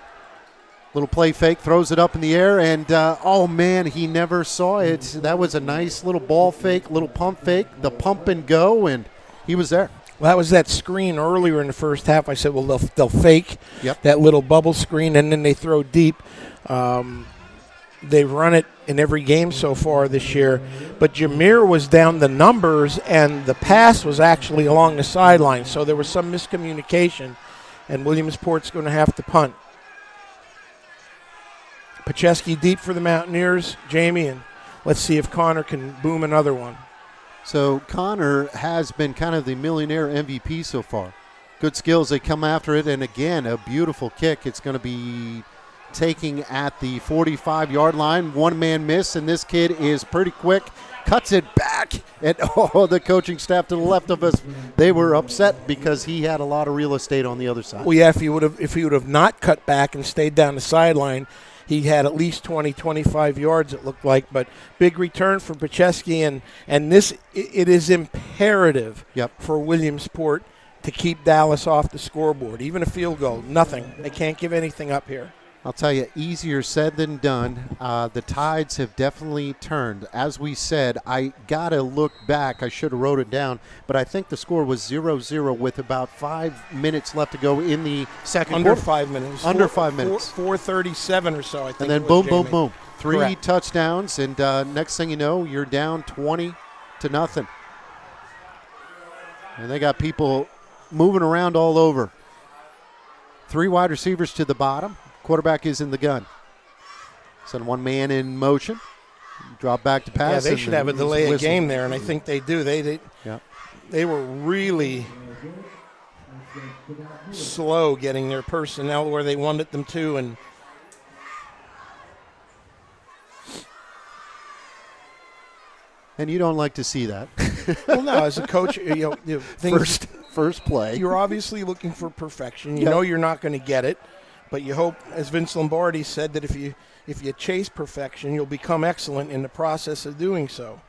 Little play fake, throws it up in the air, and he never saw it. That was a nice little ball fake, little pump fake, the pump and go, and he was there. Well, that was that screen earlier in the first half. I said, well, they'll fake that little bubble screen, and then they throw deep. They've run it in every game so far this year. But Jameer was down the numbers, and the pass was actually along the sideline. So there was some miscommunication. and Williamsport's going to have to punt. Pacheski deep for the Mountaineers, Jamie, and let's see if Connor can boom another one. So Connor has been kind of the millionaire MVP so far. Good skills. They come after it, and again, a beautiful kick. It's going to be taking at the 45-yard line. One-man miss, and this kid is pretty quick. Cuts it back, and the coaching staff to the left of us, they were upset because he had a lot of real estate on the other side. Well, yeah, if he would have not cut back and stayed down the sideline, he had at least 20, 25 yards, it looked like. But big return for Pacheski, and this, it is imperative for Williamsport to keep Dallas off the scoreboard. Even a field goal, nothing. They can't give anything up here. I'll tell you, easier said than done. The tides have definitely turned. As we said, I got to look back. I should have wrote it down, but I think the score was 0-0 with about 5 minutes left to go in the second Under quarter. 5 minutes. Under 5 minutes. 4:37 or so, I think. And then it boom, was, boom, Jamie. boom. 3 Correct. touchdowns, and next thing you know, you're down 20-0. And they got people moving around all over. 3 wide receivers to the bottom. Quarterback is in the gun. Send one man in motion. Drop back to pass. Yeah, they should have a delay of game there, and I think they do. They were really slow getting their personnel where they wanted them to, and you don't like to see that. well, no, as a coach, first play. You're obviously looking for perfection. You know you're not going to get it, but you hope, as Vince Lombardi said, that if you chase perfection, you'll become excellent in the process of doing so.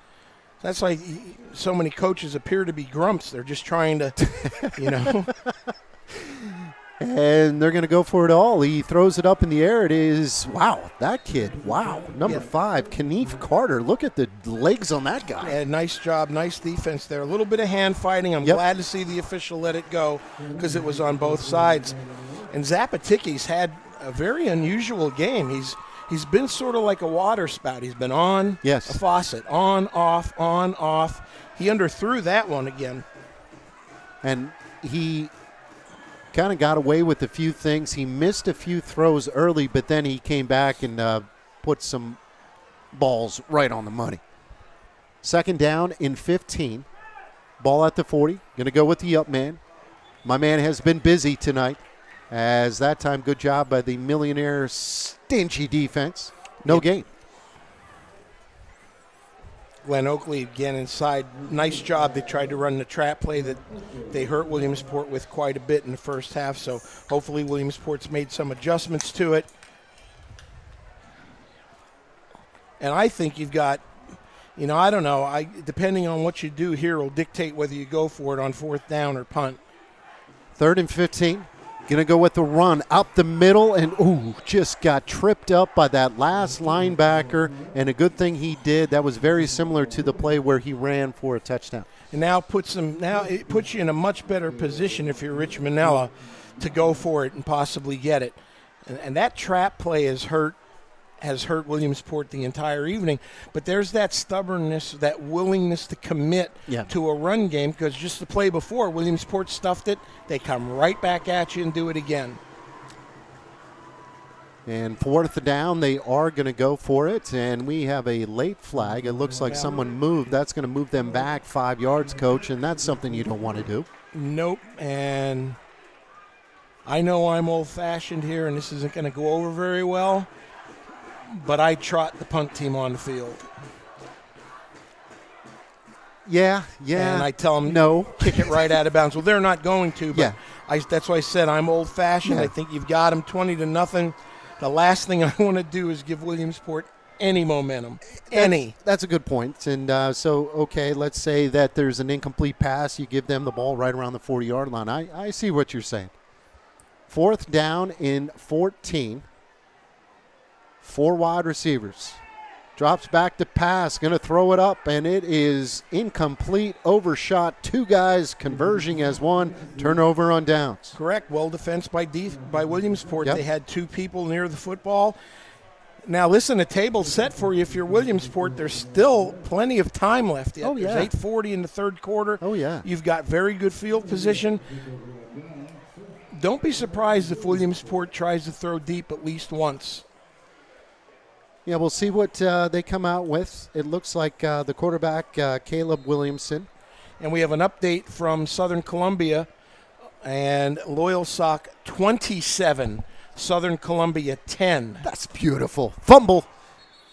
That's why so many coaches appear to be grumps. They're just trying to, And they're going to go for it all. He throws it up in the air. It is, wow, that kid, wow. Number 5, Kanief Carter. Look at the legs on that guy. Yeah, nice job, nice defense there. A little bit of hand fighting. I'm glad to see the official let it go because it was on both sides. And Zapatiki's had a very unusual game. He's been sort of like a water spout. He's been on a faucet, on, off, on, off. He underthrew that one again. And he kind of got away with a few things. He missed a few throws early, but then he came back and put some balls right on the money. Second down in 15. Ball at the 40. Going to go with the up man. My man has been busy tonight. As that time, good job by the millionaire stingy defense. No gain. Glenn Oakley again inside. Nice job. They tried to run the trap play that they hurt Williamsport with quite a bit in the first half. So hopefully Williamsport's made some adjustments to it. And I think you've got, I don't know. Depending on what you do here will dictate whether you go for it on 4th down or punt. 3rd and 15. Going to go with the run up the middle, and just got tripped up by that last linebacker, and a good thing he did. That was very similar to the play where he ran for a touchdown. And now it puts you in a much better position if you're Rich Manella to go for it and possibly get it. And that trap play has hurt Williamsport the entire evening. But there's that stubbornness, that willingness to commit to a run game, because just the play before, Williamsport stuffed it. They come right back at you and do it again. And 4th down, they are going to go for it, and we have a late flag. It looks like someone moved. That's going to move them back 5 yards, Coach, and that's something you don't want to do. Nope, and I know I'm old-fashioned here, and this isn't going to go over very well, but I trot the punt team on the field. Yeah. And I tell them, no, kick it right out of bounds. Well, they're not going to, but that's why I said I'm old-fashioned. I think you've got them 20-0. The last thing I want to do is give Williamsport any momentum. That's a good point. And let's say that there's an incomplete pass. You give them the ball right around the 40-yard line. I see what you're saying. 4th down in 14. 4 wide receivers. Drops back to pass. Going to throw it up, and it is incomplete. Overshot. 2 guys converging as one. Turnover on downs. Correct. Well defense by Williamsport. They had 2 people near the football. Now, listen, a table's set for you if you're Williamsport. There's still plenty of time left yet. There's 8:40 in the 3rd quarter. Oh, yeah. You've got very good field position. don't be surprised if Williamsport tries to throw deep at least once. Yeah, we'll see what they come out with. It looks like the quarterback, Caleb Williamson. And we have an update from Southern Columbia, and Loyal Sock 27, Southern Columbia 10. That's beautiful. Fumble.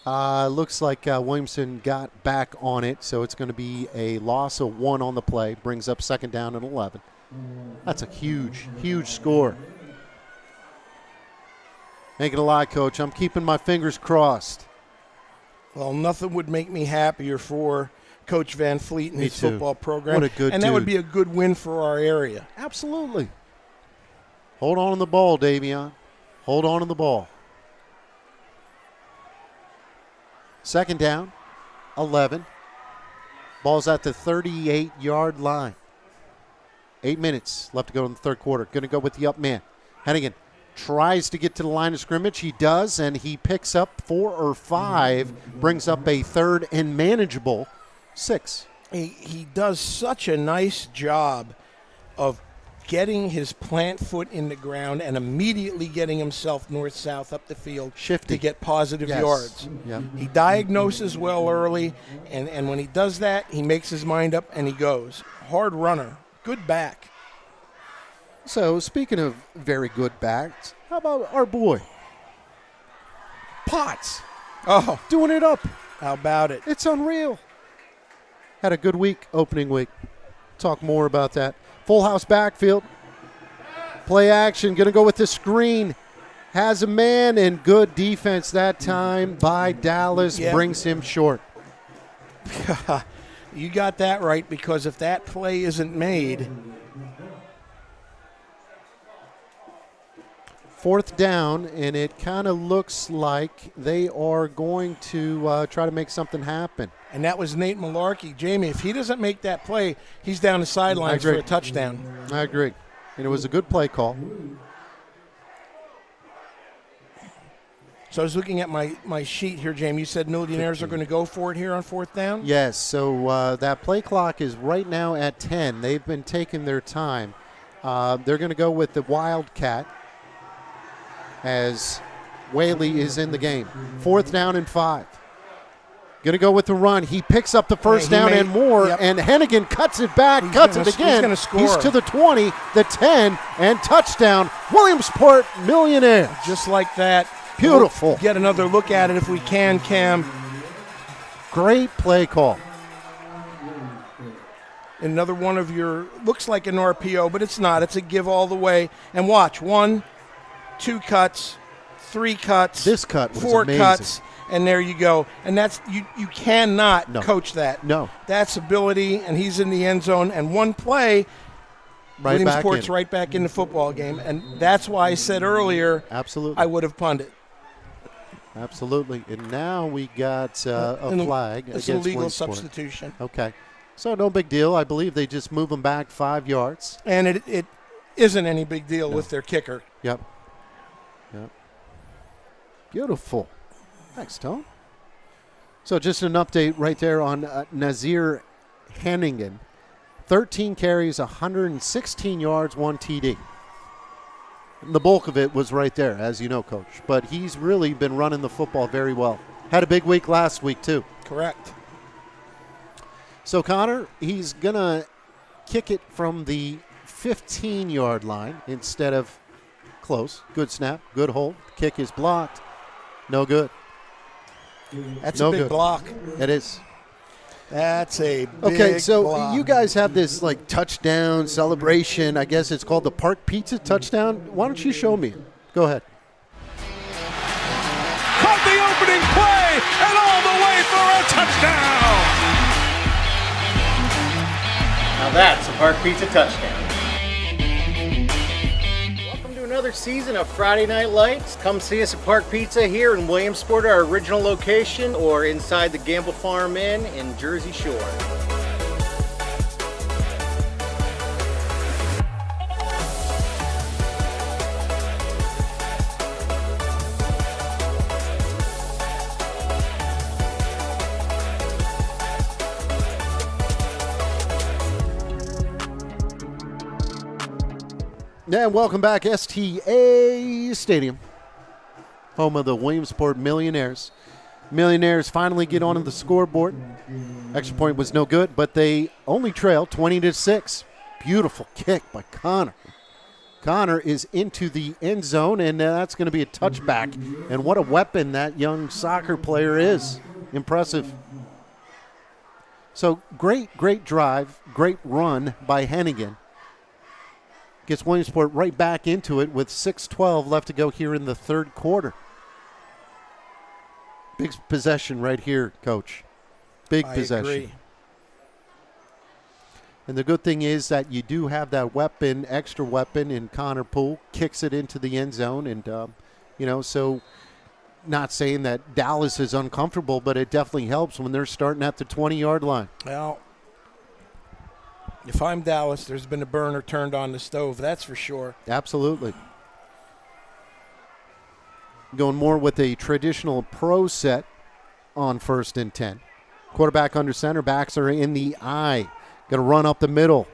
Looks like Williamson got back on it, so it's going to be a loss of 1 on the play. Brings up 2nd down and 11. That's a huge, huge score. Ain't gonna lie, Coach, I'm keeping my fingers crossed. Well, nothing would make me happier for Coach Van Fleet and Me his too. football program. What a good and that would dude. be a good win for our area. Absolutely. Hold on to the ball, Davion. Hold on to the ball. 2nd down, 11. Ball's at the 38-yard line. 8 minutes left to go in the 3rd quarter. Going to go with the up man. Hennigan tries to get to the line of scrimmage. He does, and he picks up 4 or 5, brings up a 3rd and manageable 6. He does such a nice job of getting his plant foot in the ground and immediately getting himself north-south up the field Shifty. to get positive Yes. yards. Yep. He diagnoses well early, and when he does that, he makes his mind up and he goes. Hard runner. Good back. So, speaking of very good backs, how about our boy? Potts. Oh, Doing it up. how about it? It's unreal. Had a good week, opening week. Talk more about that. Full house backfield. Play action. Going to go with the screen. Has a man, and good defense that time by Dallas. Yep. Brings him short. You got that right, because if that play isn't made, 4th down, and it kind of looks like they are going to try to make something happen. and that was Nate Malarkey. Jamie, if he doesn't make that play, he's down the sidelines for a touchdown. I agree. And it was a good play call. So I was looking at my sheet here, Jamie. You said Millionaires are going to go for it here on 4th down? Yes, so that play clock is right now at 10. They've been taking their time. They're going to go with the Wildcat as Whaley is in the game. 4th down and 5. Going to go with the run. He picks up the first down and more, and Hennigan cuts it back, cuts it again. He's going to score. He's to the 20, the 10, and touchdown. Williamsport Millionaires. Just like that. Beautiful. We'll get another look at it if we can, Cam. Great play call. Another one of your, looks like an RPO, but it's not. It's a give all the way. And watch, 1, 2 cuts, 3 cuts. This cut was 4 amazing. cuts, and there you go. And that's, you cannot coach that. No. That's ability, and he's in the end zone. And one play, Williamsport's right back in the football game. And that's why I said earlier, absolutely, I would have punted. Absolutely. And now we got a flag It's against a legal Williamsport. substitution. Okay. So no big deal. I believe they just move them back 5 yards. And it isn't any big deal with their kicker. Yep. Beautiful. Thanks, Tom. So just an update right there on Nazir Hennigan. 13 carries, 116 yards, 1 TD. The bulk of it was right there, as you know, Coach. But he's really been running the football very well. Had a big week last week, too. Correct. So, Connor, he's going to kick it from the 15-yard line instead of close. Good snap, good hold. Kick is blocked. No good. That's a big block. It is. That's a big Okay, so block. you guys have this like touchdown celebration. I guess it's called the Park Pizza touchdown. Why don't you show me? Go ahead. Caught the opening play and all the way for a touchdown. Now that's a Park Pizza touchdown. Welcome to another season of Friday Night Lights. Come see us at Park Pizza here in Williamsport, our original location, or inside the Gamble Farm Inn in Jersey Shore. Yeah, and welcome back, STA Stadium, home of the Williamsport Millionaires. Millionaires finally get onto the scoreboard. Extra point was no good, but they only trail 20-6. Beautiful kick by Connor. Connor is into the end zone, and that's going to be a touchback. And what a weapon that young soccer player is. Impressive. So great drive, great run by Hennigan. Gets Williamsport right back into it with 6:12 left to go here in the third quarter. Big possession right here, Coach. Big possession. I agree. And the good thing is that you do have that weapon, extra weapon in Connor Poole, kicks it into the end zone. And, so not saying that Dallas is uncomfortable, but it definitely helps when they're starting at the 20-yard line. Well, if I'm Dallas, there's been a burner turned on the stove, that's for sure. Absolutely. Going more with a traditional pro set on 1st and 10. Quarterback under center, backs are in the eye. Going to run up the middle.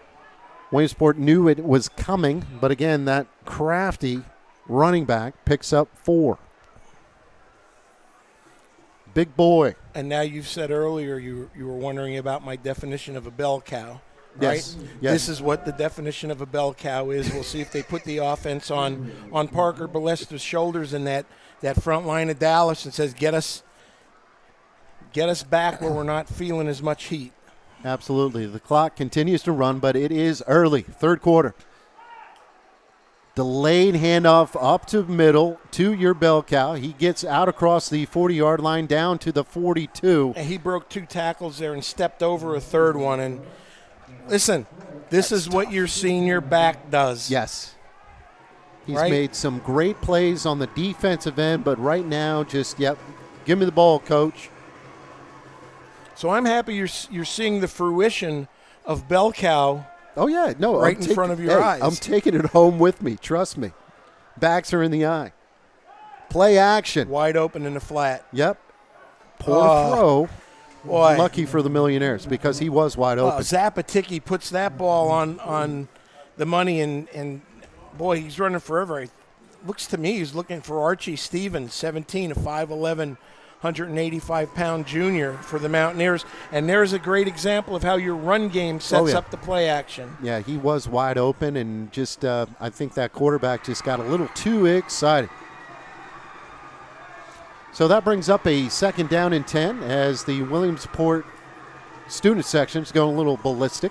Williamsport knew it was coming, but again, that crafty running back picks up 4. Big boy. And now you've said earlier you were wondering about my definition of a bell cow, right? Yes. This is what the definition of a bell cow is. We'll see if they put the offense on Parker Balesta's shoulders in that front line of Dallas and says, get us back where we're not feeling as much heat. Absolutely. The clock continues to run, but it is early, third quarter. Delayed handoff up to middle to your bell cow. He gets out across the 40-yard line down to the 42. And he broke 2 tackles there and stepped over a third one. And listen, this is what your senior back does. Yes. He's made some great plays on the defensive end, but right now just, give me the ball, coach. So I'm happy you're seeing the fruition of bell cow. Oh, yeah. No, right in front of your eyes. I'm taking it home with me. Trust me. Backs are in the eye. Play action. Wide open in the flat. Yep. Poor throw. Boy. Lucky for the Millionaires because he was wide open. Zapatiki puts that ball on the money, and boy, he's running forever. It looks to me he's looking for Archie Stevens, 17, a 5'11", 185-pound junior for the Mountaineers. And there's a great example of how your run game sets up the play action. Yeah, he was wide open, and just I think that quarterback just got a little too excited. So that brings up a 2nd down and 10 as the Williamsport student section is going a little ballistic.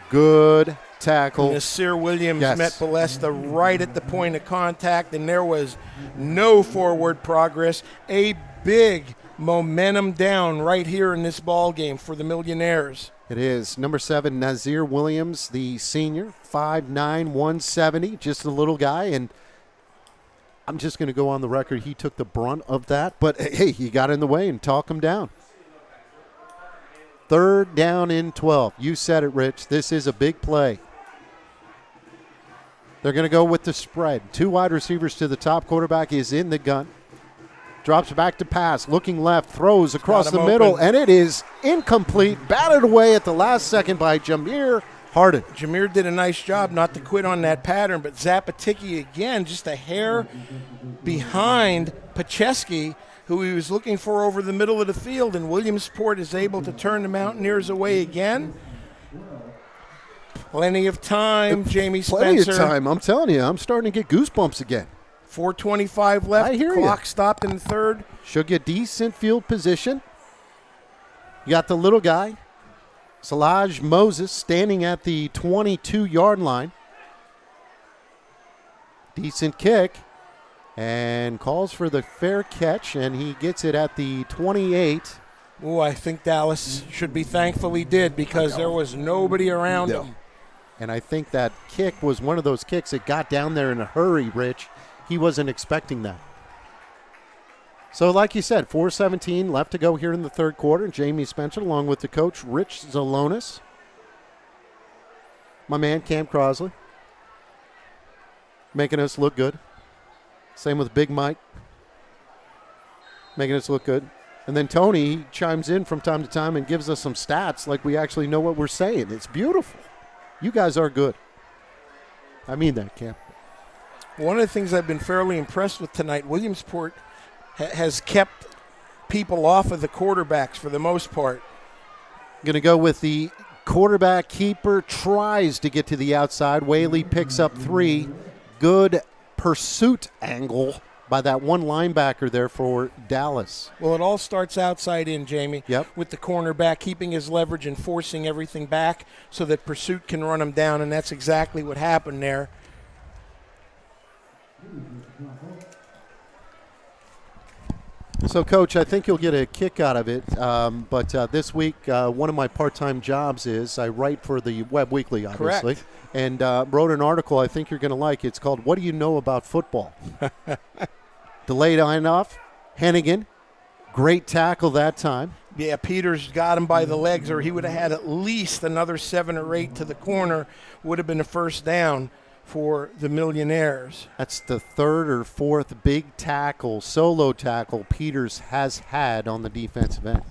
Good tackle. Nasir Williams met Balesta right at the point of contact, and there was no forward progress. A big momentum down right here in this ball game for the Millionaires. It is. Number 7, Nasir Williams, the senior, 5'9", 170, just a little guy, and I'm just going to go on the record. He took the brunt of that, but hey, he got in the way and talk him down. 3rd down and 12. You said it, Rich. This is a big play. They're going to go with the spread. 2 wide receivers to the top. Quarterback is in the gun. Drops back to pass. Looking left. Throws across the middle. And it is incomplete. Batted away at the last second by Jameer Harden. Jameer did a nice job not to quit on that pattern, but Zapatiki again, just a hair behind Pacheski, who he was looking for over the middle of the field, and Williamsport is able to turn the Mountaineers away again. Plenty of time, Jamie Spencer. Plenty of time. I'm telling you, I'm starting to get goosebumps again. 4:25 left. I hear Clock you. stopped in the 3rd. Should get decent field position. You got the little guy, Salaj Moses, standing at the 22-yard line. Decent kick. And calls for the fair catch, and he gets it at the 28. Oh, I think Dallas should be thankful he did because there was nobody around him. And I think that kick was one of those kicks that got down there in a hurry, Rich. He wasn't expecting that. So like you said, 4:17 left to go here in the third quarter. Jamie Spencer along with the coach, Rich Zalonis. My man, Cam Crosley. Making us look good. Same with Big Mike. Making us look good. And then Tony chimes in from time to time and gives us some stats like we actually know what we're saying. It's beautiful. You guys are good. I mean that, Cam. One of the things I've been fairly impressed with tonight, Williamsport has kept people off of the quarterbacks for the most part. Going to go with the quarterback keeper, tries to get to the outside. Whaley picks up 3. Good pursuit angle by that one linebacker there for Dallas. Well, it all starts outside in, Jamie. Yep. With the cornerback keeping his leverage and forcing everything back so that pursuit can run him down, and that's exactly what happened there. So, Coach, I think you'll get a kick out of it. But this week, one of my part-time jobs is I write for the WebbWeekly, obviously. Correct. And wrote an article I think you're going to like. It's called "What Do You Know About Football?" Delayed handoff, Hennigan, great tackle that time. Yeah, Peters got him by the legs, or he would have had at least another 7 or 8 to the corner. Would have been a first down for the Millionaires. That's the 3rd or 4th big tackle, solo tackle Peters has had on the defensive end.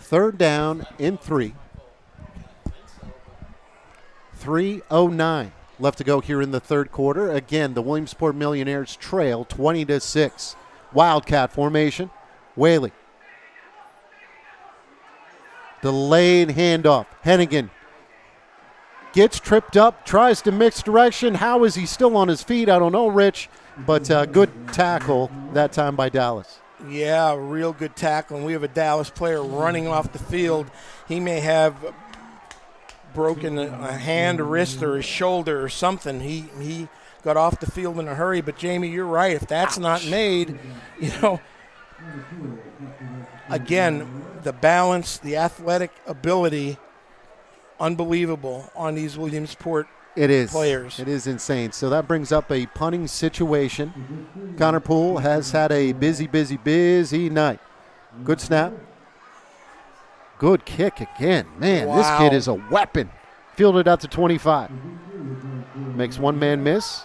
3rd down in 3. 3:09 left to go here in the 3rd quarter. Again, the Williamsport Millionaires trail 20-6. Wildcat formation. Whaley. Delayed handoff. Hennigan gets tripped up, tries to mix direction. How is he still on his feet? I don't know, Rich. But good tackle that time by Dallas. Yeah, real good tackle. And we have a Dallas player running off the field. He may have broken a hand, a wrist, or a shoulder or something. He got off the field in a hurry. But, Jamie, you're right. If that's not made, again, the balance, the athletic ability, unbelievable on these Williamsport players. It is insane. So that brings up a punting situation. Connor Poole has had a busy night. Good snap. Good kick again. Man, This kid is a weapon. Fielded out to 25. Makes one man miss.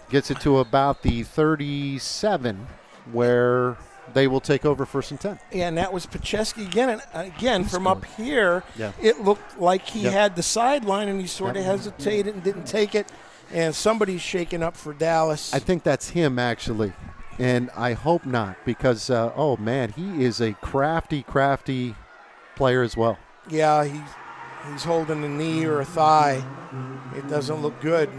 Gets it to about the 37 where they will take over 1st and 10. Yeah, and that was Pacheski again. And again, from up here, it looked like he had the sideline, and he sort of hesitated and didn't take it. And somebody's shaking up for Dallas. I think that's him, actually. And I hope not, because, oh, man, he is a crafty player as well. Yeah, he's holding a knee or a thigh. It doesn't look good.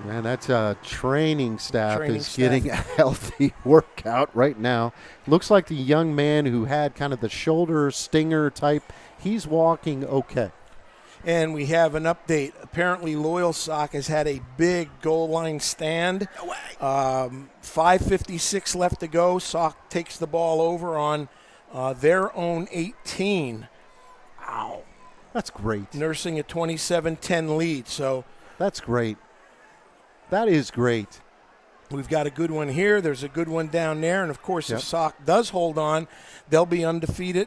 Man, that's training staff is getting a healthy workout right now. Looks like the young man who had kind of the shoulder stinger type, he's walking okay. And we have an update. Apparently, Loyal Sock has had a big goal line stand. 5:56 left to go. Sock takes the ball over on their own 18. Wow. That's great. Nursing a 27-10 lead. So that's great. That is great. We've got a good one here. There's a good one down there. And, of course, if Sock does hold on, they'll be undefeated.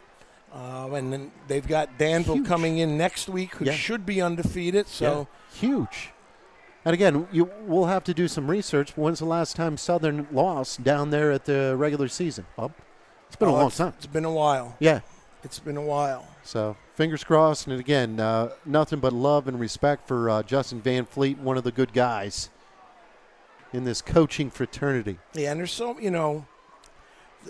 And then they've got Danville coming in next week, who should be undefeated. So huge. And again, we'll have to do some research. When's the last time Southern lost down there at the regular season, Bob? It's been a long time. It's been a while. Yeah. It's been a while. So fingers crossed. And again, nothing but love and respect for Justin Van Fleet, one of the good guys in this coaching fraternity. Yeah, and there's so,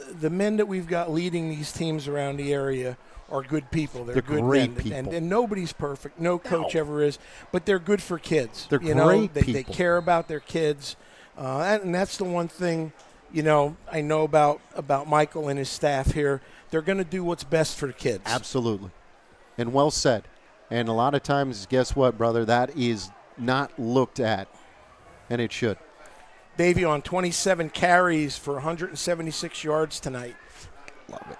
the men that we've got leading these teams around the area are good people. They're good great men. people. And nobody's perfect. No coach ever is. But they're good for kids. They're great people. They care about their kids. And that's the one thing, I know about Michael and his staff here. They're going to do what's best for the kids. Absolutely. And well said. And a lot of times, guess what, brother? That is not looked at. And it should. Davey on 27 carries for 176 yards tonight. Love it.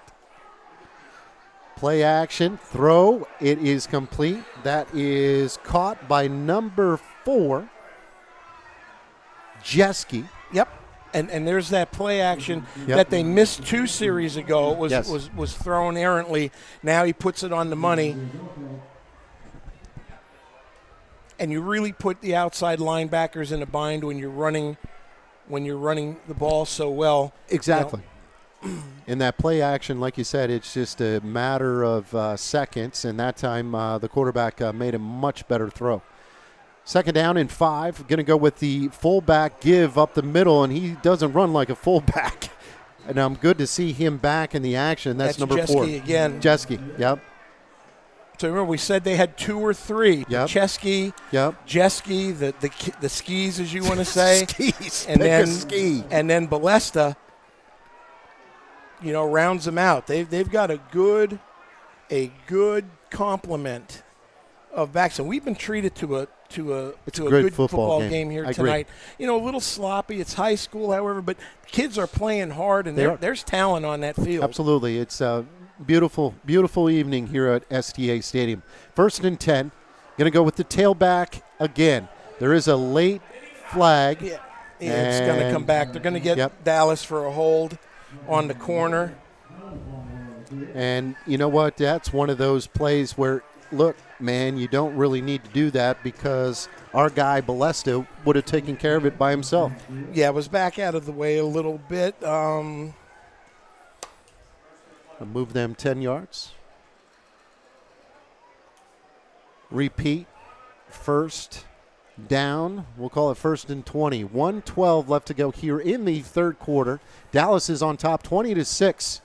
Play action, throw. It is complete. That is caught by number 4, Jeske. Yep. And there's that play action that they missed 2 series ago. Was thrown errantly. Now he puts it on the money. And you really put the outside linebackers in a bind when you're running the ball so well. Exactly. In that play action, like you said, it's just a matter of seconds, and that time the quarterback made a much better throw. 2nd down and 5. Going to go with the fullback give up the middle, and he doesn't run like a fullback. And I'm good to see him back in the action. That's number Jeske 4. again. Jeske, yep. So remember, we said they had 2 or 3. Yep. Jeske, the skis, as you want to say. Skis. And Pick then a ski. And then Balesta, rounds them out. They've got a good complement of backs, and we've been treated to a good football game here tonight. A little sloppy. It's high school, however, but kids are playing hard, and there's talent on that field. Absolutely. It's a beautiful, beautiful evening here at STA Stadium. 1st and 10. Going to go with the tailback again. There is a late flag. Yeah, it's going to come back. They're going to get Dallas for a hold on the corner. And you know what? That's one of those plays where, look, man, you don't really need to do that because our guy Balesta would have taken care of it by himself. Yeah, it was back out of the way a little bit. Move them 10 yards. Repeat. 1st down. We'll call it 1st and 20. 1:12 left to go here in the 3rd quarter. Dallas is on top 20-6.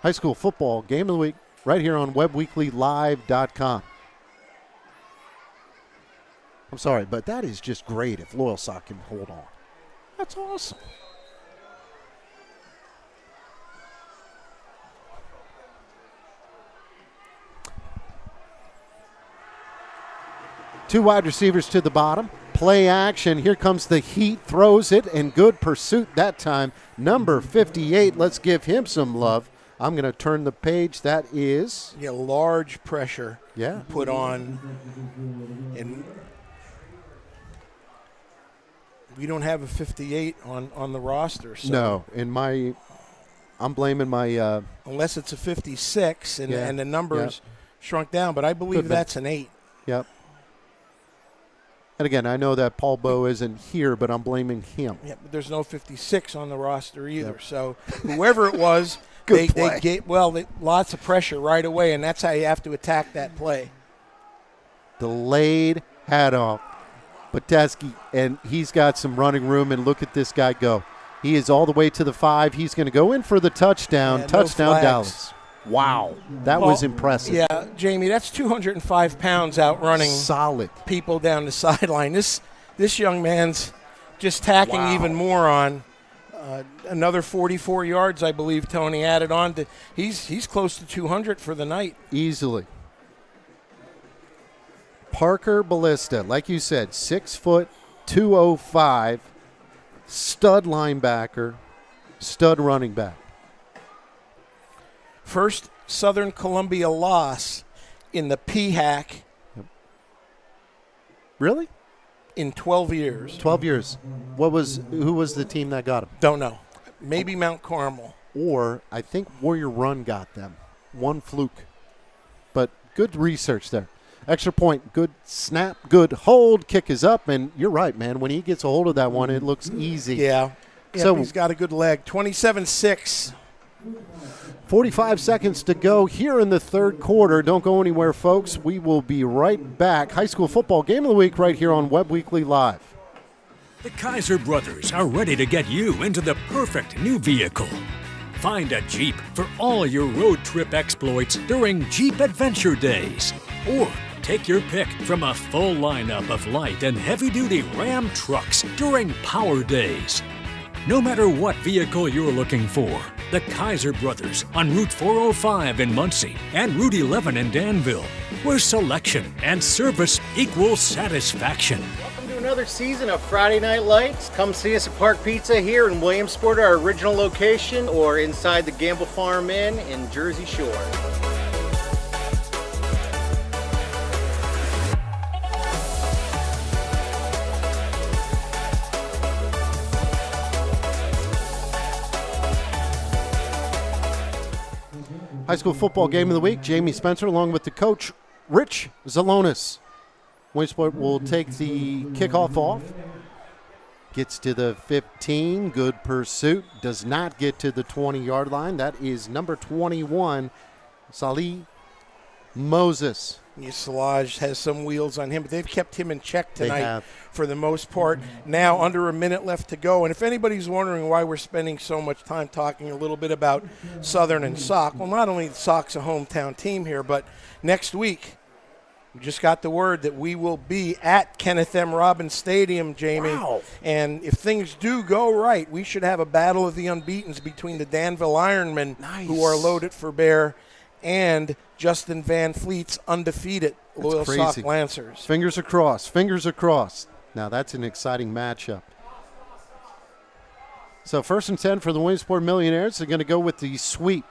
High school football game of the week right here on WebbWeeklyLive.com. I'm sorry, but that is just great if Loyal Sock can hold on. That's awesome. Two wide receivers to the bottom. Play action. Here comes the heat. Throws it, and good pursuit that time. Number 58. Let's give him some love. I'm going to turn the page. That is... large pressure put on. And we don't have a 58 on the roster. So. No. I'm blaming my... unless it's a 56, and the numbers shrunk down. But I believe that's an 8. Yep. And again, I know that Paul Bowe isn't here, but I'm blaming him. Yeah, but there's no 56 on the roster either. Yep. So whoever it was, they gave lots of pressure right away, and that's how you have to attack that play. Delayed handoff. Bateski, and he's got some running room, and look at this guy go. He is all the way to the 5. He's going to go in for the touchdown. Touchdown, Dallas. Wow. That was impressive. Yeah, Jamie, that's 205 pounds outrunning solid people down the sideline. This young man's just tacking even more on. Another 44 yards, I believe, Tony added on. He's close to 200 for the night. Easily. Parker Balesta, like you said, 6 foot, 205, stud linebacker, stud running back. First Southern Columbia loss in the PHAC. Really? In 12 years. 12 years. Who was the team that got them? Don't know. Maybe Mount Carmel. Or I think Warrior Run got them. One fluke. But good research there. Extra point, good snap, good hold, kick is up, and you're right, man. When he gets a hold of that one, it looks easy. Yeah, so he's got a good leg. 27-6. 45 seconds to go here in the 3rd quarter. Don't go anywhere, folks. We will be right back. High school football game of the week right here on Webb Weekly Live. The Kaiser brothers are ready to get you into the perfect new vehicle. Find a Jeep for all your road trip exploits during Jeep Adventure Days. Or take your pick from a full lineup of light and heavy-duty Ram trucks during Power Days. No matter what vehicle you're looking for, the Kaiser brothers on Route 405 in Muncie and Route 11 in Danville, where selection and service equal satisfaction. Welcome to another season of Friday Night Lights. Come see us at Park Pizza here in Williamsport, our original location, or inside the Gamble Farm Inn in Jersey Shore. High school football game of the week. Jamie Spencer along with the coach, Rich Zalonis. Williamsport will take the kickoff off. Gets to the 15. Good pursuit. Does not get to the 20-yard line. That is number 21, Salih Moses. Salage has some wheels on him, but they've kept him in check tonight for the most part. Now under a minute left to go. And if anybody's wondering why we're spending so much time talking a little bit about Southern and Sauk, well, not only Sauk's a hometown team here, but next week, we just got the word that we will be at Kenneth M. Robbins Stadium, Jamie. Wow. And if things do go right, we should have a battle of the unbeatens between the Danville Ironmen, who are loaded for bear, and Justin Van Fleet's undefeated Loyal Sauk Lancers. Fingers across. Fingers across. Now, that's an exciting matchup. So 1st and 10 for the Williamsport Millionaires. They're going to go with the sweep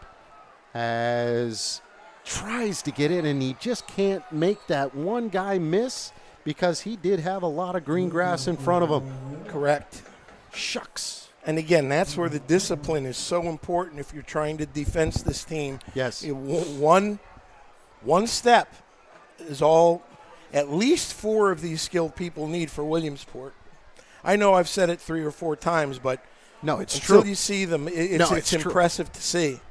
as tries to get it, and he just can't make that one guy miss because he did have a lot of green grass in front of him. Correct. Shucks. And again, that's where the discipline is so important if you're trying to defense this team. Yes. One step is all at least 4 of these skilled people need for Williamsport. I know I've said it 3 or 4 times, but no, it's until true. you see them, it's impressive to see.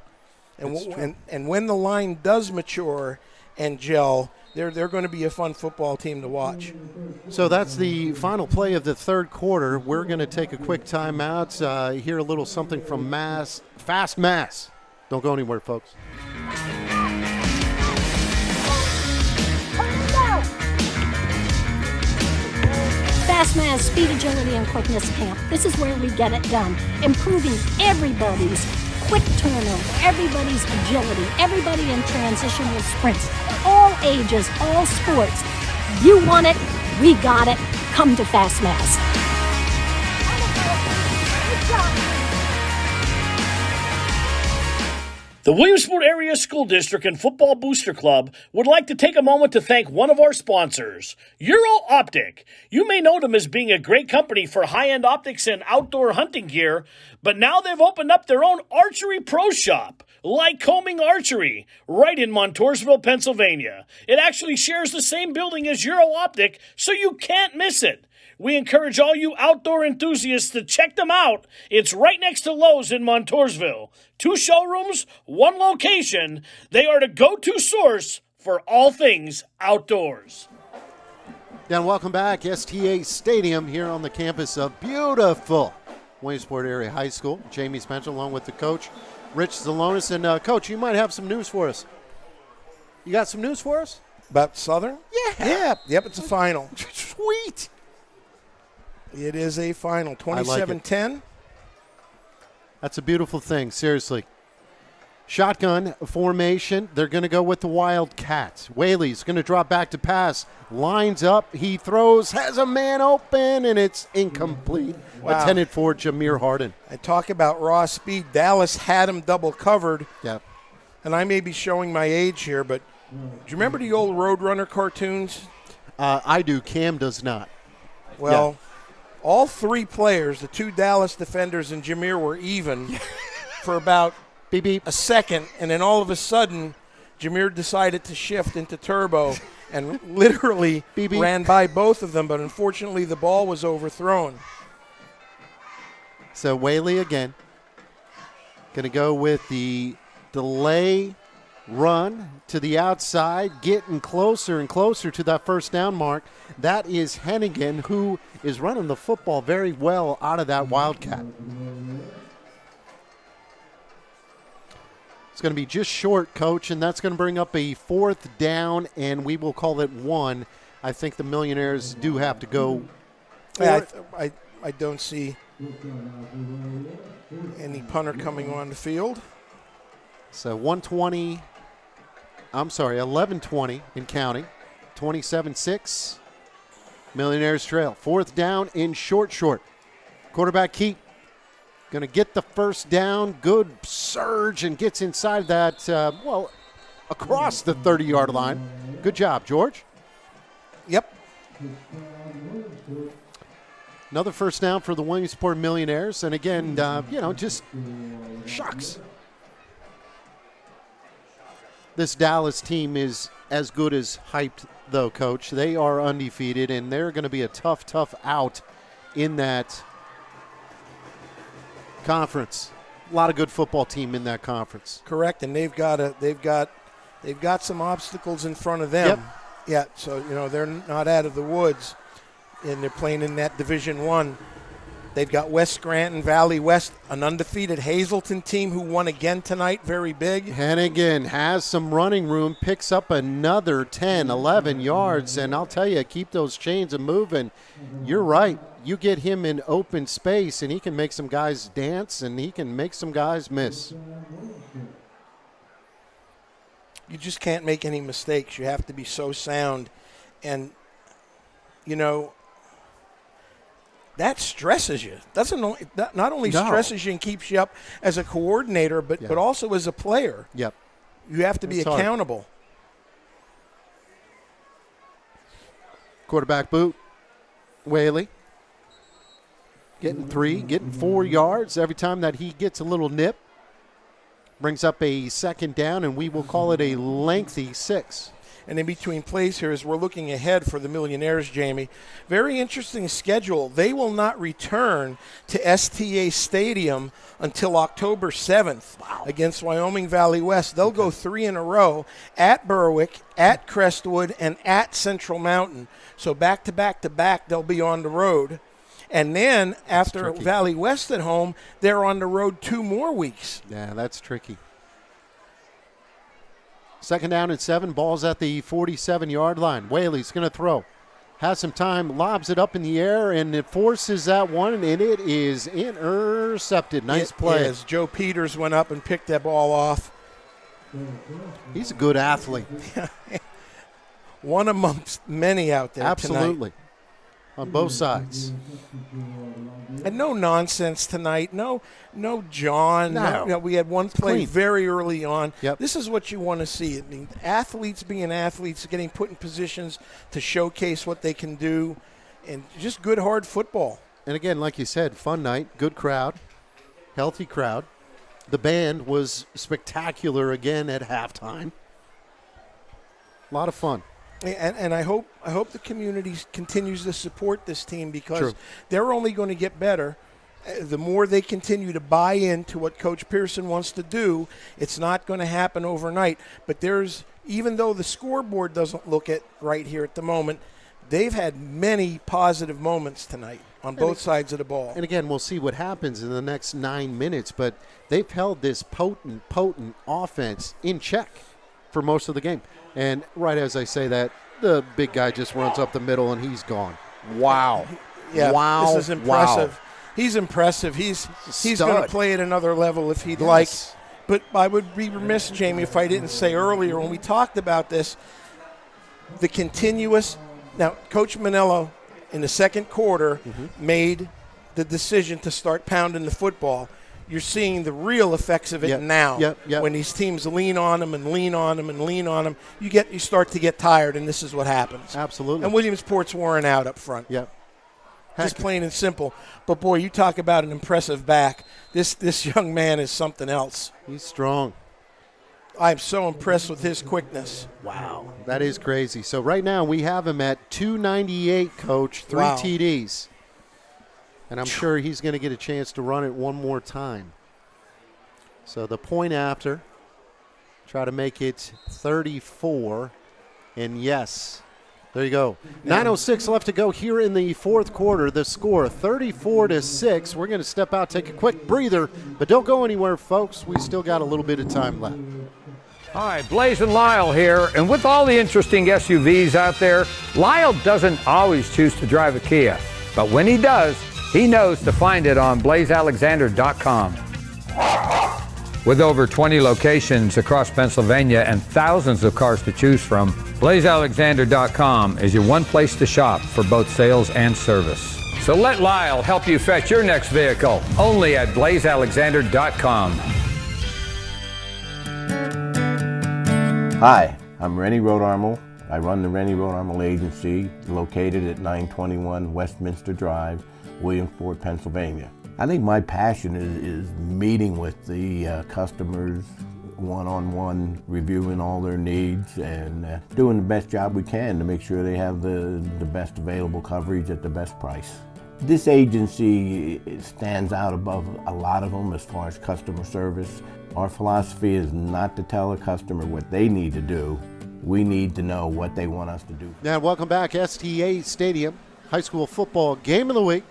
And when the line does mature and gel, they're going to be a fun football team to watch. So that's the final play of the third quarter. We're going to take a quick timeout, hear a little something from Fast Mass. Don't go anywhere, folks. Fast Mass Speed, Agility, and Quickness Camp. This is where we get it done, improving everybody's quick turnover, everybody's agility, everybody in transition with sprints, all ages, all sports. You want it, we got it. Come to Fast Mass. The Williamsport Area School District and Football Booster Club would like to take a moment to thank one of our sponsors, Euro Optic. You may know them as being a great company for high-end optics and outdoor hunting gear, but now they've opened up their own archery pro shop, Lycoming Archery, right in Montoursville, Pennsylvania. It actually shares the same building as Euro Optic, so you can't miss it. We encourage all you outdoor enthusiasts to check them out. It's right next to Lowe's in Montoursville. 2 showrooms, 1 location. They are the go-to source for all things outdoors. And welcome back, STA Stadium here on the campus of beautiful Williamsport Area High School. Jamie Spencer along with the coach, Rich Zalonis. And Coach, you might have some news for us. You got some news for us? About Southern? Yeah. Yep, it's a final. Sweet. It is a final, 27-10. That's a beautiful thing, seriously. Shotgun formation. They're going to go with the Wildcats. Whaley's going to drop back to pass. Lines up. He throws, has a man open, and it's incomplete. Wow. Intended for Jameer Harden. I talk about raw speed. Dallas had him double covered. Yep. And I may be showing my age here, but do you remember the old Roadrunner cartoons? I do. Cam does not. Well, all 3 players, the 2 Dallas defenders and Jameer, were even for about a second, and then all of a sudden, Jameer decided to shift into turbo and literally ran by both of them, but unfortunately the ball was overthrown. So Whaley again. Going to go with the delay run to the outside, getting closer and closer to that first down mark. That is Hennigan, who is running the football very well out of that Wildcat. It's going to be just short, Coach, and that's going to bring up a 4th down, and we will call it 1. I think the Millionaires do have to go. I don't see any punter coming on the field. So 11:20 in counting. 27-6. Millionaires trail. 4th down in short. Quarterback Keat going to get the first down. Good surge and gets inside that, across the 30-yard line. Good job, George. Yep. Another first down for the Williamsport Millionaires. And again, just shucks. This Dallas team is as good as hyped, though, Coach. They are undefeated, and they're going to be a tough out in that conference. A lot of good football team in that conference. Correct, and they've got some obstacles in front of them. Yeah, so, you know, they're not out of the woods, and they're playing in that Division I. They've got West Scranton, Valley West, an undefeated Hazleton team who won again tonight, very big. Hennigan has some running room, picks up another 10, 11 yards, and I'll tell you, keep those chains moving. You're right. You get him in open space, and he can make some guys dance, and he can make some guys miss. You just can't make any mistakes. You have to be so sound. And, you know, that stresses you. That not only stresses you and keeps you up as a coordinator, but also as a player. Yep. You have to be accountable. Quarterback boot. Whaley. Getting 3, getting 4 yards every time that he gets a little nip. Brings up a second down, and we will call it a lengthy 6. And in between plays here, as we're looking ahead for the Millionaires, Jamie, very interesting schedule. They will not return to STA Stadium until October 7th against Wyoming Valley West. They'll go 3 in a row at Berwick, at Crestwood, and at Central Mountain. So back to back to back, they'll be on the road. And then after Valley West at home, they're on the road 2 more weeks. Yeah, that's tricky. Second down and 7, ball's at the 47-yard line. Whaley's going to throw. Has some time, lobs it up in the air, and it forces that one, and it is intercepted. Nice play. As Joe Peters went up and picked that ball off. He's a good athlete. One amongst many out there Absolutely. Tonight. On both sides. And no nonsense tonight. No John. No, we had one play very early on. Yep. This is what you want to see. I mean, athletes being athletes, getting put in positions to showcase what they can do, and just good, hard football. And again, like you said, fun night, good crowd, healthy crowd. The band was spectacular again at halftime. A lot of fun. And I hope the community continues to support this team because they're only going to get better. The more they continue to buy into what Coach Pearson wants to do, it's not going to happen overnight. But even though the scoreboard doesn't look it right here at the moment, they've had many positive moments tonight on both sides of the ball. And again, we'll see what happens in the next 9 minutes, but they've held this potent offense in check for most of the game. And right as I say that, the big guy just runs up the middle and he's gone. Wow. Yeah, wow. This is impressive. Wow. He's impressive. He's going to play at another level if he'd like. But I would be remiss, Jamie, if I didn't say earlier when we talked about this, the continuous. Now, Coach Manello in the second quarter made the decision to start pounding the football. You're seeing the real effects of it now. When these teams lean on them and lean on them and lean on them, you start to get tired, and this is what happens. Absolutely. And Williamsport's worn out up front. Yep. Just plain and simple. But, boy, you talk about an impressive back. This young man is something else. He's strong. I'm so impressed with his quickness. Wow. That is crazy. So right now we have him at 298, Coach, 3 TDs. And I'm sure he's going to get a chance to run it one more time. So the point after, try to make it 34. And yes, there you go. 9:06 left to go here in the fourth quarter. The score 34-6. We're going to step out, take a quick breather, but don't go anywhere, folks. We still got a little bit of time left. Hi, Blaze and Lyle here, and with all the interesting SUVs out there, Lyle doesn't always choose to drive a Kia, but when he does, he knows to find it on blazealexander.com. With over 20 locations across Pennsylvania and thousands of cars to choose from, blazealexander.com is your one place to shop for both sales and service. So let Lyle help you fetch your next vehicle, only at blazealexander.com. Hi, I'm Rennie Rodarmel. I run the Rennie Rodarmel Agency, located at 921 Westminster Drive, Williamsport, Pennsylvania. I think my passion is meeting with the customers one-on-one, reviewing all their needs and doing the best job we can to make sure they have the best available coverage at the best price. This agency stands out above a lot of them as far as customer service. Our philosophy is not to tell a customer what they need to do, we need to know what they want us to do. Now, welcome back, STA Stadium, high school football game of the week.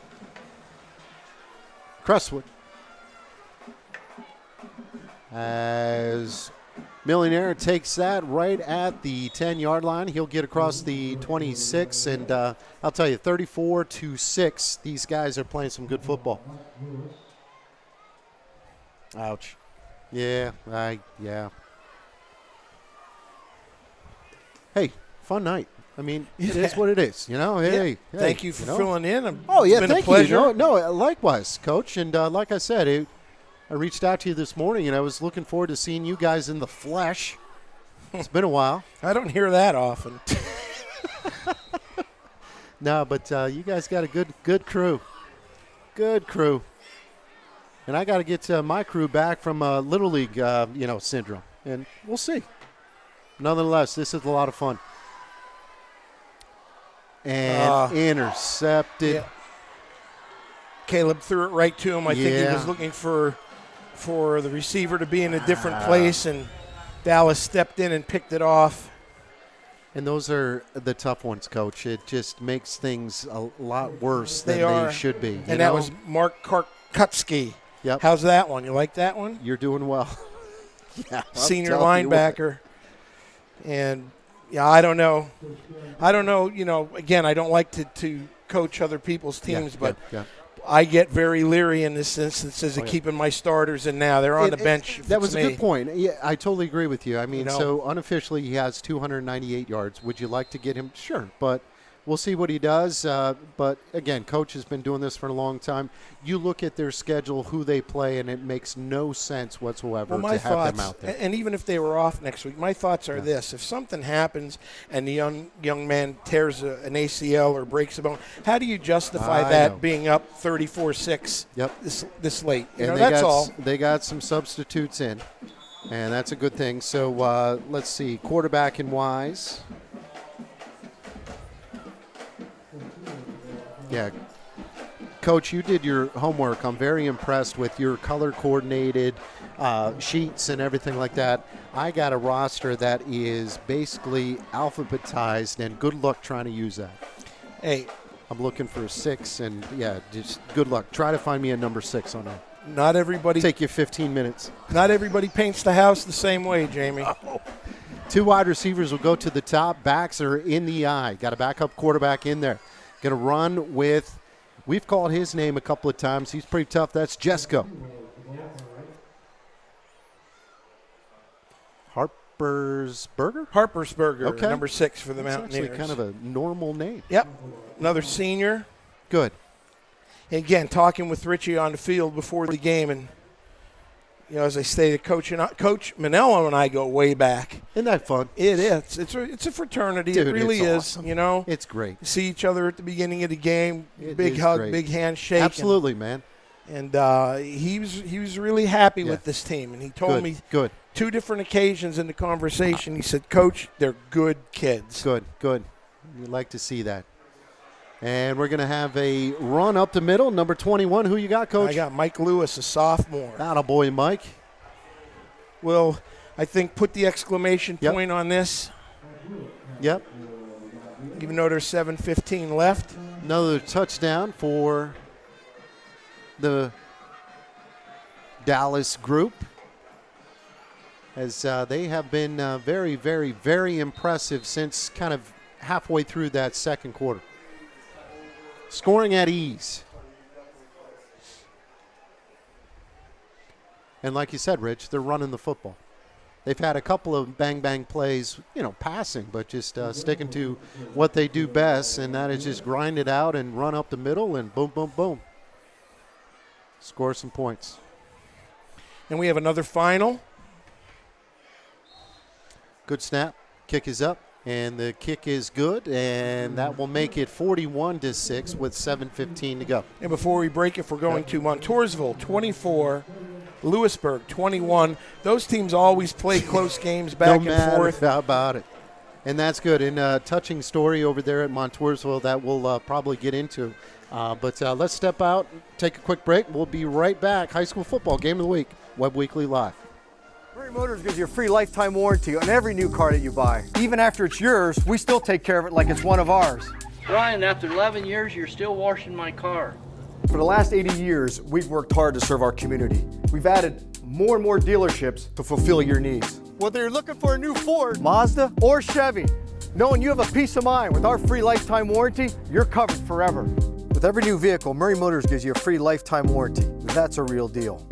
Crestwood. As Millionaire takes that right at the 10-yard line. He'll get across the 26, and I'll tell you, 34-6, these guys are playing some good football. Ouch. Yeah. Hey, fun night. I mean, it is what it is, Hey, thank you for filling in. It's been a pleasure. You. No, likewise, Coach. And like I said, I reached out to you this morning, and I was looking forward to seeing you guys in the flesh. It's been a while. I don't hear that often. No, but you guys got a good crew. Good crew. And I got to get my crew back from Little League, syndrome. And we'll see. Nonetheless, this is a lot of fun. And intercepted. Yeah. Caleb threw it right to him. I think he was looking for the receiver to be in a different place, and Dallas stepped in and picked it off. And those are the tough ones, Coach. It just makes things a lot worse than they should be. And that was Mark Karkutsky. Yep. How's that one? You like that one? You're doing well. Yeah, senior linebacker. And, I don't know. Again, I don't like to coach other people's teams, but I get very leery in this instance of keeping my starters in now. They're on the bench. That was a good point. Yeah, I totally agree with you. I mean, so unofficially he has 298 yards. Would you like to get him? Sure, but we'll see what he does. But, again, Coach has been doing this for a long time. You look at their schedule, who they play, and it makes no sense whatsoever to have them out there. And even if they were off next week, my thoughts are this. If something happens and the young man tears an ACL or breaks a bone, how do you justify that being up 34-6 this late? That's all. They got some substitutes in, and that's a good thing. So let's see. Quarterback and Wise. Yeah. Coach, you did your homework. I'm very impressed with your color-coordinated sheets and everything like that. I got a roster that is basically alphabetized, and good luck trying to use that. Hey. I'm looking for a 6, and, just good luck. Try to find me a number 6 on that. Not everybody. Take you 15 minutes. Not everybody paints the house the same way, Jamie. Oh. 2 wide receivers will go to the top. Backs are in the eye. Got a backup quarterback in there. Going to run with, we've called his name a couple of times. He's pretty tough. That's Jesco. Harpersberger, okay. number 6 for the Mountaineers. Actually kind of a normal name. Yep. Another senior. Good. Again, talking with Richie on the field before the game, and as I stated, Coach Manello and I go way back. Isn't that fun? It is. It's a fraternity. Dude, it really is. Awesome. It's great. See each other at the beginning of the game. Big hug, great. big handshake. Absolutely, man. And he was really happy with this team. And he told me 2 different occasions in the conversation. He said, "Coach, they're good kids." Good. You'd like to see that. And we're going to have a run up the middle. Number 21, who you got, Coach? I got Mike Lewis, a sophomore. Attaboy, Mike. Well, I think put the exclamation point on this. Yep. Even though there's 7:15 left. Another touchdown for the Dallas group, as they have been very, very, very impressive since kind of halfway through that second quarter. Scoring at ease. And like you said, Rich, they're running the football. They've had a couple of bang-bang plays, passing, but just sticking to what they do best, and that is just grind it out and run up the middle and boom, boom, boom. Score some points. And we have another final. Good snap. Kick is up. And the kick is good, and that will make it 41-6 with 7:15 to go. And before we break, if we're going to Montoursville, 24, Lewisburg, 21. Those teams always play close games back and forth. How about it? And that's good. And a touching story over there at Montoursville that we'll probably get into. But let's step out, take a quick break. We'll be right back. High school football game of the week, Webb Weekly Live. Murray Motors gives you a free lifetime warranty on every new car that you buy. Even after it's yours, we still take care of it like it's one of ours. Brian, after 11 years, you're still washing my car. For the last 80 years, we've worked hard to serve our community. We've added more and more dealerships to fulfill your needs. Whether you're looking for a new Ford, Mazda, or Chevy, knowing you have a peace of mind with our free lifetime warranty, you're covered forever. With every new vehicle, Murray Motors gives you a free lifetime warranty. That's a real deal.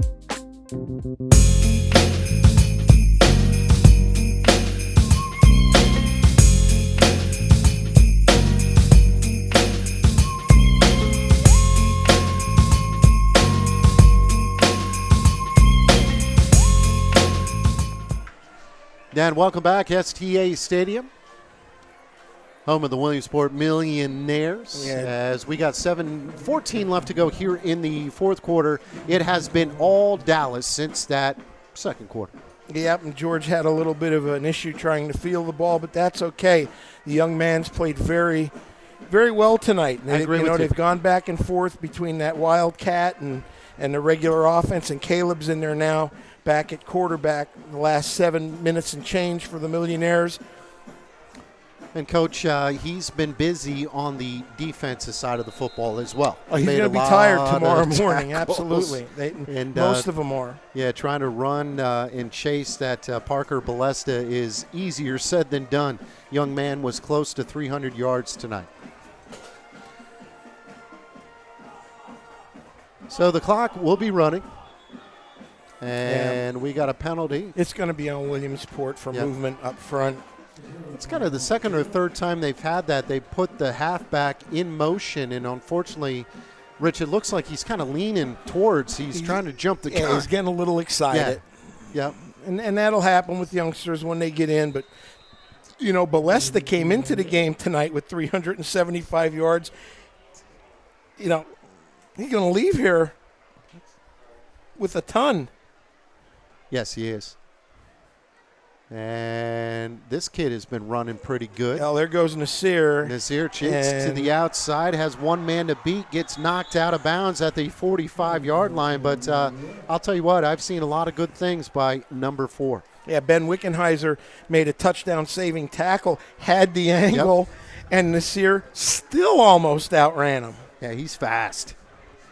Dan, welcome back. STA Stadium, home of the Williamsport Millionaires. Yeah. As we got 7:14 left to go here in the fourth quarter. It has been all Dallas since that second quarter. Yep, and George had a little bit of an issue trying to field the ball, but that's okay. The young man's played very, very well tonight. I agree with you. They've gone back and forth between that Wildcat and the regular offense, and Caleb's in there now, back at quarterback, the last 7 minutes and change for the Millionaires. And, Coach, he's been busy on the defensive side of the football as well. Oh, he's Made going to a be tired lot tomorrow of morning, tackles. absolutely. And most of them are. Yeah, trying to run and chase that Parker Balesta is easier said than done. Young man was close to 300 yards tonight. So the clock will be running. And we got a penalty. It's going to be on Williamsport for movement up front. It's kind of the second or third time they've had that. They put the halfback in motion, and unfortunately, Rich, it looks like he's kind of leaning towards. He's trying to jump the gun. Yeah, he's getting a little excited. Yeah. And that'll happen with youngsters when they get in. But, Balesta came into the game tonight with 375 yards. He's going to leave here with a ton. Yes, he is. And this kid has been running pretty good. Oh, there goes Nasir. Nasir cheats to the outside, has one man to beat, gets knocked out of bounds at the 45-yard line. But I'll tell you what, I've seen a lot of good things by number 4. Yeah, Ben Wickenheiser made a touchdown-saving tackle, had the angle, and Nasir still almost outran him. Yeah, he's fast.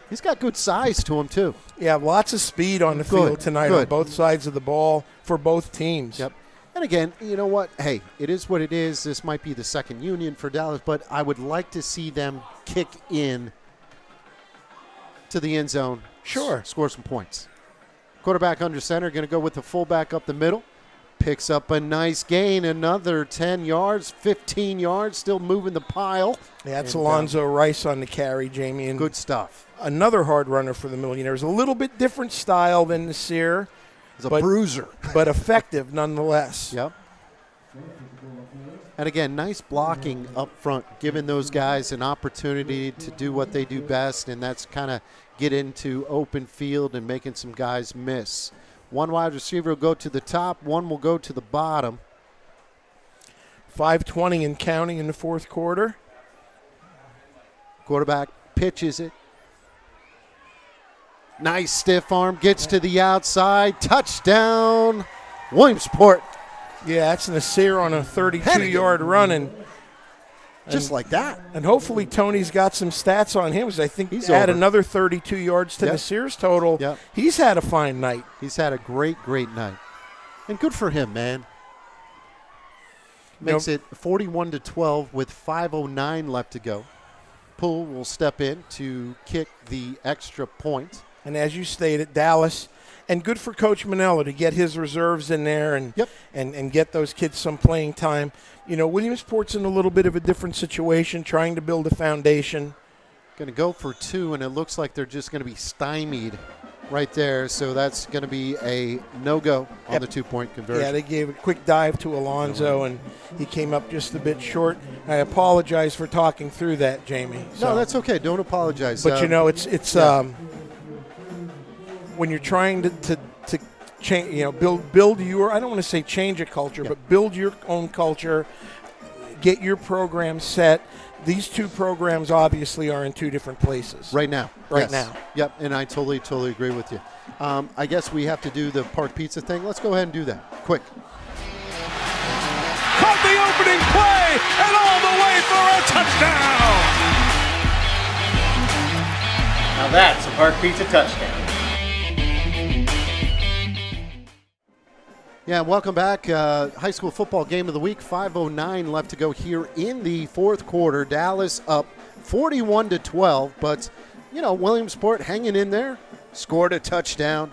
He's got good size to him, too. Yeah, lots of speed on the field tonight on both sides of the ball for both teams. Yep. And again, you know what? Hey, it is what it is. This might be the second union for Dallas, but I would like to see them kick in to the end zone. Sure. Score some points. Quarterback under center, going to go with the fullback up the middle. Picks up a nice gain, another 10 yards, 15 yards, still moving the pile. Yeah, that's Alonzo Rice on the carry, Jamie. And good stuff. Another hard runner for the Millionaires. A little bit different style than Nasir. He's a bruiser. But effective nonetheless. Yep. And again, nice blocking up front, giving those guys an opportunity to do what they do best, and that's kind of get into open field and making some guys miss. One wide receiver will go to the top, one will go to the bottom. 5:20 and counting in the fourth quarter. Quarterback pitches it. Nice stiff arm, gets to the outside. Touchdown, Williamsport. Yeah, that's Nasir on a 32-yard run. And just like that. And hopefully Tony's got some stats on him, because I think he's add over. another 32 yards to Nasir's total. Yep. He's had a fine night. He's had a great, great night. And good for him, man. Makes it 41-12 with 5:09 left to go. Poole will step in to kick the extra point. And as you stated, Dallas, and good for Coach Manella to get his reserves in there and get those kids some playing time. Williamsport's in a little bit of a different situation, trying to build a foundation. Going to go for 2, and it looks like they're just going to be stymied right there. So that's going to be a no-go on the 2-point conversion. Yeah, they gave a quick dive to Alonzo, and he came up just a bit short. I apologize for talking through that, Jamie. No, that's okay. Don't apologize. But it's when you're trying to change, build your, I don't want to say change a culture, but build your own culture, get your program set, these two programs obviously are in two different places. Right now. Right yes. now. Yep, and I totally agree with you. I guess we have to do the Park Pizza thing. Let's go ahead and do that. Quick. Caught the opening play and all the way for a touchdown. Now that's a Park Pizza touchdown. Yeah, welcome back. High school football game of the week. 5:09 left to go here in the fourth quarter. Dallas up 41-12, but Williamsport hanging in there, scored a touchdown,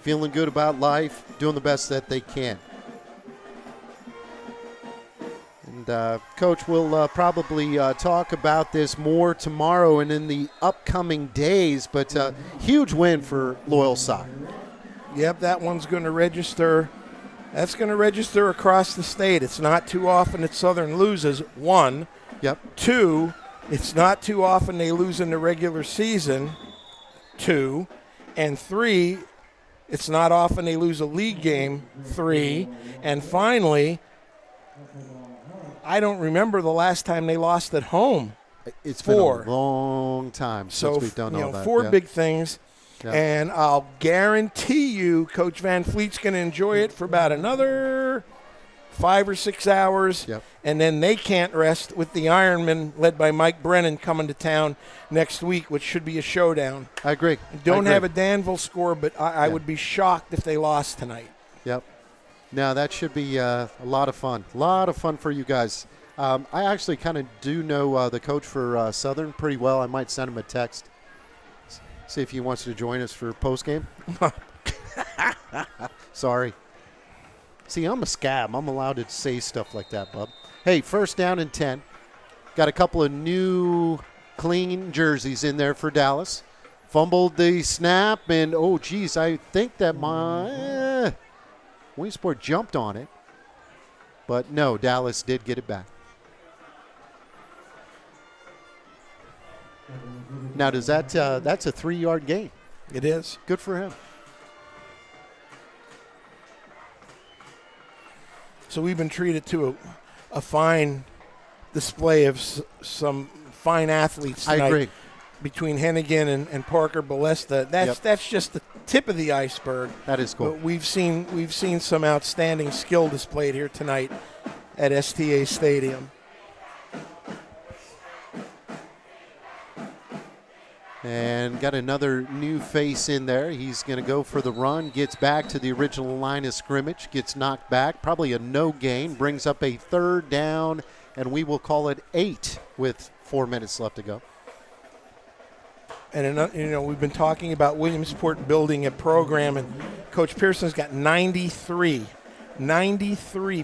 feeling good about life, doing the best that they can. And Coach will probably talk about this more tomorrow and in the upcoming days, but huge win for Loyal Sock. Yep, that one's going to register. That's going to register across the state. It's not too often that Southern loses, 1. Yep. 2, it's not too often they lose in the regular season, 2. And 3, it's not often they lose a league game, 3. And finally, I don't remember the last time they lost at home. It's 4. been a long time since we've done all that. 4 yeah. big things. Yeah. And I'll guarantee you Coach Van Fleet's going to enjoy it for about another 5 or 6 hours. Yep. And then they can't rest with the Ironmen led by Mike Brennan coming to town next week, which should be a showdown. I agree. Don't have a Danville score, but I would be shocked if they lost tonight. Yep. No, that should be a lot of fun. A lot of fun for you guys. I actually kind of do know the coach for Southern pretty well. I might send him a text. See if he wants to join us for postgame. Sorry. See, I'm a scab. I'm allowed to say stuff like that, bub. Hey, 1st down and 10. Got a couple of new clean jerseys in there for Dallas. Fumbled the snap, and, oh, geez, I think that my Williamsport jumped on it. But, no, Dallas did get it back. Now, does that that's a 3-yard gain? It is. Good for him. So we've been treated to a fine display of some fine athletes tonight. I agree. Between Hennigan and Parker Balesta. That's just the tip of the iceberg. That is cool. But we've seen some outstanding skill displayed here tonight at STA Stadium. And got another new face in there. He's going to go for the run, gets back to the original line of scrimmage, gets knocked back, probably a no gain, brings up a 3rd down, and we will call it 8 with 4 minutes left to go. And, we've been talking about Williamsport building a program, and Coach Pearson's got 93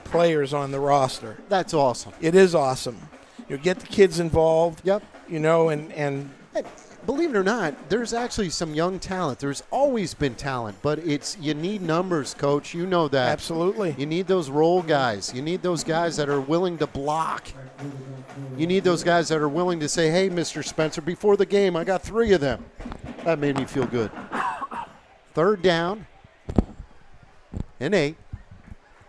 players on the roster. That's awesome. It is awesome. Get the kids involved. Yep. And believe it or not, there's actually some young talent. There's always been talent, but you need numbers, Coach. You know that. Absolutely. You need those role guys. You need those guys that are willing to block. You need those guys that are willing to say, hey, Mr. Spencer, before the game, I got 3 of them. That made me feel good. 3rd down and 8.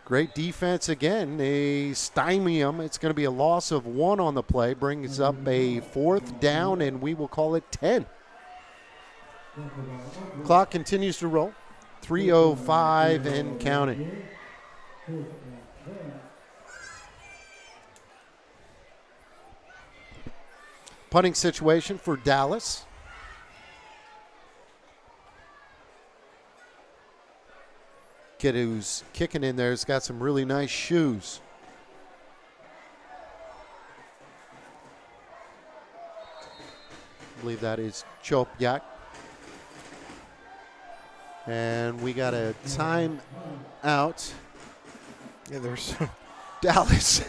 Great defense again. They stymie them. It's going to be a loss of 1 on the play. Brings up a 4th down, and we will call it 10. Clock continues to roll. 3:05 and counting. Punting situation for Dallas. Kid who's kicking in there has got some really nice shoes. I believe that is Chop Yak. And we got a time out. Yeah, there's Dallas.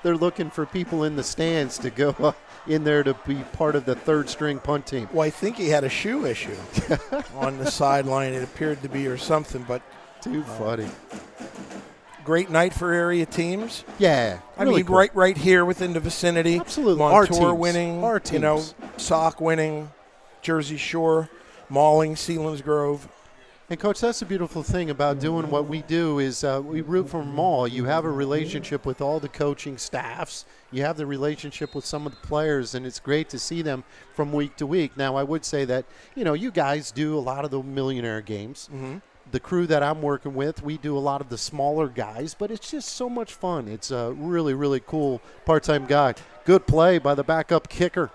They're looking for people in the stands to go in there to be part of the 3rd string punt team. Well, I think he had a shoe issue on the sideline. It appeared to be or something, but too funny. Great night for area teams. Yeah, really I mean, cool. right here within the vicinity. Absolutely, Montour winning. Our teams. Sauk winning. Jersey Shore, Mauling, Selinsgrove. And, Coach, that's the beautiful thing about doing what we do is we root for them all. You have a relationship with all the coaching staffs. You have the relationship with some of the players, and it's great to see them from week to week. Now, I would say that, you guys do a lot of the millionaire games. Mm-hmm. The crew that I'm working with, we do a lot of the smaller guys, but it's just so much fun. It's a really, really cool part-time guy. Good play by the backup kicker.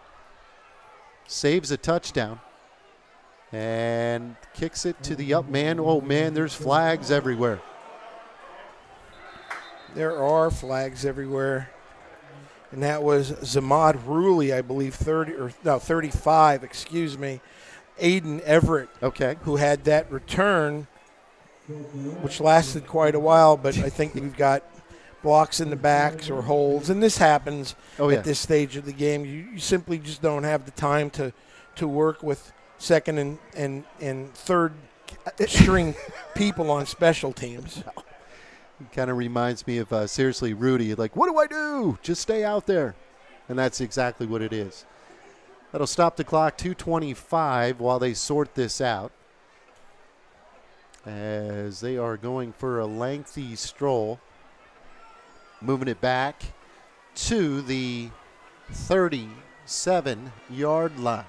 Saves a touchdown. And kicks it to the up man. Oh, man, there's flags everywhere. There are flags everywhere. And that was Zamad Ruli, I believe, 35, excuse me. Aiden Everett, who had that return, which lasted quite a while, but I think we've got blocks in the backs or holds. And this happens at this stage of the game. You simply just don't have the time to work with second and third string people on special teams. It kind of reminds me of, seriously, Rudy. Like, what do I do? Just stay out there. And that's exactly what it is. That'll stop the clock, 2:25, while they sort this out. As they are going for a lengthy stroll. Moving it back to the 37-yard line,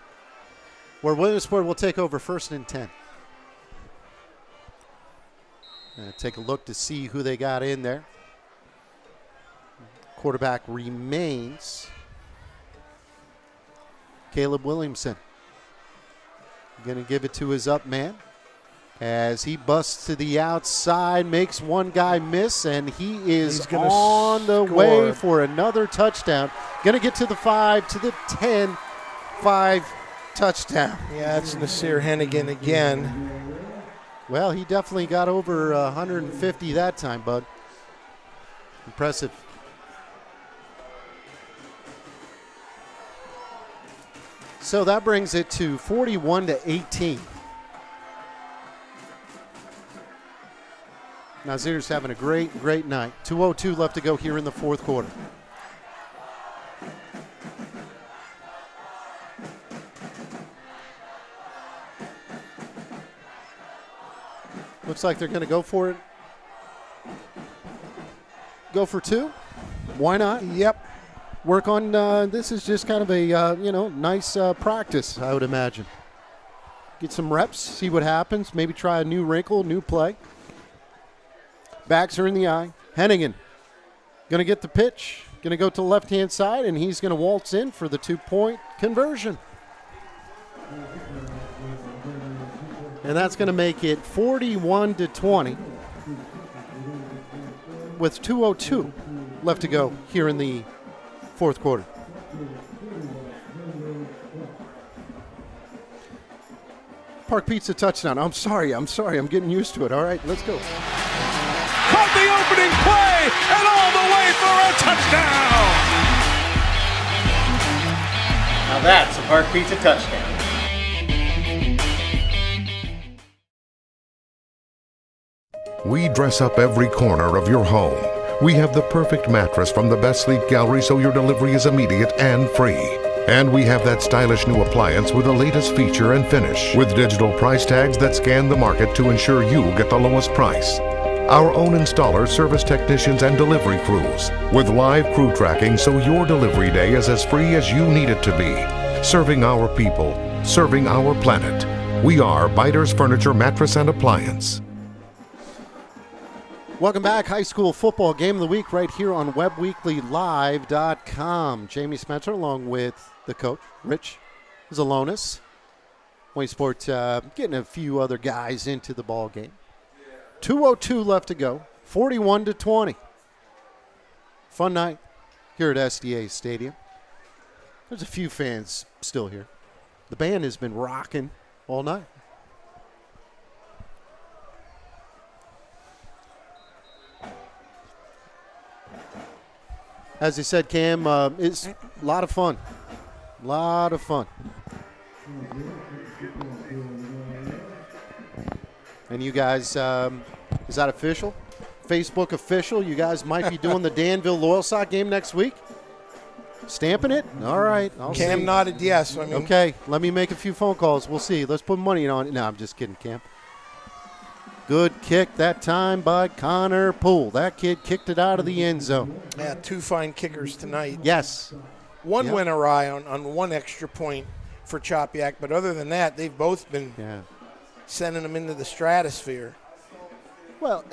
where Williamsport will take over 1st and 10. Take a look to see who they got in there. Quarterback remains Caleb Williamson. Going to give it to his up man as he busts to the outside, makes one guy miss, and he is on the way for another touchdown. Going to get to the 5, to the 10, 5 touchdown. Yeah, it's Nasir Hennigan again. Well, he definitely got over 150 that time, bud. Impressive. So that brings it to 41-18. Nazir's having a great night. 2:02 left to go here in the fourth quarter. Looks like they're going to go for it. Go for 2. Why not? Yep. Work on, this is just kind of a, nice practice, I would imagine. Get some reps, see what happens. Maybe try a new wrinkle, new play. Backs are in the eye. Hennigan going to get the pitch. Going to go to the left-hand side, and he's going to waltz in for the 2-point conversion. And that's going to make it 41-20 with 2:02 left to go here in the fourth quarter. Park Pizza touchdown. I'm sorry. I'm getting used to it. All right, let's go. Caught the opening play and all the way for a touchdown. Now that's a Park Pizza touchdown. We dress up every corner of your home. We have the perfect mattress from the best sleep gallery so your delivery is immediate and free. And we have that stylish new appliance with the latest feature and finish, with digital price tags that scan the market to ensure you get the lowest price. Our own installers, service technicians, and delivery crews, with live crew tracking so your delivery day is as free as you need it to be. Serving our people, serving our planet. We are Biters Furniture, Mattress, and Appliance. Welcome back. High school football game of the week right here on WebbWeeklyLive.com. Jamie Spencer along with the coach, Rich Zalonis. Williamsport getting a few other guys into the ball game. 2:02 left to go. 41-20. Fun night here at SDA Stadium. There's a few fans still here. The band has been rocking all night. As you said, Cam, it's a lot of fun. A lot of fun. And you guys, is that official? Facebook official? You guys might be doing the Danville Loyal Sock game next week? Stamping it? All right. Cam nodded yes. Okay, let me make a few phone calls. We'll see. Let's put money on it. No, I'm just kidding, Cam. Good kick that time by Connor Poole. That kid kicked it out of the end zone. Yeah, 2 fine kickers tonight. Yes. One went awry on 1 extra point for Chopiak, but other than that, they've both been sending them into the stratosphere. Well,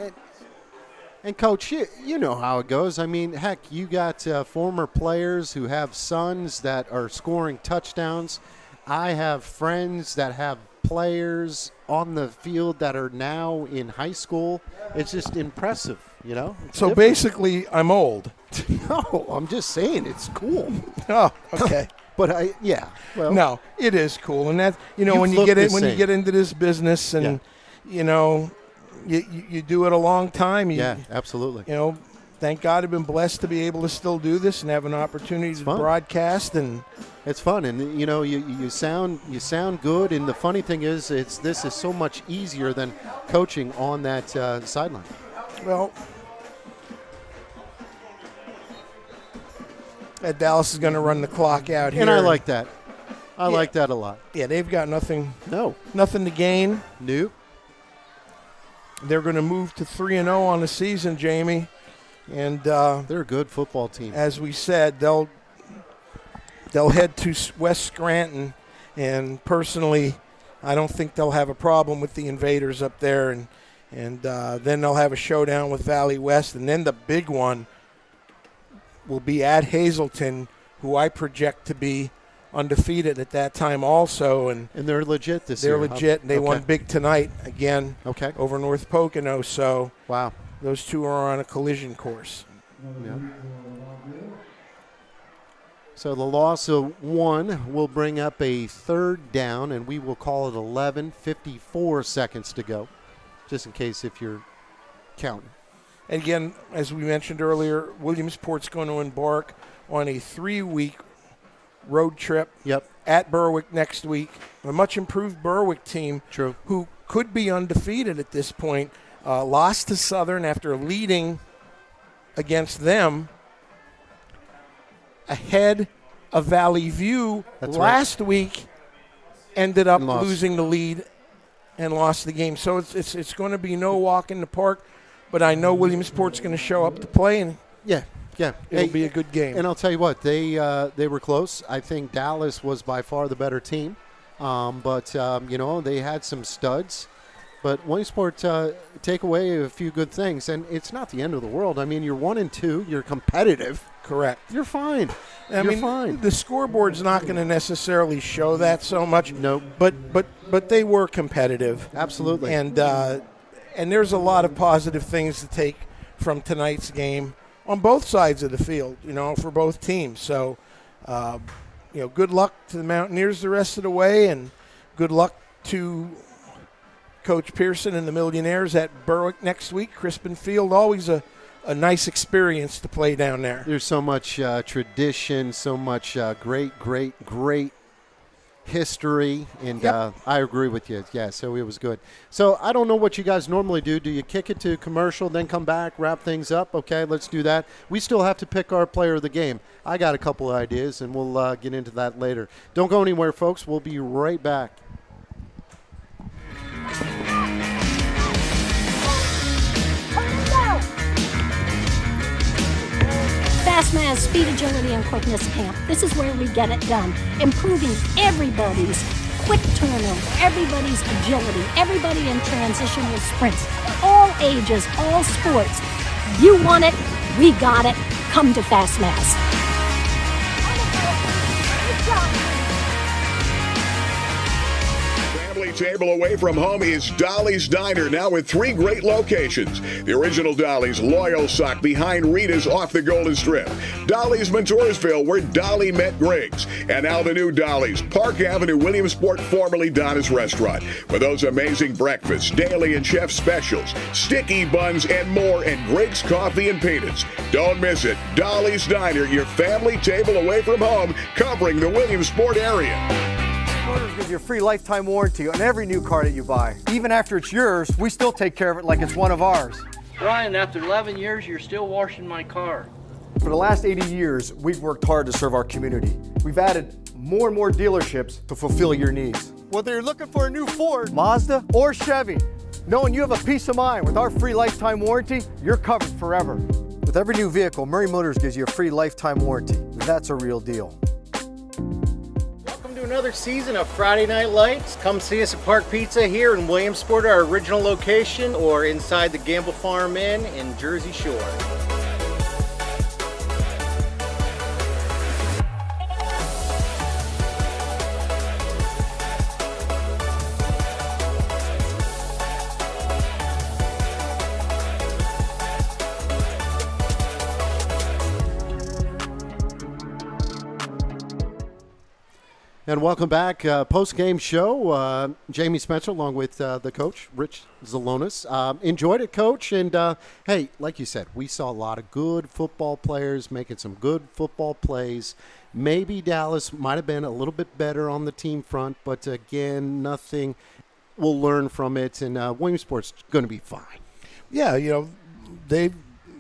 and Coach, you know how it goes. I mean, heck, you got former players who have sons that are scoring touchdowns. I have friends that have players on the field that are now in high school. It's just impressive, you know? So basically, I'm old. No, I'm just saying it's cool. Oh, okay. But well, no, it is cool, and that when you get into this business, and you know, you do it a long time. Absolutely. You know, thank God I've been blessed to be able to still do this and have an opportunity to broadcast, and it's fun. And you know, you sound good. And the funny thing is, this is so much easier than coaching on that sideline. Well, Dallas is going to run the clock out here, and I like that. I like that a lot. Yeah, they've got nothing to gain. Nope. They're going to move to 3-0 on the season, Jamie, and they're a good football team. As we said, they'll head to West Scranton, and personally, I don't think they'll have a problem with the Invaders up there, and then they'll have a showdown with Valley West, and then the big one will be at Hazleton, who I project to be undefeated at that time also. And they're legit this year. They're legit. They won big tonight again over North Pocono. So wow, those two are on a collision course. Yeah. So the loss of 1 will bring up a 3rd down, and we will call it 11:54 seconds to go, just in case if you're counting. And again, as we mentioned earlier, Williamsport's going to embark on a 3-week road trip at Berwick next week. A much improved Berwick team who could be undefeated at this point. Lost to Southern after leading against them ahead of Valley View last week, ended up losing the lead and lost the game. So it's going to be no walk in the park. But I know Williamsport's going to show up to play, and it'll be a good game. And I'll tell you what, they were close. I think Dallas was by far the better team, but you know, they had some studs. But Williamsport take away a few good things, and it's not the end of the world. I mean, you're 1-2, you're competitive. Correct. You're fine. You're fine. The scoreboard's not going to necessarily show that so much. No. But they were competitive. Absolutely. And there's a lot of positive things to take from tonight's game on both sides of the field, you know, for both teams. So, you know, good luck to the Mountaineers the rest of the way, and good luck to Coach Pearson and the Millionaires at Berwick next week. Crispin Field, always a nice experience to play down there. There's so much tradition, so much great history, and I agree with you. Yeah, so it was good. So I don't know what you guys normally do. Do you kick it to commercial, then come back, wrap things up? Okay, let's do that. We still have to pick our player of the game. I got a couple of ideas, and we'll get into that later. Don't go anywhere, folks. We'll be right back. FastMaz Speed, Agility, and Quickness Camp. This is where we get it done. Improving everybody's quick turnover, everybody's agility, everybody in transition with sprints. All ages, all sports. You want it, we got it. Come to FastMaz. Table away from home is Dolly's Diner, now with 3 great locations. The original Dolly's Loyal Sock behind Rita's off the Golden Strip. Dolly's Montoursville, where Dolly met Griggs. And now the new Dolly's, Park Avenue, Williamsport, formerly Donna's Restaurant. With those amazing breakfasts, daily and chef specials, sticky buns, and more, and Griggs Coffee and Peanuts. Don't miss it. Dolly's Diner, your family table away from home, covering the Williamsport area. Motors gives you a free lifetime warranty on every new car that you buy. Even after it's yours, we still take care of it like it's one of ours. Brian, after 11 years, you're still washing my car. For the last 80 years, we've worked hard to serve our community. We've added more and more dealerships to fulfill your needs. Whether you're looking for a new Ford, Mazda, or Chevy, Knowing you have a peace of mind with our free lifetime warranty, you're covered forever. With every new vehicle, Murray Motors gives you a free lifetime warranty. That's a real deal. Welcome to another season of Friday Night Lights. Come see us at Park Pizza here in Williamsport, our original location, or inside the Gamble Farm Inn in Jersey Shore. And welcome back. Post-game show. Jamie Spencer along with the coach, Rich Zalonis. Enjoyed it, Coach. And, hey, like you said, we saw a lot of good football players making some good football plays. Maybe Dallas might have been a little bit better on the team front, but, again, nothing. We'll learn from it, and Williamsport's going to be fine. Yeah,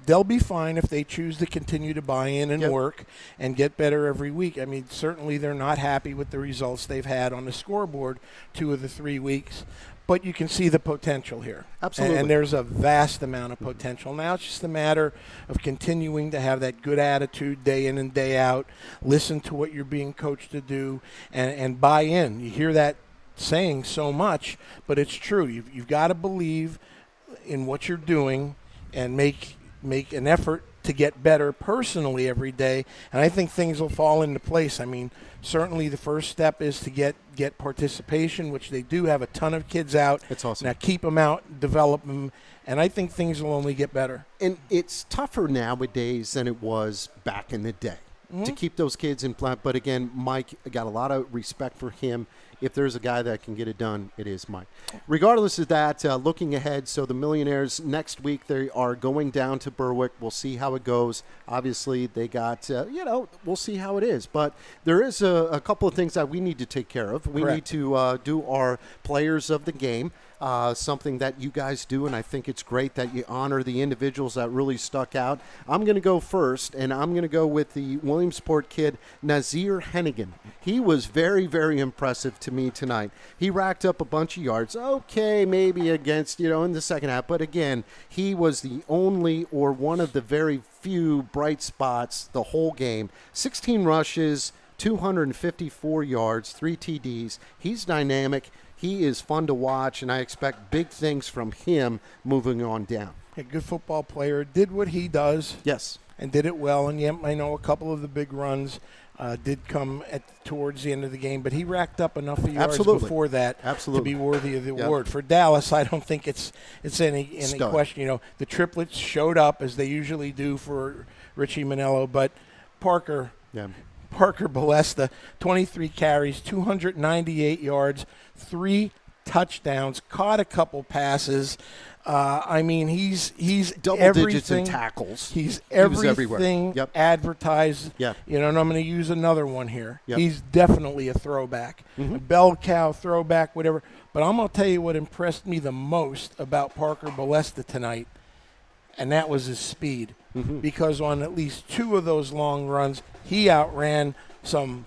they'll be fine if they choose to continue to buy in and work and get better every week. I mean, certainly they're not happy with the results they've had on the scoreboard 2 of the 3 weeks, but you can see the potential here. Absolutely. And there's a vast amount of potential. Now it's just a matter of continuing to have that good attitude day in and day out, listen to what you're being coached to do, and buy in. You hear that saying so much, but it's true. You've got to believe in what you're doing and make an effort to get better personally every day, and I think things will fall into place. I mean, certainly the first step is to get participation, which they do have a ton of kids out. It's awesome. Now keep them out, develop them, and I think things will only get better. And it's tougher nowadays than it was back in the day to keep those kids in plant. But, again, Mike, I got a lot of respect for him. If there's a guy that can get it done, it is Mike. Regardless of that, looking ahead, so the Millionaires next week, they are going down to Berwick. We'll see how it goes. Obviously, they got, we'll see how it is. But there is a couple of things that we need to take care of. We need to do our players of the game. Something that you guys do, and I think it's great that you honor the individuals that really stuck out. I'm going to go first, and I'm going to go with the Williamsport kid, Nazir Hennigan. He was very, very impressive to me tonight. He racked up a bunch of yards. Okay, maybe against, in the second half, but again, he was the only or one of the very few bright spots the whole game. 16 rushes, 254 yards, 3 TDs. He's dynamic. He is fun to watch, and I expect big things from him moving on down. A good football player, did what he does. Yes. And did it well. And, I know a couple of the big runs did come towards the end of the game, but he racked up enough of yards before that to be worthy of the award. For Dallas, I don't think it's any question. The triplets showed up, as they usually do for Richie Manello, but Parker Balesta, 23 carries, 298 yards, 3 touchdowns, caught a couple passes. He's double digits in tackles. He's everything advertised. Yeah. And I'm going to use another one here. Yep. He's definitely a throwback, a bell cow throwback, whatever. But I'm going to tell you what impressed me the most about Parker Balesta tonight, and that was his speed. Because on at least 2 of those long runs, he outran some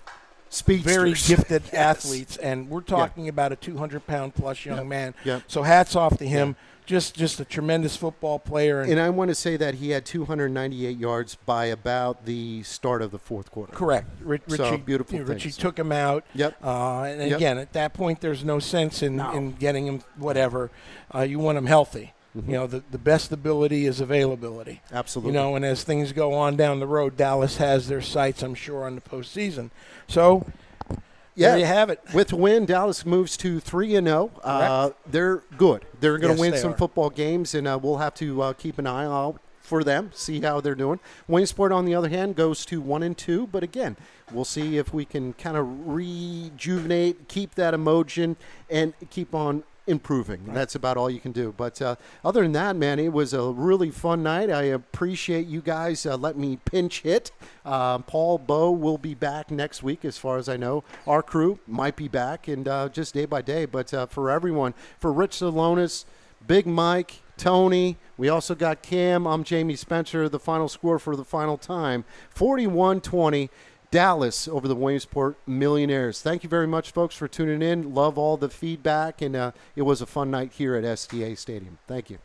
very gifted athletes, and we're talking about a 200-pound plus young man. So hats off to him. Just a tremendous football player. And I want to say that he had 298 yards by about the start of the fourth quarter. Correct. Richie, beautiful Richie took him out. And again, at that point, there's no sense in getting him whatever. You want him healthy. The best ability is availability. Absolutely. And as things go on down the road, Dallas has their sights, I'm sure, on the postseason. So there you have it. With a win, Dallas moves to 3-0. They're good. They're going to win some football games, and we'll have to keep an eye out for them, see how they're doing. Williamsport, on the other hand, goes to 1-2. But again, we'll see if we can kind of rejuvenate, keep that emotion, and keep on improving. That's about all you can do. But other than that, man, it was a really fun night. I appreciate you guys letting me pinch hit. Paul Bowe will be back next week, as far as I know. Our crew might be back, and just day by day. But for everyone, for Rich Salonis, Big Mike, Tony, we also got Cam. I'm Jamie Spencer. The final score for the final time, 41-20. Dallas over the Williamsport Millionaires. Thank you very much, folks, for tuning in. Love all the feedback, and it was a fun night here at STA Stadium. Thank you.